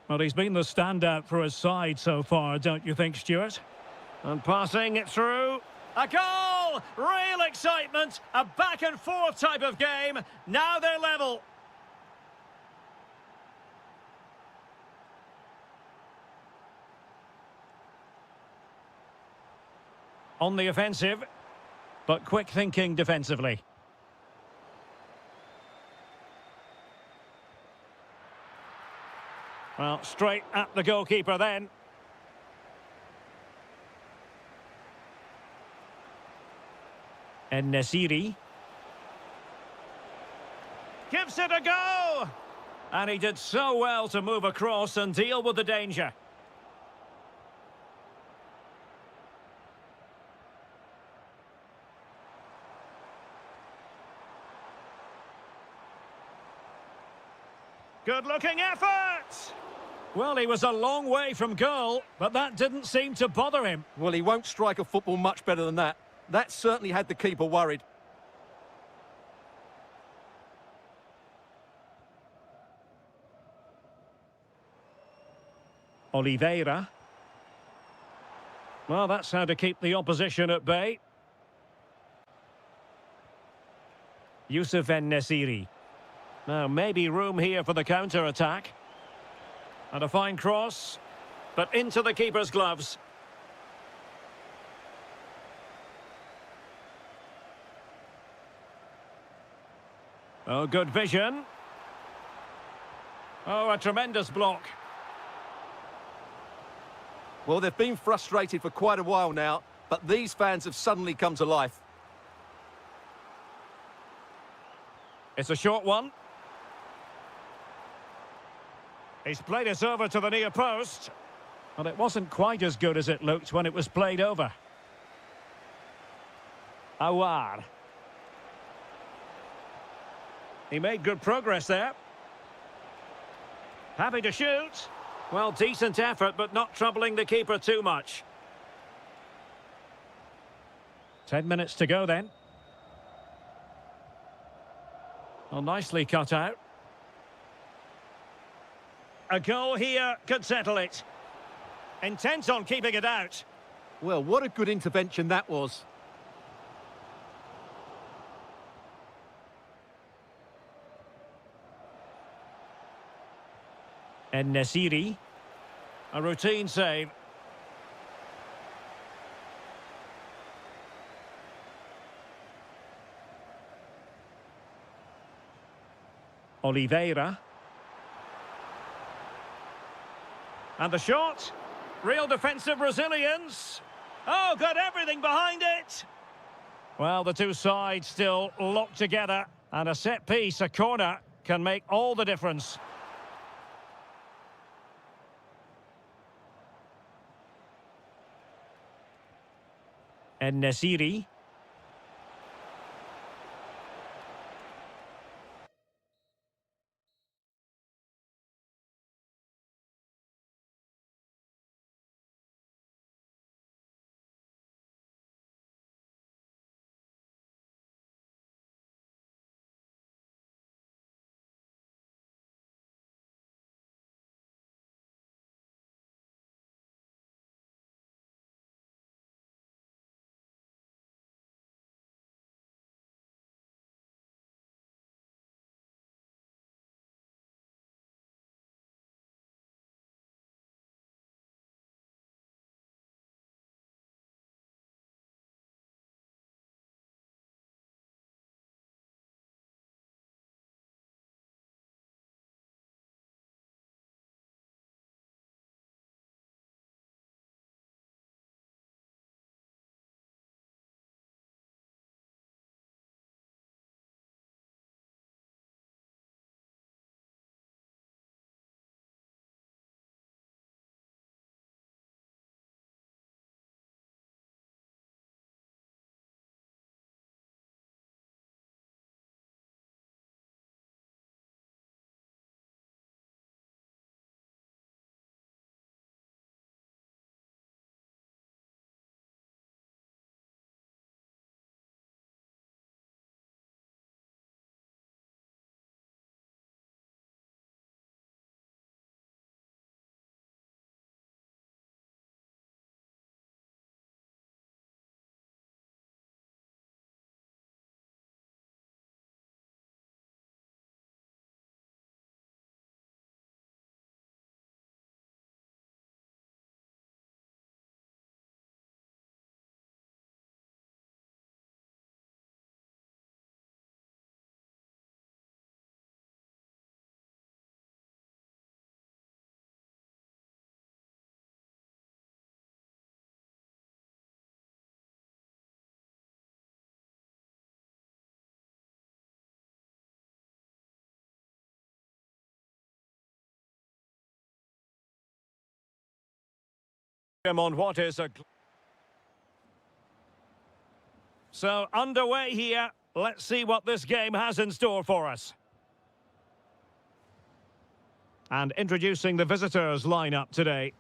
Well, he's been the standout for his side so far, don't you think, Stuart? And passing it through. A goal! Real excitement. A back-and-forth type of game. Now they're level. On the offensive, but quick thinking defensively. Well, straight at the goalkeeper then. En-Nesyri. Gives it a go! And he did so well to move across and deal with the danger. Good-looking effort! Well, he was a long way from goal, but that didn't seem to bother him. Well, he won't strike a football much better than that. That certainly had the keeper worried. Oliveira. Well, that's how to keep the opposition at bay. Youssef En-Nesyri. Now, maybe room here for the counter-attack. And a fine cross, but into the keeper's gloves. Oh, good vision. Oh, a tremendous block. Well, they've been frustrated for quite a while now, but these fans have suddenly come to life. It's a short one. He's played it over to the near post. Well, it wasn't quite as good as it looked when it was played over. Awar. He made good progress there. Happy to shoot. Well, decent effort, but not troubling the keeper too much. 10 minutes to go then. Well, nicely cut out. A goal here could settle it. Intent on keeping it out. Well, what a good intervention that was. En-Nesyri. A routine save. Oliveira. And the shot. Real defensive resilience. Oh, got everything behind it. Well, the two sides still locked together. And a set piece, a corner, can make all the difference. En-Nesyri. him on what is a... So, underway here. Let's see what this game has in store for us. And introducing the visitors' lineup today.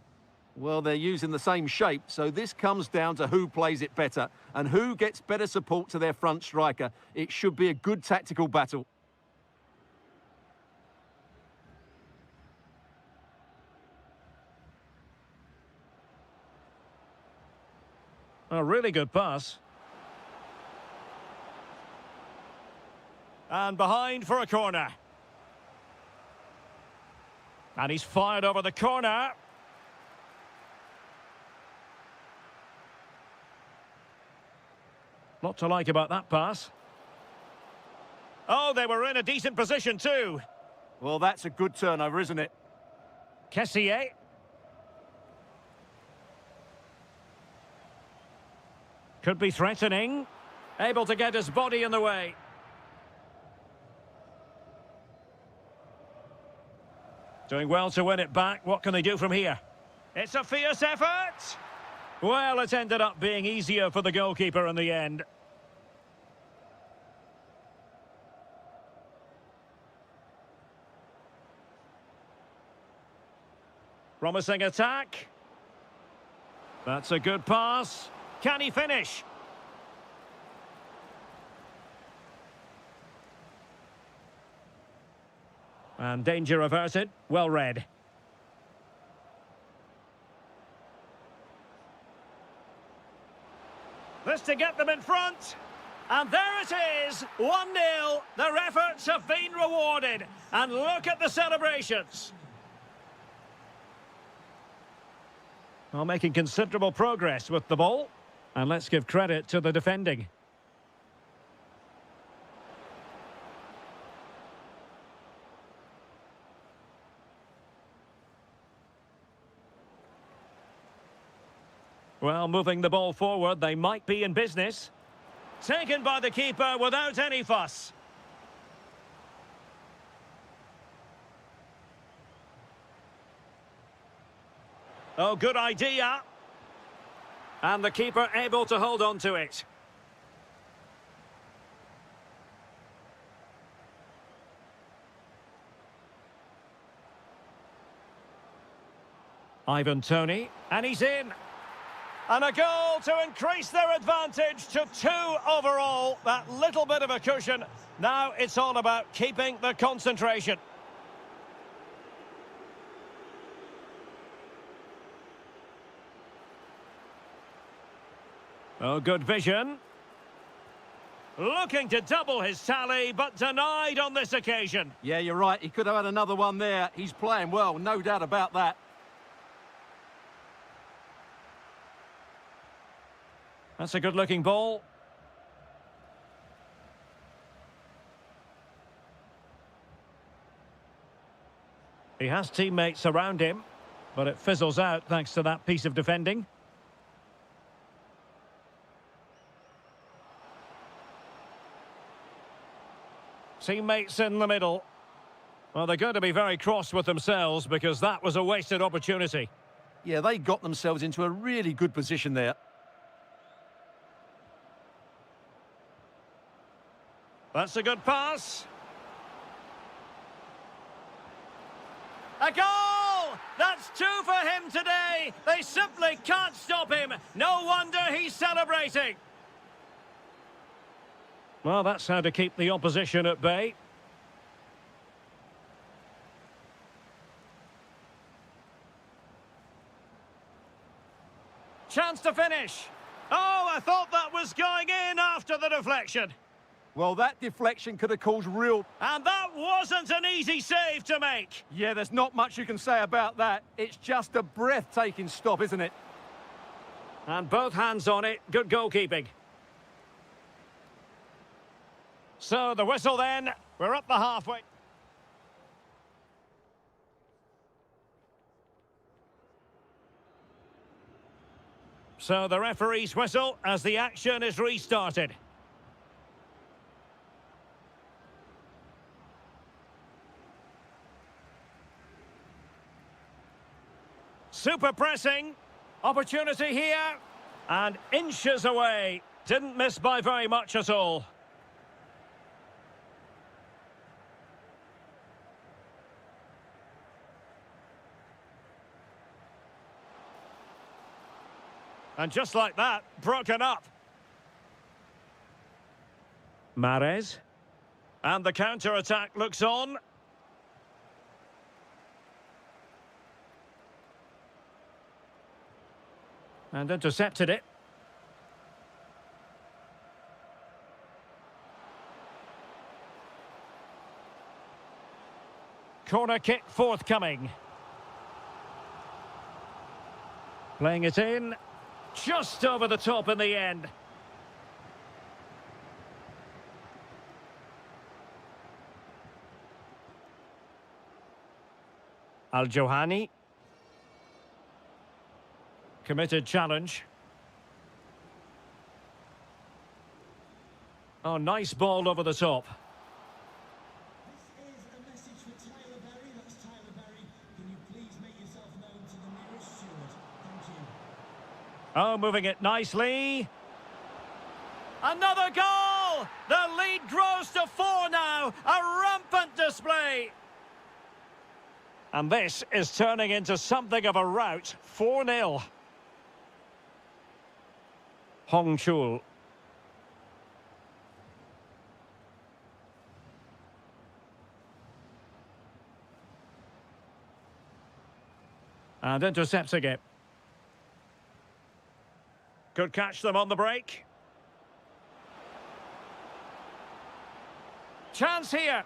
Well, they're using the same shape, so this comes down to who plays it better and who gets better support to their front striker. It should be a good tactical battle. A really good pass. And behind for a corner. And he's fired over the corner. Lot to like about that pass. Oh, they were in a decent position too. Well, that's a good turnover, isn't it? Kessier. Could be threatening. Able to get his body in the way. Doing well to win it back. What can they do from here? It's a fierce effort. Well, it ended up being easier for the goalkeeper in the end. Promising attack. That's a good pass. Can he finish? And danger averted. Well read. This to get them in front. And there it is, 1-0. Their efforts have been rewarded. And look at the celebrations. Well, making considerable progress with the ball. And let's give credit to the defending. Well, moving the ball forward, they might be in business. Taken by the keeper without any fuss. Oh, good idea. And the keeper able to hold on to it. Ivan Toney, and he's in. And a goal to increase their advantage to 2 overall. That little bit of a cushion. Now it's all about keeping the concentration. Oh, good vision. Looking to double his tally, but denied on this occasion. Yeah, you're right. He could have had another one there. He's playing well, no doubt about that. That's a good-looking ball. He has teammates around him, but it fizzles out thanks to that piece of defending. Teammates in the middle. Well, they're going to be very cross with themselves because that was a wasted opportunity. Yeah, they got themselves into a really good position there. That's a good pass. A goal! That's 2 for him today. They simply can't stop him. No wonder he's celebrating. Well, that's how to keep the opposition at bay. Chance to finish. Oh, I thought that was going in after the deflection. Well, that deflection could have caused real... And that wasn't an easy save to make. Yeah, there's not much you can say about that. It's just a breathtaking stop, isn't it? And both hands on it. Good goalkeeping. So, the whistle then. We're up the halfway. So, the referee's whistle as the action is restarted. Super pressing. Opportunity here. And inches away. Didn't miss by very much at all. And just like that, broken up. Mahrez. And the counter-attack looks on. And intercepted it. Corner kick forthcoming. Playing it in. Just over the top in the end. Al-Johani. Committed challenge. Oh, nice ball over the top. This is a message for Tyler Berry. That's Tyler Berry. Can you please make yourself known to the nearest steward? Thank you. Oh, moving it nicely. Another goal! The lead grows to 4 now. A rampant display. And this is turning into something of a rout. 4-0. Hong Chul. And intercepting it. Could catch them on the break. Chance here.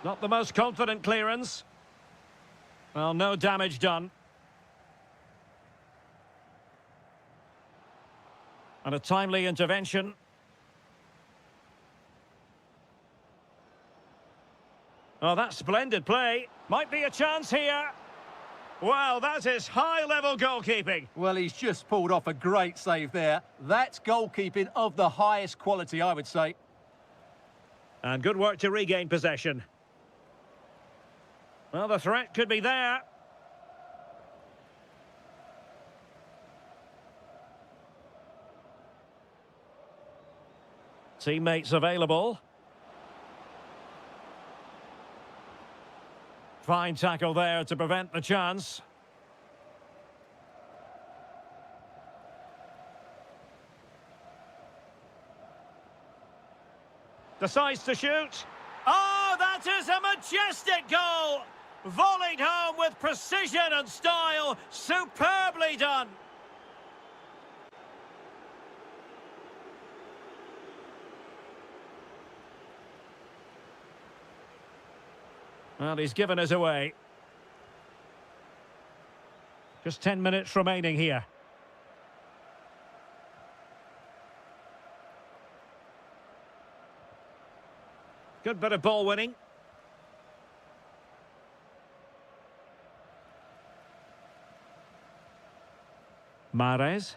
Not the most confident clearance. Well, no damage done. And a timely intervention. Oh, that's splendid play. Might be a chance here. Well, that is high-level goalkeeping. Well, he's just pulled off a great save there. That's goalkeeping of the highest quality, I would say. And good work to regain possession. Well, the threat could be there. Teammates available. Fine tackle there to prevent the chance. Decides to shoot. Oh, that is a majestic goal! Volleyed home with precision and style. Superbly done. Well, he's given us away. Just 10 minutes remaining here. Good bit of ball winning. Mahrez.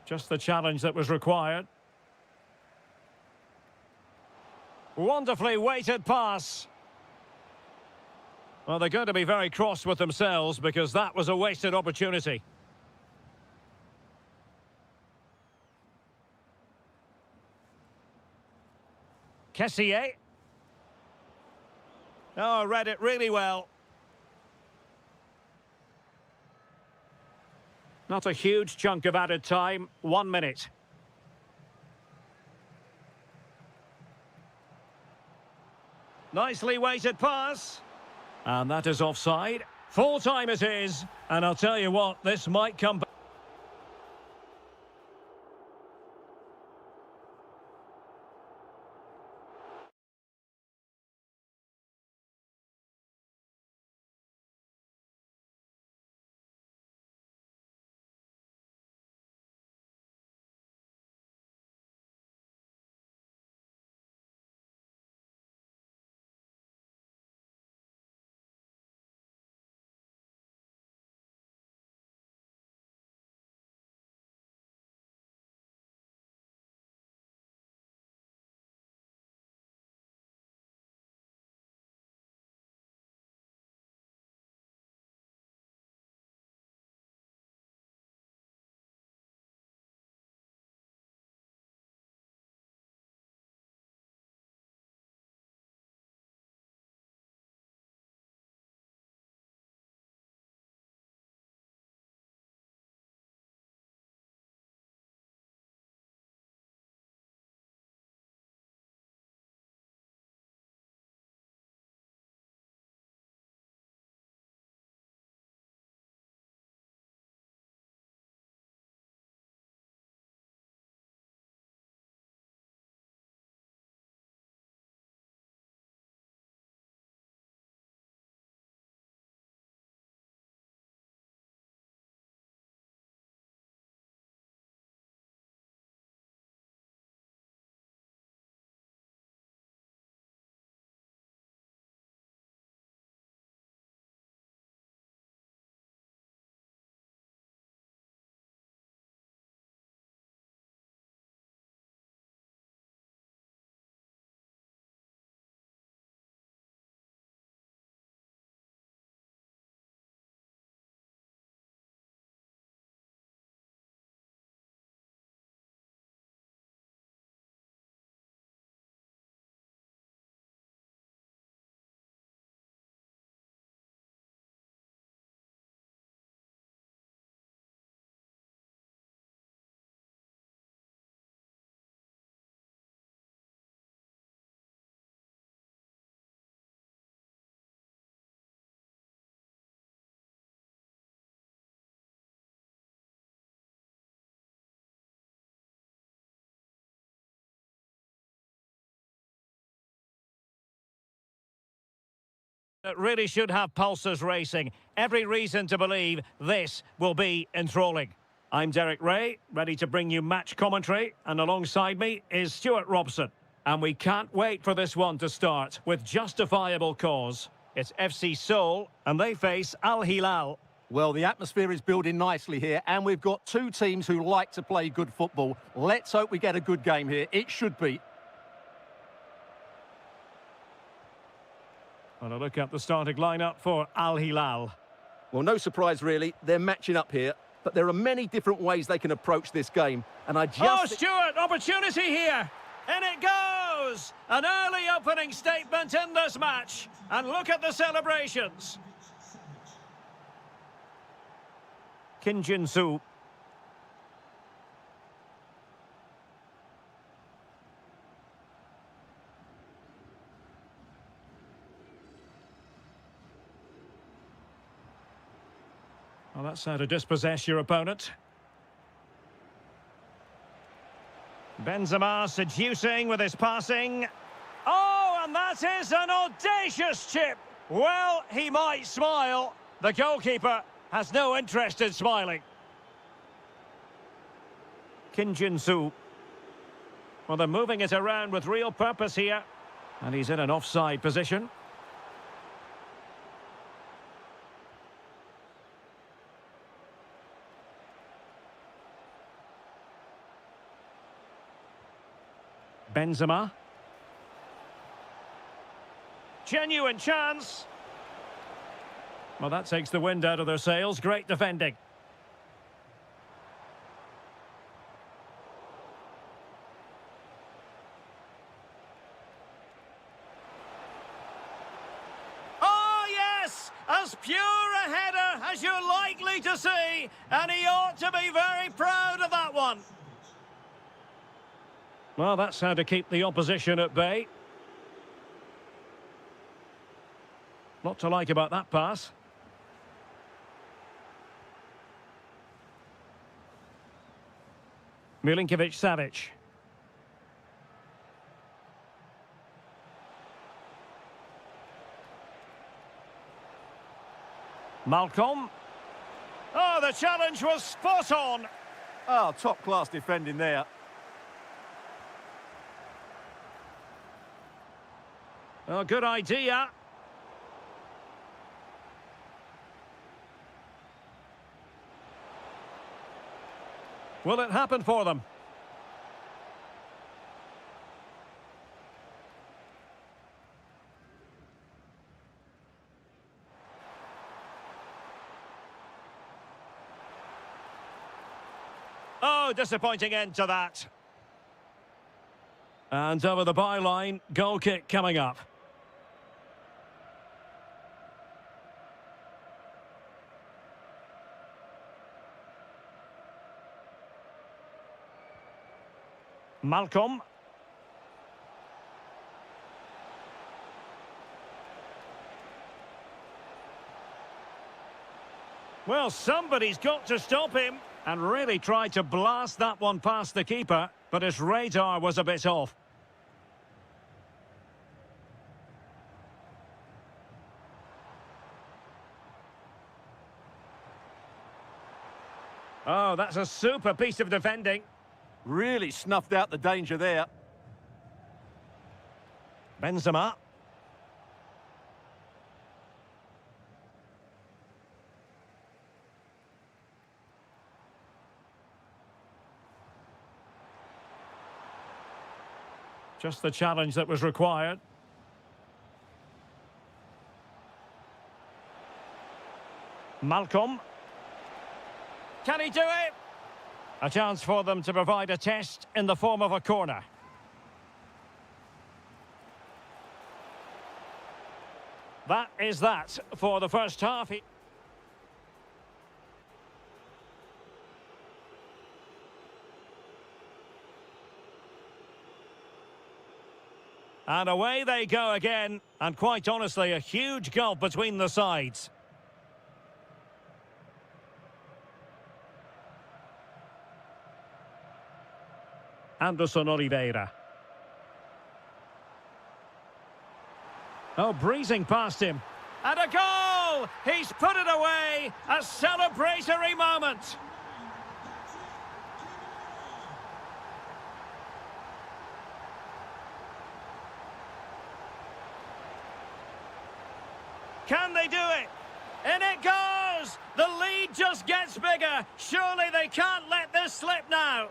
Just the challenge that was required. Wonderfully weighted pass. Well, they're going to be very cross with themselves because that was a wasted opportunity. Kessier. Oh, read it really well. Not a huge chunk of added time. 1 minute. Nicely weighted pass. And that is offside. Full time it is. And I'll tell you what, this might come back. It really should have pulses racing. Every reason to believe this will be enthralling. I'm Derek Ray, ready to bring you match commentary, and alongside me is Stuart Robson. And we can't wait for this one to start with justifiable cause. It's FC Seoul, and they face Al Hilal. Well, the atmosphere is building nicely here, and we've got two teams who like to play good football. Let's hope we get a good game here. It should be. Well, a look at the starting lineup for Al Hilal. Well, no surprise, really. They're matching up here, but there are many different ways they can approach this game, and I just... Oh, Stuart, opportunity here! In it goes! An early opening statement in this match. And look at the celebrations. Kim Jin-soo. Well, that's how to dispossess your opponent. Benzema seducing with his passing. Oh, and that is an audacious chip. Well, he might smile. The goalkeeper has no interest in smiling. Kim Jin-soo. Well, they're moving it around with real purpose here. And he's in an offside position. Benzema. Genuine chance. Well, that takes the wind out of their sails. Great defending. Oh, yes! As pure a header as you're likely to see. And he ought to be very proud of that one. Well, that's how to keep the opposition at bay. Lot to like about that pass. Milinkovic-Savic. Malcolm. Oh, the challenge was spot on. Oh, top-class defending there. Oh, good idea. Will it happen for them? Oh, disappointing end to that. And over the byline, goal kick coming up. Malcolm. Well, somebody's got to stop him. And really tried to blast that one past the keeper, but his radar was a bit off. Oh, that's a super piece of defending. Really snuffed out the danger there. Benzema. Just the challenge that was required. Malcolm. Can he do it? A chance for them to provide a test in the form of a corner. That is that for the first half. And away they go again. And quite honestly, a huge gulf between the sides. Anderson Oliveira. Oh, breezing past him. And a goal! He's put it away! A celebratory moment! Can they do it? In it goes! The lead just gets bigger. Surely they can't let this slip now.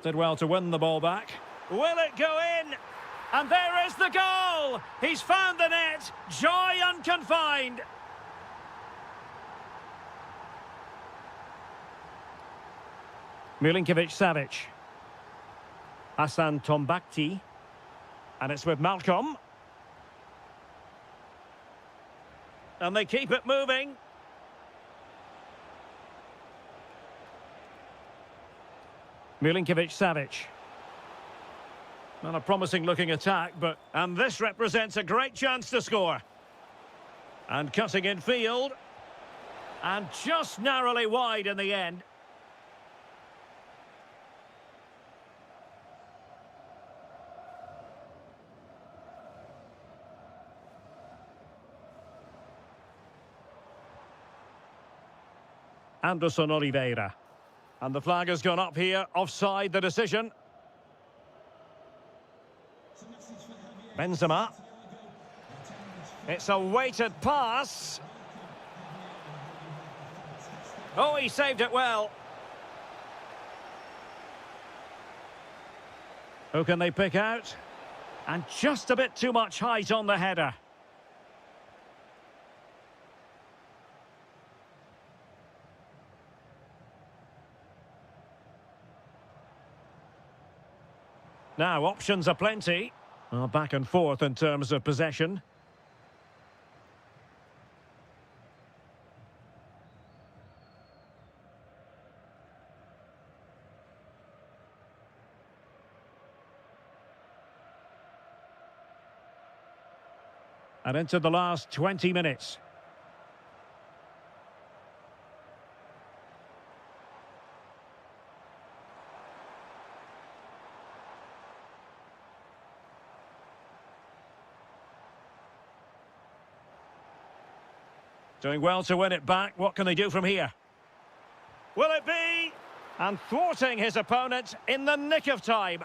Did well to win the ball back. Will it go in? And there is the goal! He's found the net. Joy unconfined. Milinkovic-Savic. Hassan Tombakti. And it's with Malcolm. And they keep it moving. Milinkovic-Savic. Not a promising looking attack, but... And this represents a great chance to score. And cutting in field. And just narrowly wide in the end. Anderson Oliveira. And the flag has gone up here, offside the decision. Benzema. It's a weighted pass. Oh, he saved it well. Who can they pick out? And just a bit too much height on the header. Now, options are plenty. Well, back and forth in terms of possession. And into the last 20 minutes. Doing well to win it back. What can they do from here? Will it be? And thwarting his opponent in the nick of time.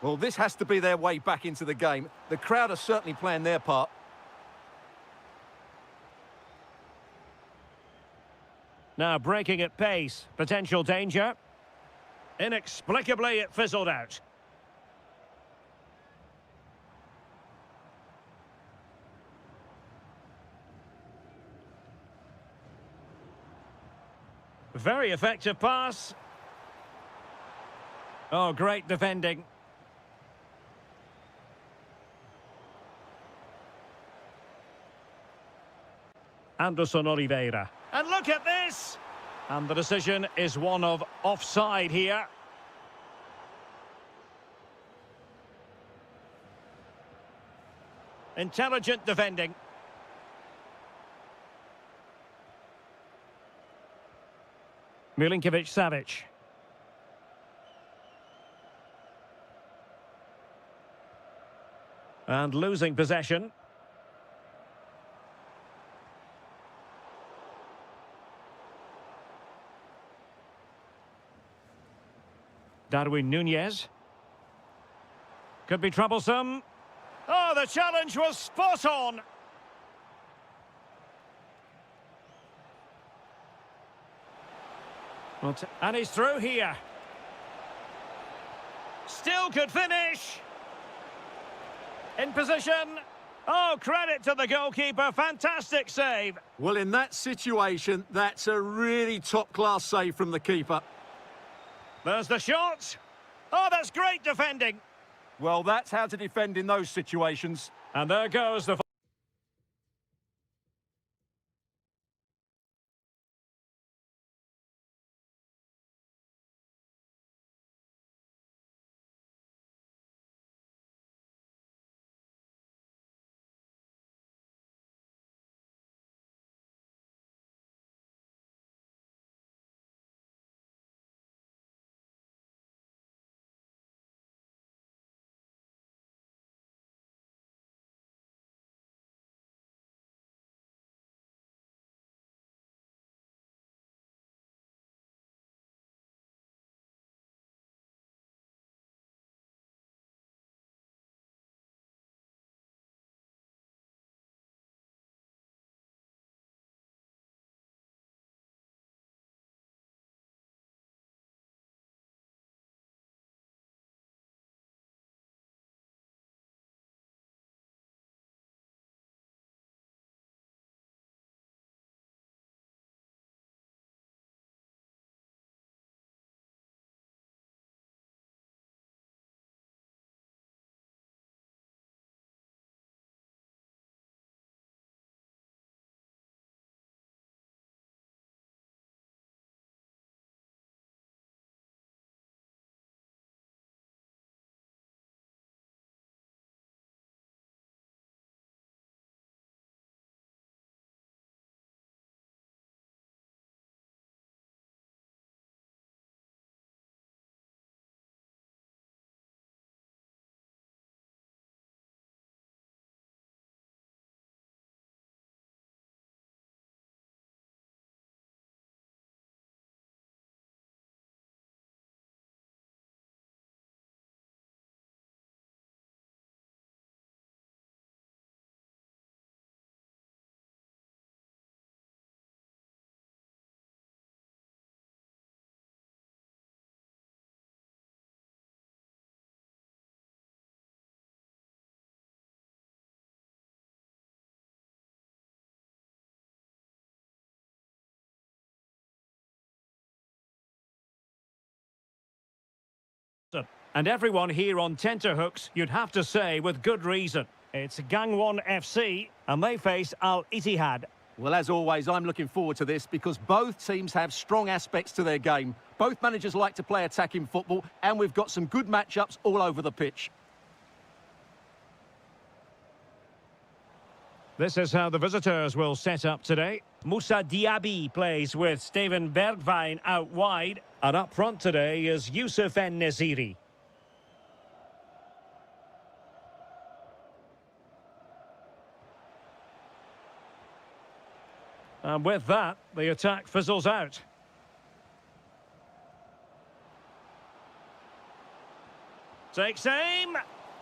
Well, this has to be their way back into the game. The crowd are certainly playing their part. Now breaking at pace. Potential danger. Inexplicably, it fizzled out. Very effective pass. Oh, great defending. Anderson Oliveira. And look at this! And the decision is one of offside here. Intelligent defending. Milinkovic-Savic. And losing possession. Darwin Núñez. Could be troublesome. Oh, the challenge was spot on. And he's through here. Still could finish. In position. Oh, credit to the goalkeeper. Fantastic save. Well, in that situation, that's a really top-class save from the keeper. There's the shot. Oh, that's great defending. Well, that's how to defend in those situations. And there goes the... And everyone here on tenterhooks, you'd have to say, with good reason. It's Gangwon FC, and they face Al Ittihad. Well, as always, I'm looking forward to this because both teams have strong aspects to their game. Both managers like to play attacking football, and we've got some good matchups all over the pitch. This is how the visitors will set up today. Moussa Diaby plays with Steven Bergwijn out wide. And up front today is Youssef En-Nesyri. And with that, the attack fizzles out. Takes aim.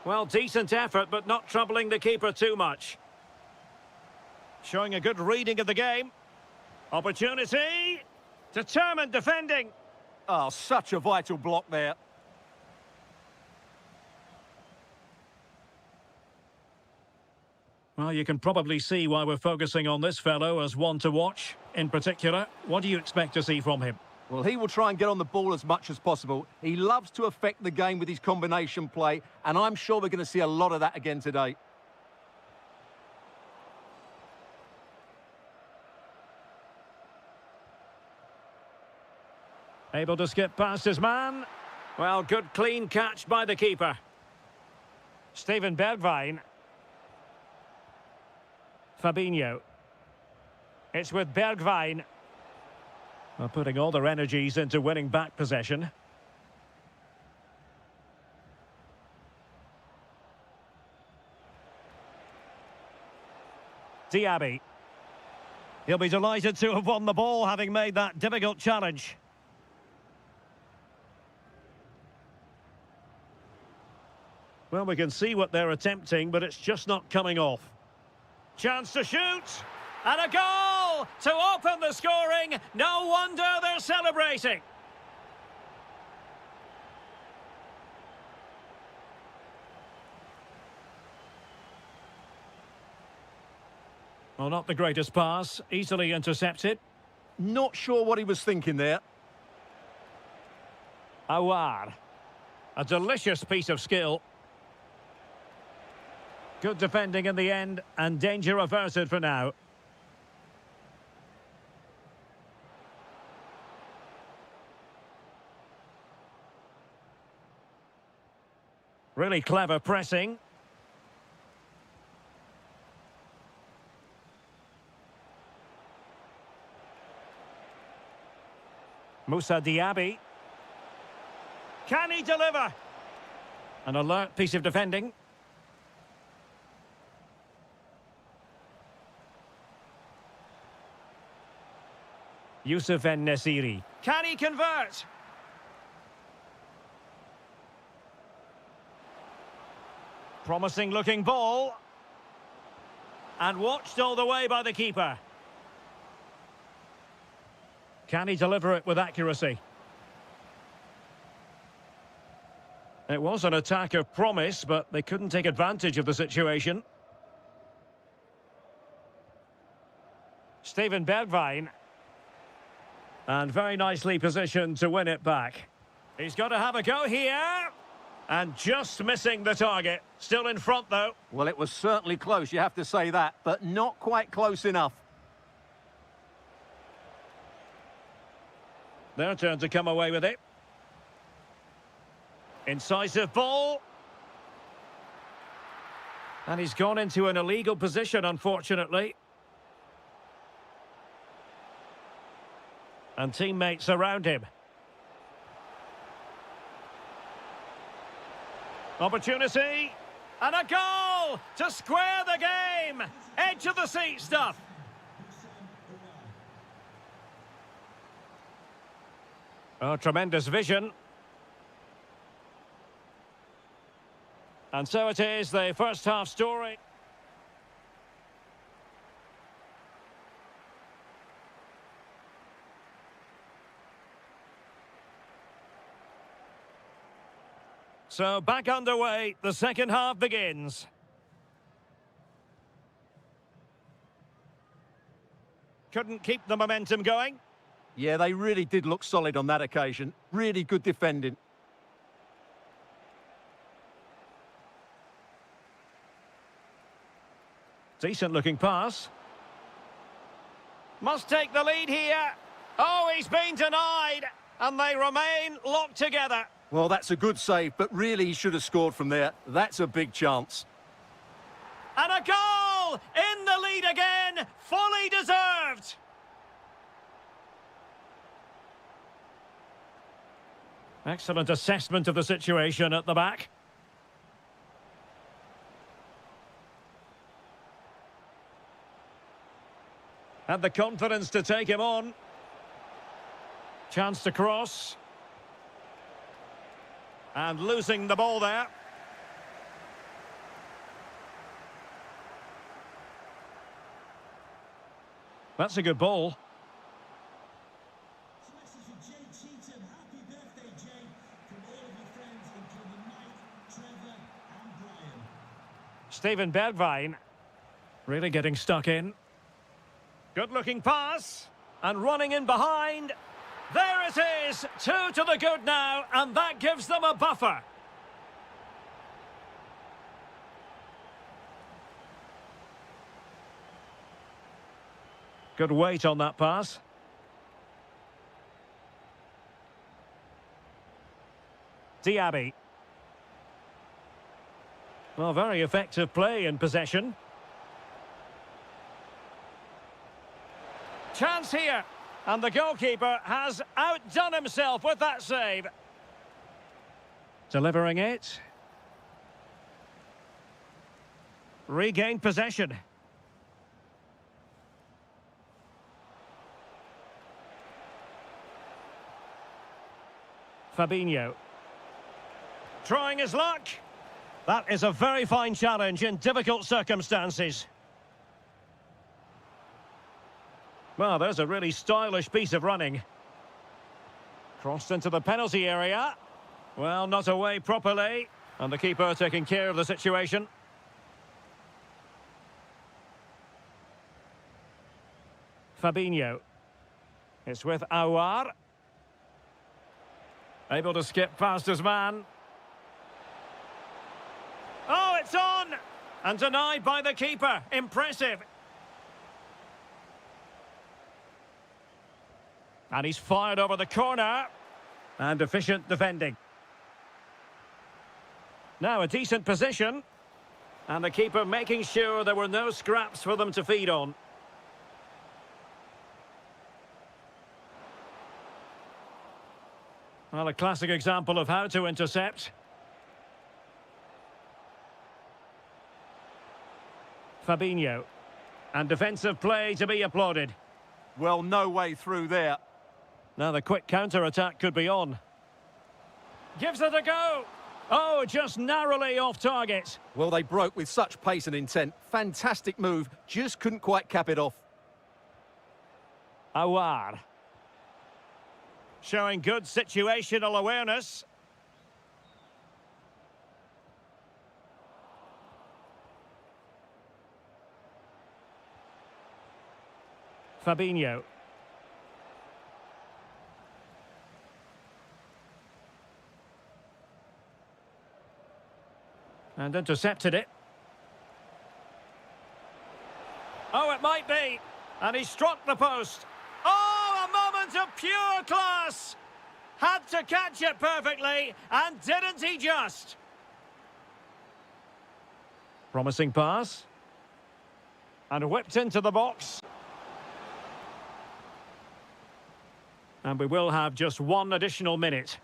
Well, decent effort, but not troubling the keeper too much. Showing a good reading of the game. Opportunity. Determined defending. Oh, such a vital block there. Well, you can probably see why we're focusing on this fellow as one to watch. In particular, what do you expect to see from him? Well, he will try and get on the ball as much as possible. He loves to affect the game with his combination play, and I'm sure we're going to see a lot of that again today. Able to skip past his man. Well, good clean catch by the keeper. Steven Bergwijn. Fabinho. It's with Bergwijn. Well, putting all their energies into winning back possession. Diaby. He'll be delighted to have won the ball, having made that difficult challenge. Well, we can see what they're attempting, but it's just not coming off. Chance to shoot! And a goal to open the scoring. No wonder they're celebrating. Well, not the greatest pass. Easily intercepted. Not sure what he was thinking there. Awar. A delicious piece of skill. Good defending in the end, and danger averted for now. Really clever pressing. Moussa Diaby. Can he deliver? An alert piece of defending. Youssef En-Nesyri. Can he convert? Promising looking ball. And watched all the way by the keeper. Can he deliver it with accuracy? It was an attack of promise, but they couldn't take advantage of the situation. Steven Bergwijn. And very nicely positioned to win it back. He's got to have a go here. And just missing the target. Still in front, though. Well, it was certainly close, you have to say that, but not quite close enough. Their turn to come away with it. Incisive ball. And he's gone into an illegal position, unfortunately. And teammates around him. Opportunity. And a goal to square the game. Edge of the seat stuff. Oh, tremendous vision. And so it is, the first half story. So back underway, the second half begins. Couldn't keep the momentum going. Yeah, they really did look solid on that occasion. Really good defending. Decent-looking pass. Must take the lead here. Oh, he's been denied. And they remain locked together. Well, that's a good save, but really he should have scored from there. That's a big chance. And a goal! In the lead again. Fully deserved. Excellent assessment of the situation at the back. Had the confidence to take him on. Chance to cross. And losing the ball there. That's a good ball. So message for Jay Cheatham. Happy birthday, Jay. From all of your friends, including Mike, Trevor and Brian. Steven Bergwijn. Really getting stuck in. Good-looking pass. And running in behind. There it is. 2 to the good now. And that gives them a buffer. Good weight on that pass. Diaby. Well, very effective play in possession. Chance here. And the goalkeeper has outdone himself with that save. Delivering it. Regained possession. Fabinho. Trying his luck. That is a very fine challenge in difficult circumstances. Well, there's a really stylish piece of running. Crossed into the penalty area. Well, not away properly. And the keeper taking care of the situation. Fabinho. It's with Aouar. Able to skip past his man. Oh, it's on! And denied by the keeper. Impressive. And he's fired over the corner. And efficient defending. Now a decent position. And the keeper making sure there were no scraps for them to feed on. Well, a classic example of how to intercept. Fabinho. And defensive play to be applauded. Well, no way through there. Now the quick counter-attack could be on. Gives it a go. Oh, just narrowly off target. Well, they broke with such pace and intent. Fantastic move. Just couldn't quite cap it off. Aouar. Showing good situational awareness. Fabinho. And intercepted it. Oh, it might be. And he struck the post. Oh, a moment of pure class. Had to catch it perfectly, and didn't he just? Promising pass. And whipped into the box. And we will have just one additional minute.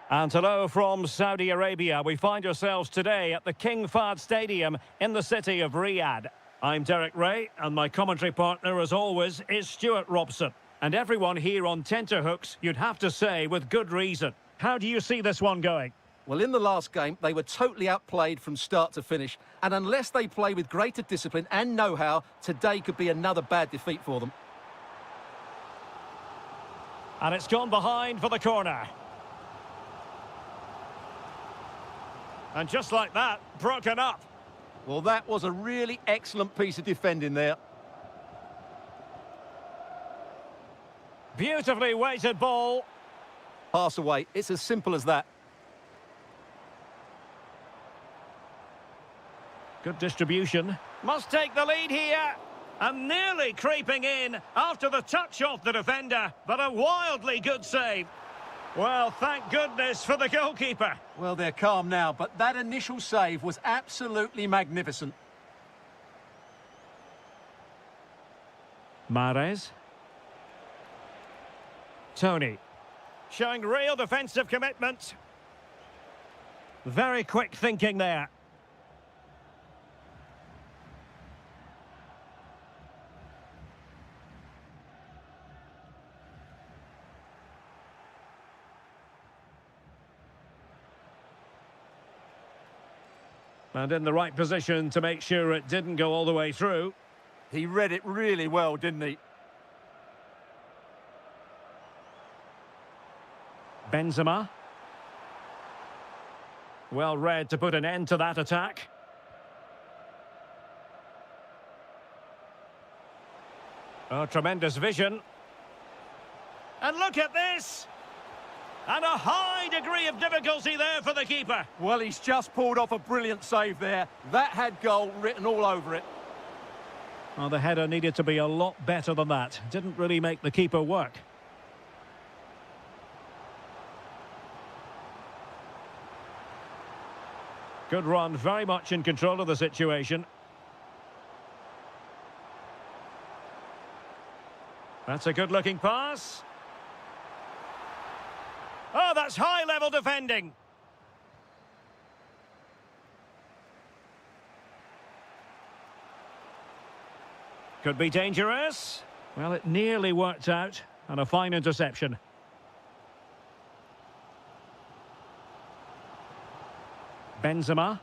And hello from Saudi Arabia. We find ourselves today at the King Fahd Stadium in the city of Riyadh. I'm Derek Ray, and my commentary partner, as always, is Stuart Robson. And everyone here on tenterhooks, you'd have to say, with good reason. How do you see this one going? Well, in the last game, they were totally outplayed from start to finish. And unless they play with greater discipline and know-how, today could be another bad defeat for them. And it's gone behind for the corner. And just like that, broken up. Well, that was a really excellent piece of defending there. Beautifully weighted ball. Pass away. It's as simple as that. Good distribution. Must take the lead here. And nearly creeping in after the touch off the defender. But a wildly good save. Well, thank goodness for the goalkeeper. Well, they're calm now, but that initial save was absolutely magnificent. Mahrez. Tony. Showing real defensive commitment. Very quick thinking there. And in the right position to make sure it didn't go all the way through. He read it really well, didn't he? Benzema. Well read to put an end to that attack. Oh, tremendous vision. And look at this! And a high degree of difficulty there for the keeper. Well, he's just pulled off a brilliant save there. That had goal written all over it. Well, the header needed to be a lot better than that. Didn't really make the keeper work. Good run, very much in control of the situation. That's a good-looking pass. Oh, that's high-level defending. Could be dangerous. Well, it nearly worked out, and a fine interception. Benzema.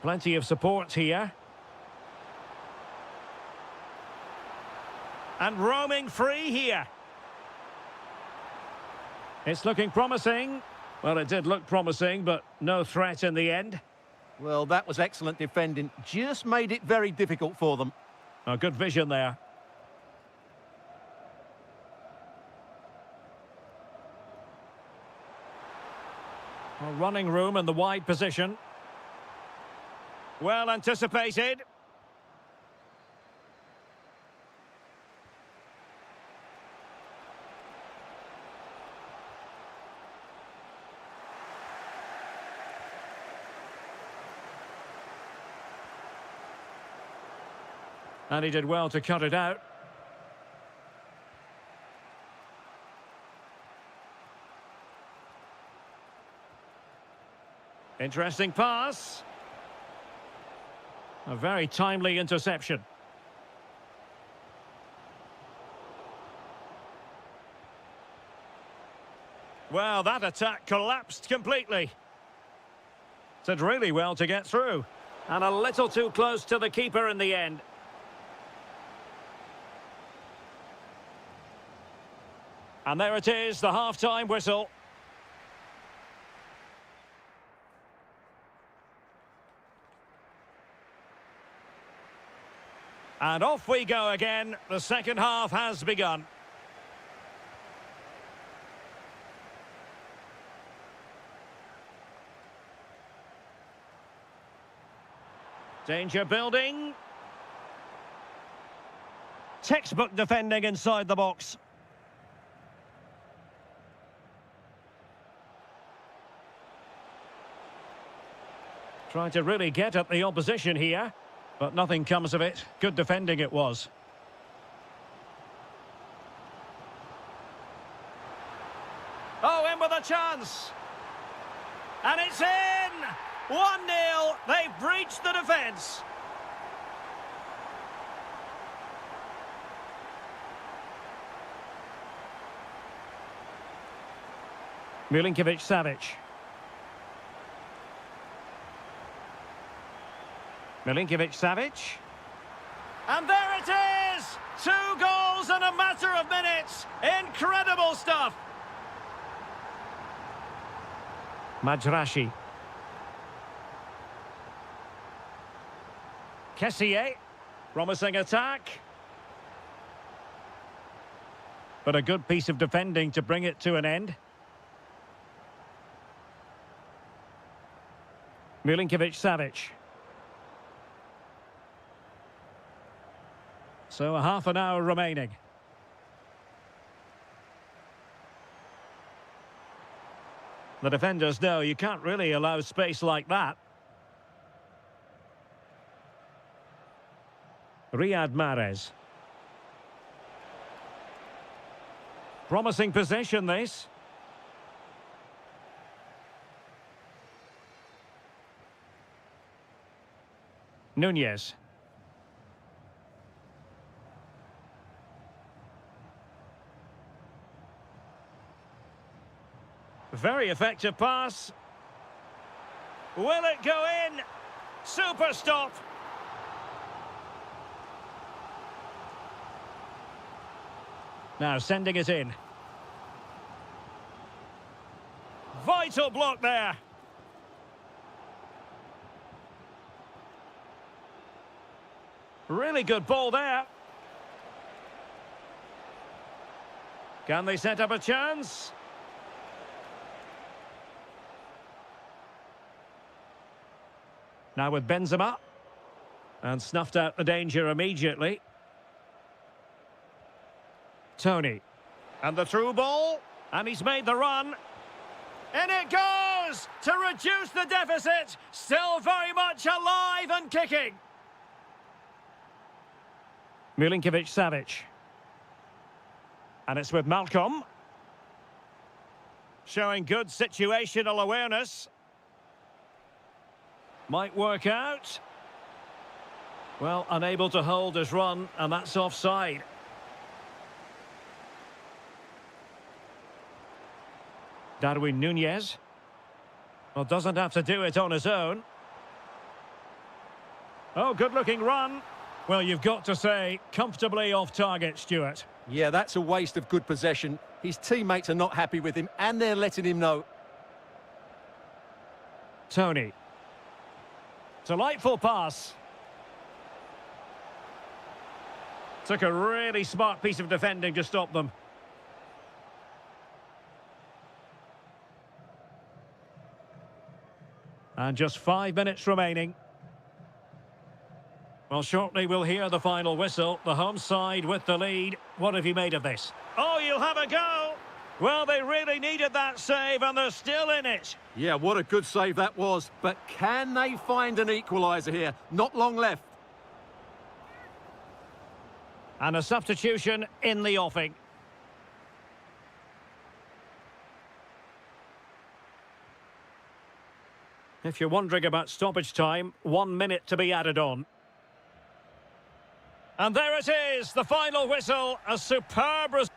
Plenty of support here. And roaming free here. It's looking promising. Well, it did look promising, but no threat in the end. Well, that was excellent defending. Just made it very difficult for them. Oh, good vision there. Well, running room in the wide position. Well anticipated. And he did well to cut it out. Interesting pass. A very timely interception. Well, that attack collapsed completely. Did really well to get through. And a little too close to the keeper in the end. And there it is, the half-time whistle. And off we go again. The second half has begun. Danger building. Textbook defending inside the box. Trying to really get at the opposition here, but nothing comes of it. Good defending it was. Oh, in with a chance. And it's in! 1-0. They've breached the defence. Milinkovic-Savic. Milinkovic-Savic. And there it is! 2 goals in a matter of minutes. Incredible stuff. Majrashi. Kessier. Promising attack. But a good piece of defending to bring it to an end. Milinkovic-Savic. So a half an hour remaining. The defenders know you can't really allow space like that. Riyad Mahrez. Promising possession, this. Nunez. Very effective pass. Will it go in? Super stop. Now sending it in. Vital block there. Really good ball there. Can they set up a chance? Now with Benzema. And snuffed out the danger immediately. Tony. And the through ball. And he's made the run. In it goes! To reduce the deficit. Still very much alive and kicking. Milinkovic-Savic. And it's with Malcolm. Showing good situational awareness. Might work out. Well, unable to hold his run, and that's offside. Darwin Nunez. Well, doesn't have to do it on his own. Oh, good-looking run. Well, you've got to say, comfortably off target, Stuart. Yeah, that's a waste of good possession. His teammates are not happy with him, and they're letting him know. Tony. Delightful pass. Took a really smart piece of defending to stop them. And just 5 minutes remaining. Well, shortly we'll hear the final whistle. The home side with the lead. What have you made of this? Oh, you'll have a go! Well, they really needed that save, and they're still in it. Yeah, what a good save that was. But can they find an equaliser here? Not long left. And a substitution in the offing. If you're wondering about stoppage time, 1 minute to be added on. And there it is, the final whistle, a superb result.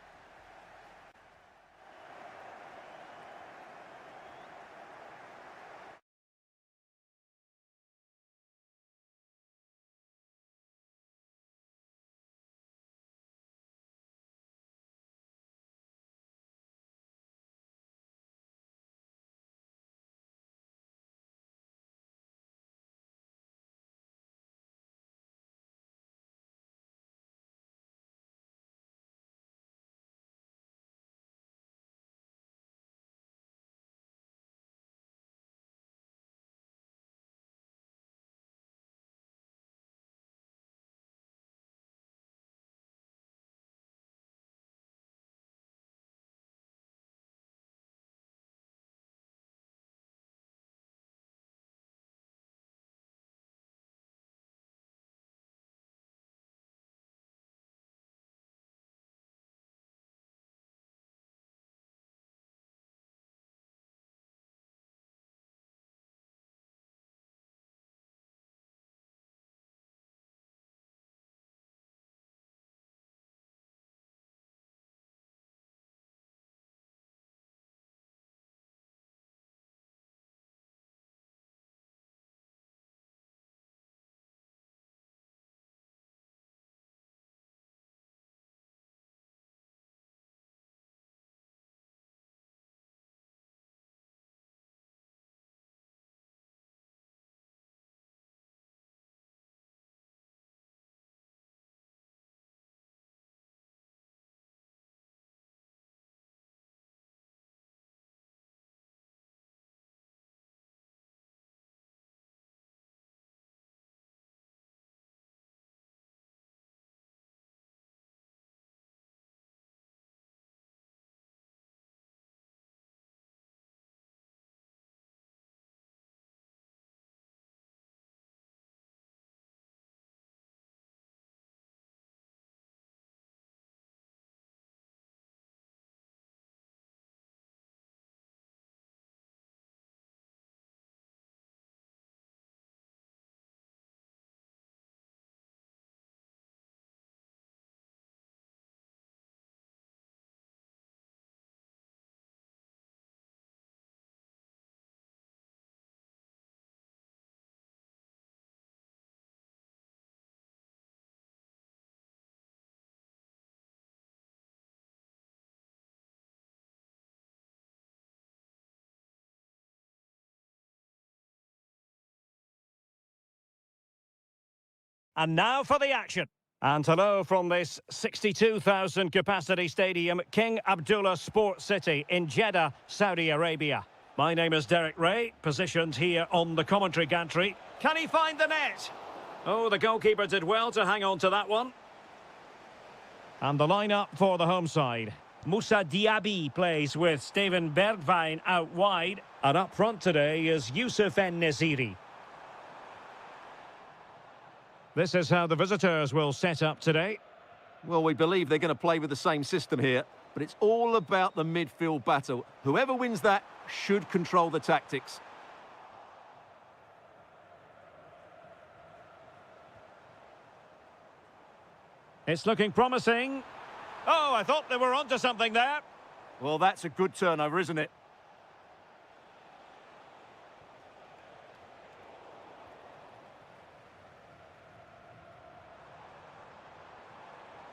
And now for the action. And hello from this 62,000 capacity stadium, King Abdullah Sports City in Jeddah, Saudi Arabia. My name is Derek Ray, positioned here on the commentary gantry. Can he find the net? Oh, the goalkeeper did well to hang on to that one. And the lineup for the home side. Moussa Diaby plays with Steven Bergwijn out wide. And up front today is Youssef En-Nesyri. This is how the visitors will set up today. Well, we believe they're going to play with the same system here, but it's all about the midfield battle. Whoever wins that should control the tactics. It's looking promising. Oh, I thought they were onto something there. Well, that's a good turnover, isn't it?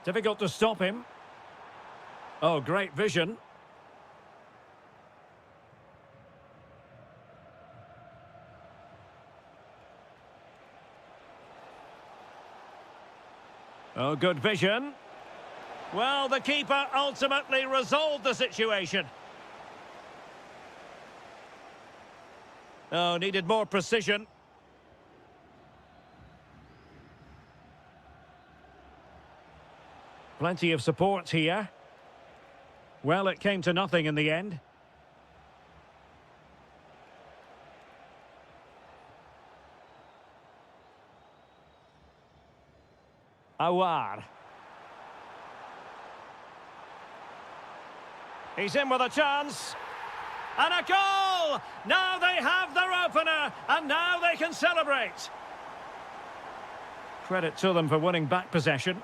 Difficult to stop him. Oh, great vision. Oh, good vision. Well, the keeper ultimately resolved the situation. Oh, needed more precision. Plenty of support here. Well, it came to nothing in the end. Awar. He's in with a chance. And a goal! Now they have their opener, and now they can celebrate. Credit to them for winning back possession.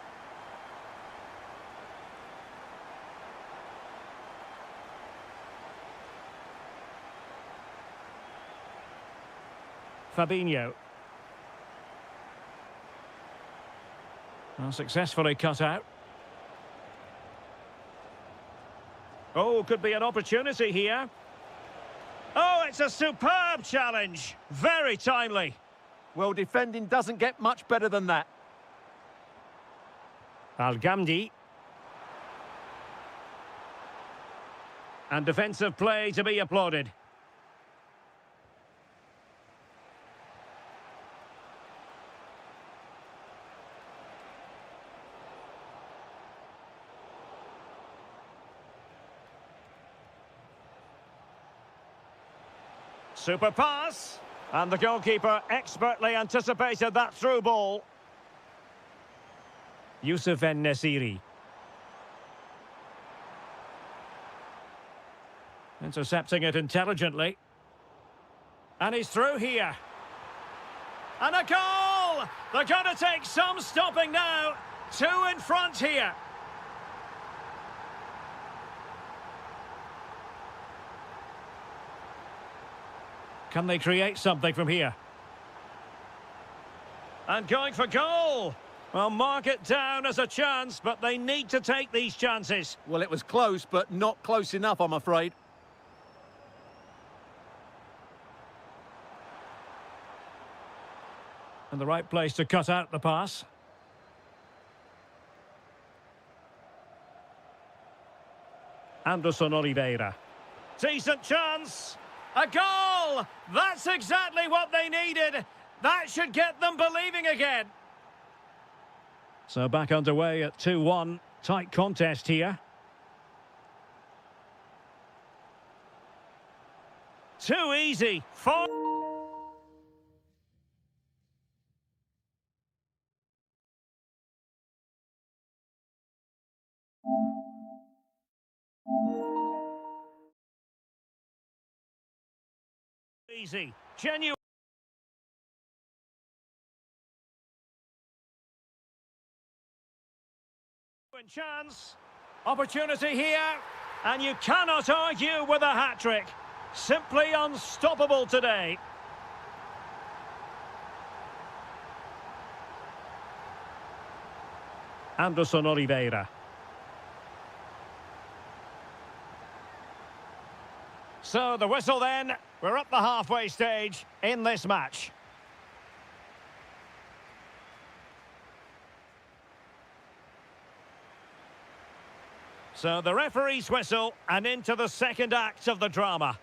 Fabinho. Well, successfully cut out. Oh, could be an opportunity here. Oh, it's a superb challenge. Very timely. Well, defending doesn't get much better than that. Al-Ghamdi. And defensive play to be applauded. Super pass. And the goalkeeper expertly anticipated that through ball. Youssef En-Nesyri. Intercepting it intelligently. And he's through here. And a goal! They're going to take some stopping now. 2 in front here. Can they create something from here? And going for goal. Well, mark it down as a chance, but they need to take these chances. Well, it was close, but not close enough, I'm afraid. And the right place to cut out the pass. Anderson Oliveira. Decent chance. A goal! That's exactly what they needed. That should get them believing again. So back underway at 2-1. Tight contest here. Too easy. Easy. Genuine chance. Opportunity here. And you cannot argue with a hat-trick. Simply unstoppable today. Anderson Oliveira. So the whistle then. We're at the halfway stage in this match. So the referee's whistle and into the second act of the drama.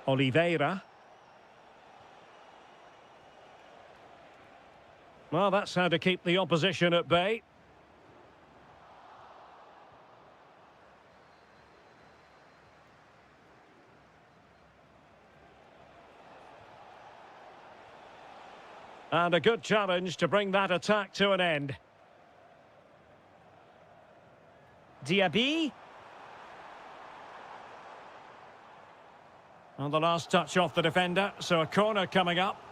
Oliveira. Well, that's how to keep the opposition at bay. And a good challenge to bring that attack to an end. Diaby. And the last touch off the defender, so a corner coming up.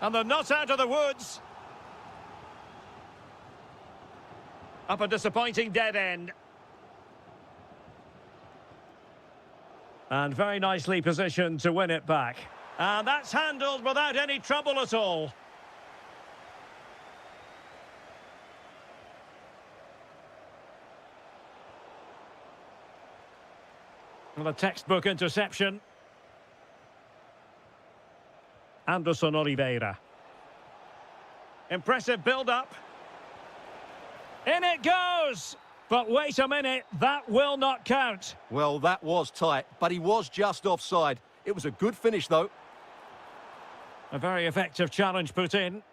And they're not out of the woods. Up a disappointing dead end. And very nicely positioned to win it back. And that's handled without any trouble at all. And a textbook interception. Anderson Oliveira. Impressive build-up. In it goes! But wait a minute, that will not count. Well, that was tight, but he was just offside. It was a good finish, though. A very effective challenge put in.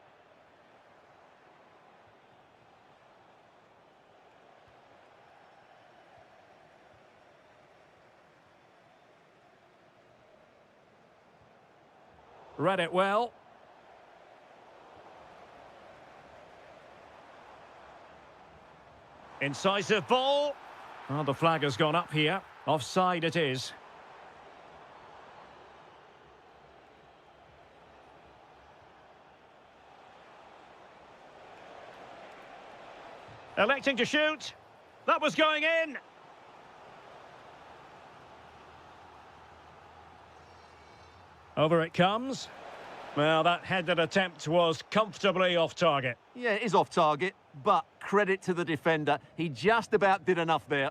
Read it well. Incisive ball. Oh, the flag has gone up here. Offside it is. Electing to shoot. That was going in. Over it comes. Well, that headed attempt was comfortably off target. Yeah, it is off target, but credit to the defender. He just about did enough there.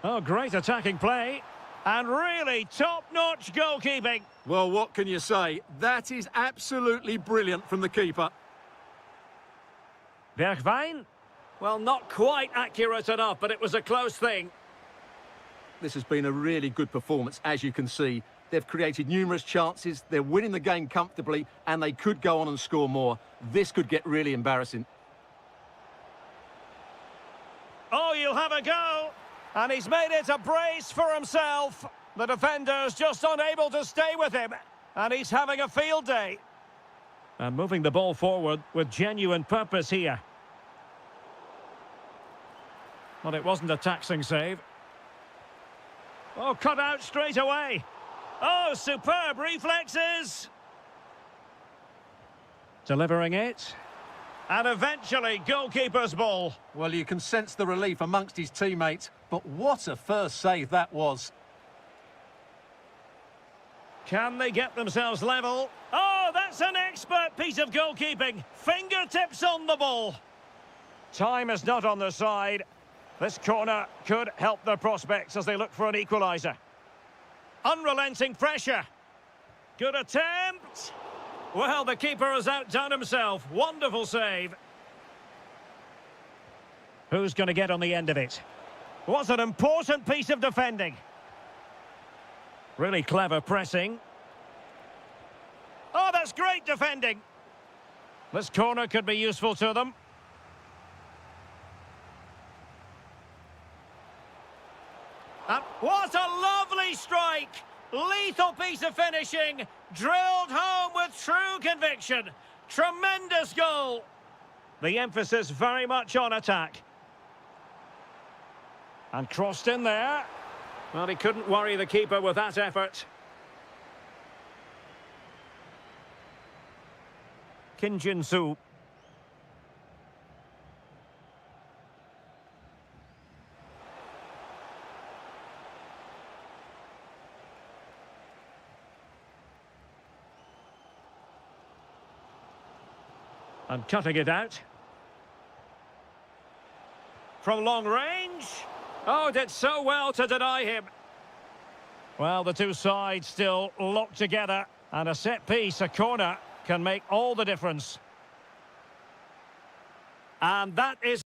Oh, great attacking play. And really top-notch goalkeeping. Well, what can you say? That is absolutely brilliant from the keeper. Bergwijn? Well, not quite accurate enough, but it was a close thing. This has been a really good performance, as you can see. They've created numerous chances, they're winning the game comfortably, and they could go on and score more. This could get really embarrassing. Oh, you'll have a go. And he's made it a brace for himself. The defender's just unable to stay with him. And he's having a field day. And moving the ball forward with genuine purpose here. Well, it wasn't a taxing save. Oh, cut out straight away. Oh, superb reflexes. Delivering it. And eventually, goalkeeper's ball. Well, you can sense the relief amongst his teammates, but what a first save that was. Can they get themselves level? Oh, that's an expert piece of goalkeeping. Fingertips on the ball. Time is not on their side. This corner could help their prospects as they look for an equaliser. Unrelenting pressure. Good attempt. Well, the keeper has outdone himself. Wonderful save. Who's going to get on the end of it? What an important piece of defending. Really clever pressing. Oh, that's great defending. This corner could be useful to them. What a lovely strike! Lethal piece of finishing, drilled home with true conviction. Tremendous goal. The emphasis very much on attack. And crossed in there. Well, he couldn't worry the keeper with that effort. Kim Jin-soo. And cutting it out. from long range. Oh, did so well to deny him. Well, the two sides still locked together. And a set piece, a corner, can make all the difference. And that is...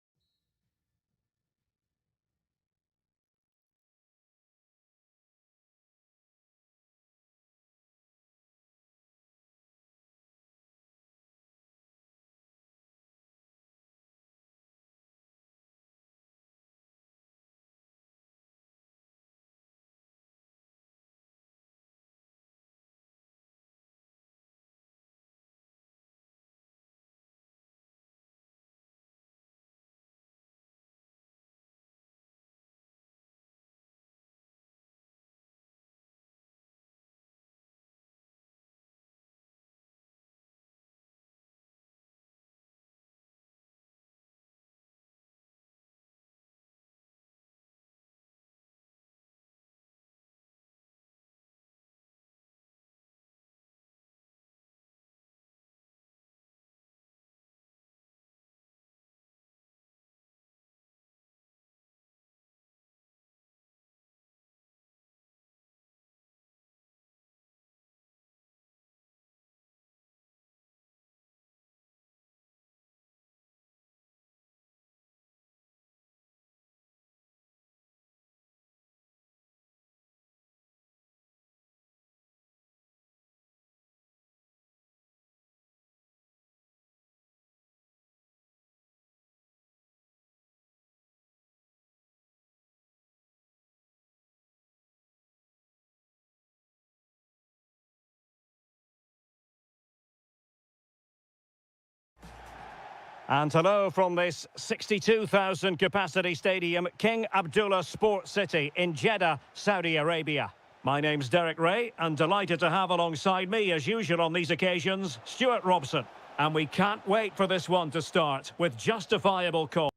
And hello from this 62,000 capacity stadium, King Abdullah Sports City in Jeddah, Saudi Arabia. My name's Derek Ray, and delighted to have alongside me, as usual on these occasions, Stuart Robson. And we can't wait for this one to start with justifiable call.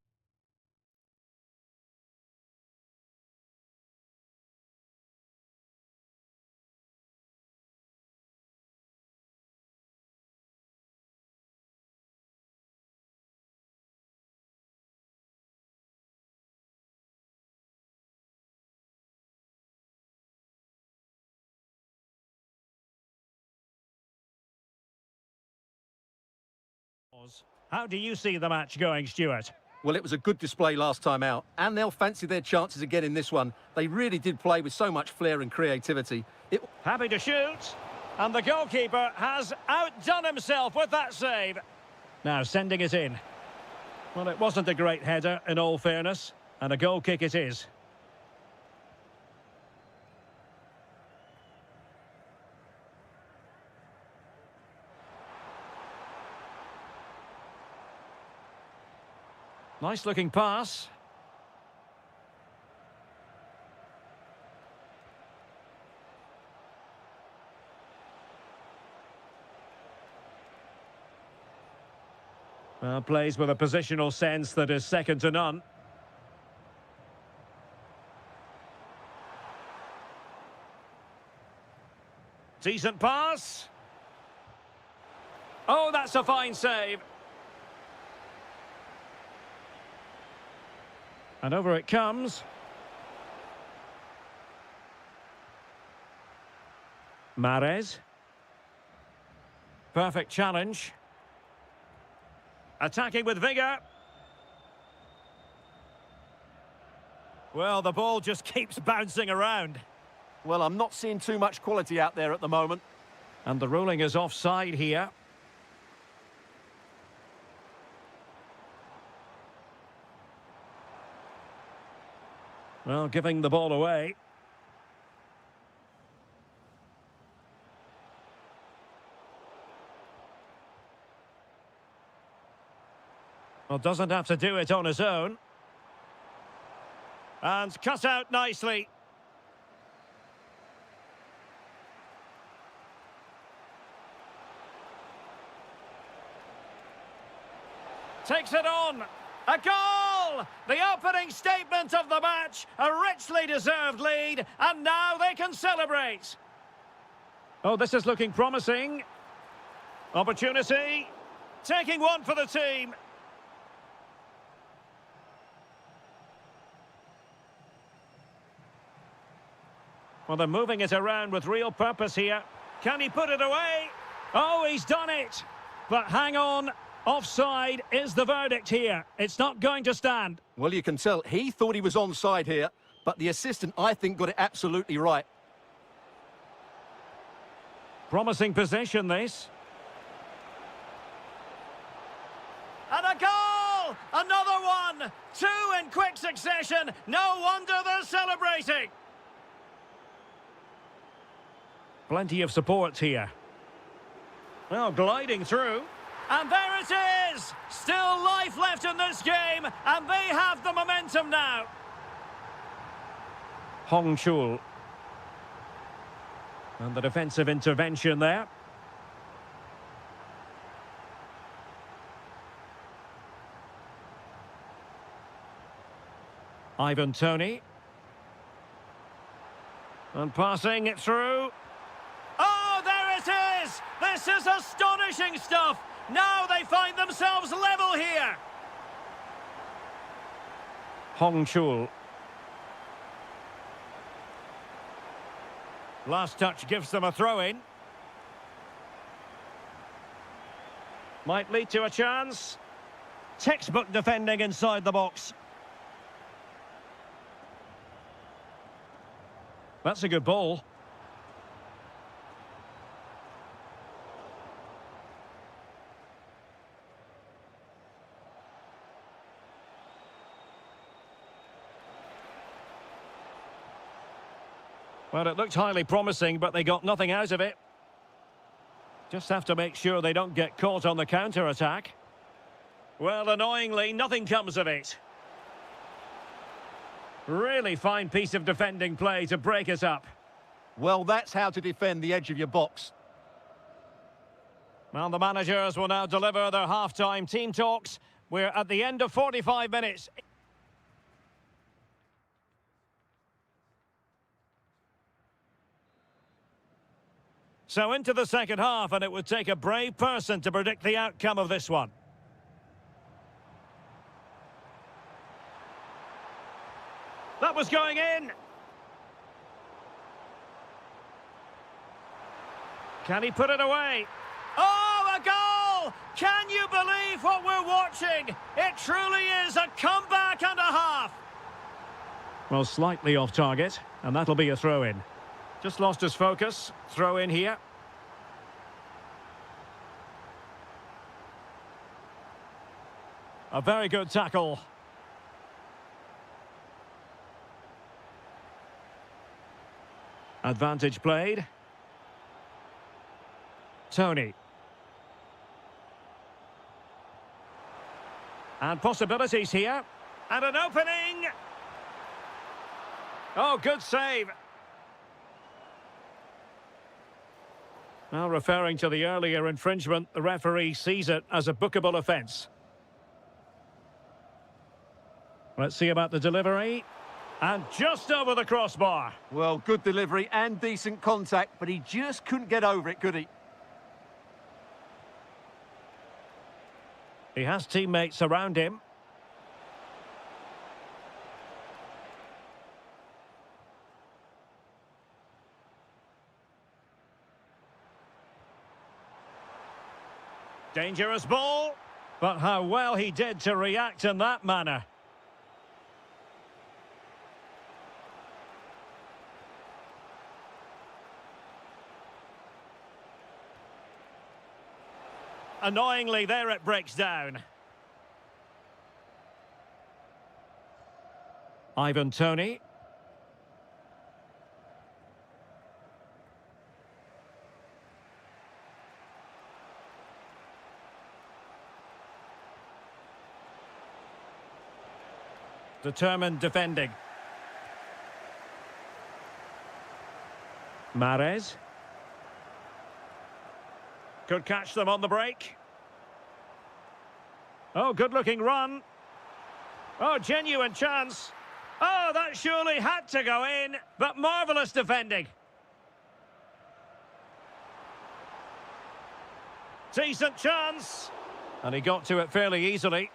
How do you see the match going, Stuart? Well, it was a good display last time out, and they'll fancy their chances again in this one. They really did play with so much flair and creativity. Happy to shoot, and the goalkeeper has outdone himself with that save. Now sending it in. Well, it wasn't a great header, in all fairness, and a goal kick it is. Nice looking pass. Well, plays with a positional sense that is second to none. Decent pass. Oh, that's a fine save. And over it comes. Mahrez. Perfect challenge. Attacking with vigour. Well, the ball just keeps bouncing around. Well, I'm not seeing too much quality out there at the moment. And the ruling is offside here. Well, giving the ball away. Well, doesn't have to do it on his own. And cut out nicely. Takes it on. A goal! The opening statement of the match. A richly deserved lead. And now they can celebrate. Oh, this is looking promising. Opportunity. Taking one for the team. Well, they're moving it around with real purpose here. Can he put it away? Oh, he's done it. But hang on. Offside is the verdict here. It's not going to stand. Well, you can tell he thought he was onside here, but the assistant, I think, got it absolutely right. Promising position, this. And a goal! Another one! Two in quick succession. No wonder they're celebrating. Plenty of support here. Well, gliding through. And there it is! Still life left in this game, and they have the momentum now. Hong Chul. And the defensive intervention there. Ivan Toney. And passing it through. Oh, there it is! This is astonishing stuff! Now they find themselves level here. Hong Chul. Last touch gives them a throw-in. Might lead to a chance. Textbook defending inside the box. That's a good ball. Well, it looked highly promising, but they got nothing out of it. Just have to make sure they don't get caught on the counter-attack. Well, annoyingly, nothing comes of it. Really fine piece of defending play to break us up. Well, that's how to defend the edge of your box. Well, the managers will now deliver their half-time team talks. We're at the end of 45 minutes. So into the second half, and it would take a brave person to predict the outcome of this one. That was going in. Can he put it away? Oh, a goal! Can you believe what we're watching? It truly is a comeback and a half. Well, slightly off target, and that'll be a throw-in. Just lost his focus. Throw in here. A very good tackle. Advantage played. Toney. And possibilities here. And an opening. Oh, good save. Now, referring to the earlier infringement, the referee sees it as a bookable offence. Let's see about the delivery. And just over the crossbar. Well, good delivery and decent contact, but he just couldn't get over it, could he? He has teammates around him. Dangerous ball, but how well he did to react in that manner. Annoyingly, there it breaks down. Ivan Toney. Determined defending. Mahrez. Could catch them on the break. Oh, good-looking run. Oh, genuine chance. Oh, that surely had to go in, but marvellous defending. Decent chance. And he got to it fairly easily.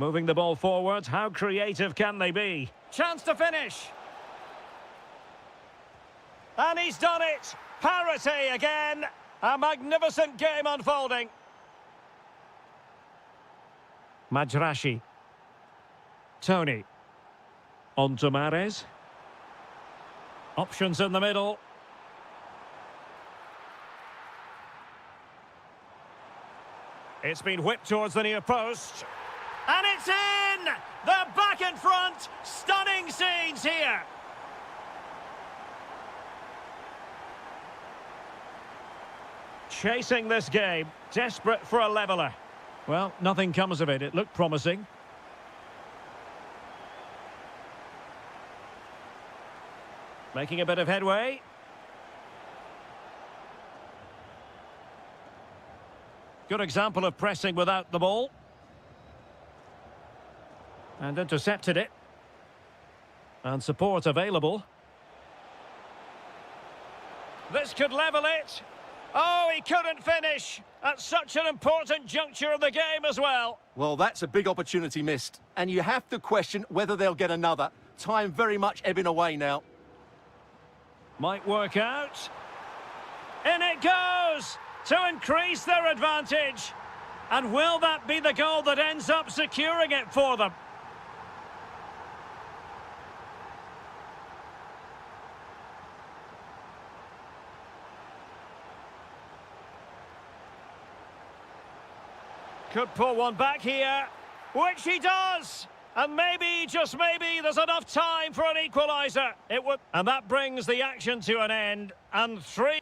Moving the ball forward, how creative can they be? Chance to finish. And he's done it. Parity again. A magnificent game unfolding. Majrashi. Tony. On to Mahrez. Options in the middle. It's been whipped towards the near post. And it's in! They're back in front. Stunning scenes here. Chasing this game. Desperate for a leveller. Well, nothing comes of it. It looked promising. Making a bit of headway. Good example of pressing without the ball. And intercepted it. And support available. This could level it. Oh, he couldn't finish at such an important juncture of the game as well. Well, that's a big opportunity missed. And you have to question whether they'll get another. Time very much ebbing away now. Might work out. In it goes to increase their advantage. And will that be the goal that ends up securing it for them? Could pull one back here, which he does. And maybe, just maybe, there's enough time for an equaliser. It would, and that brings the action to an end. And 3.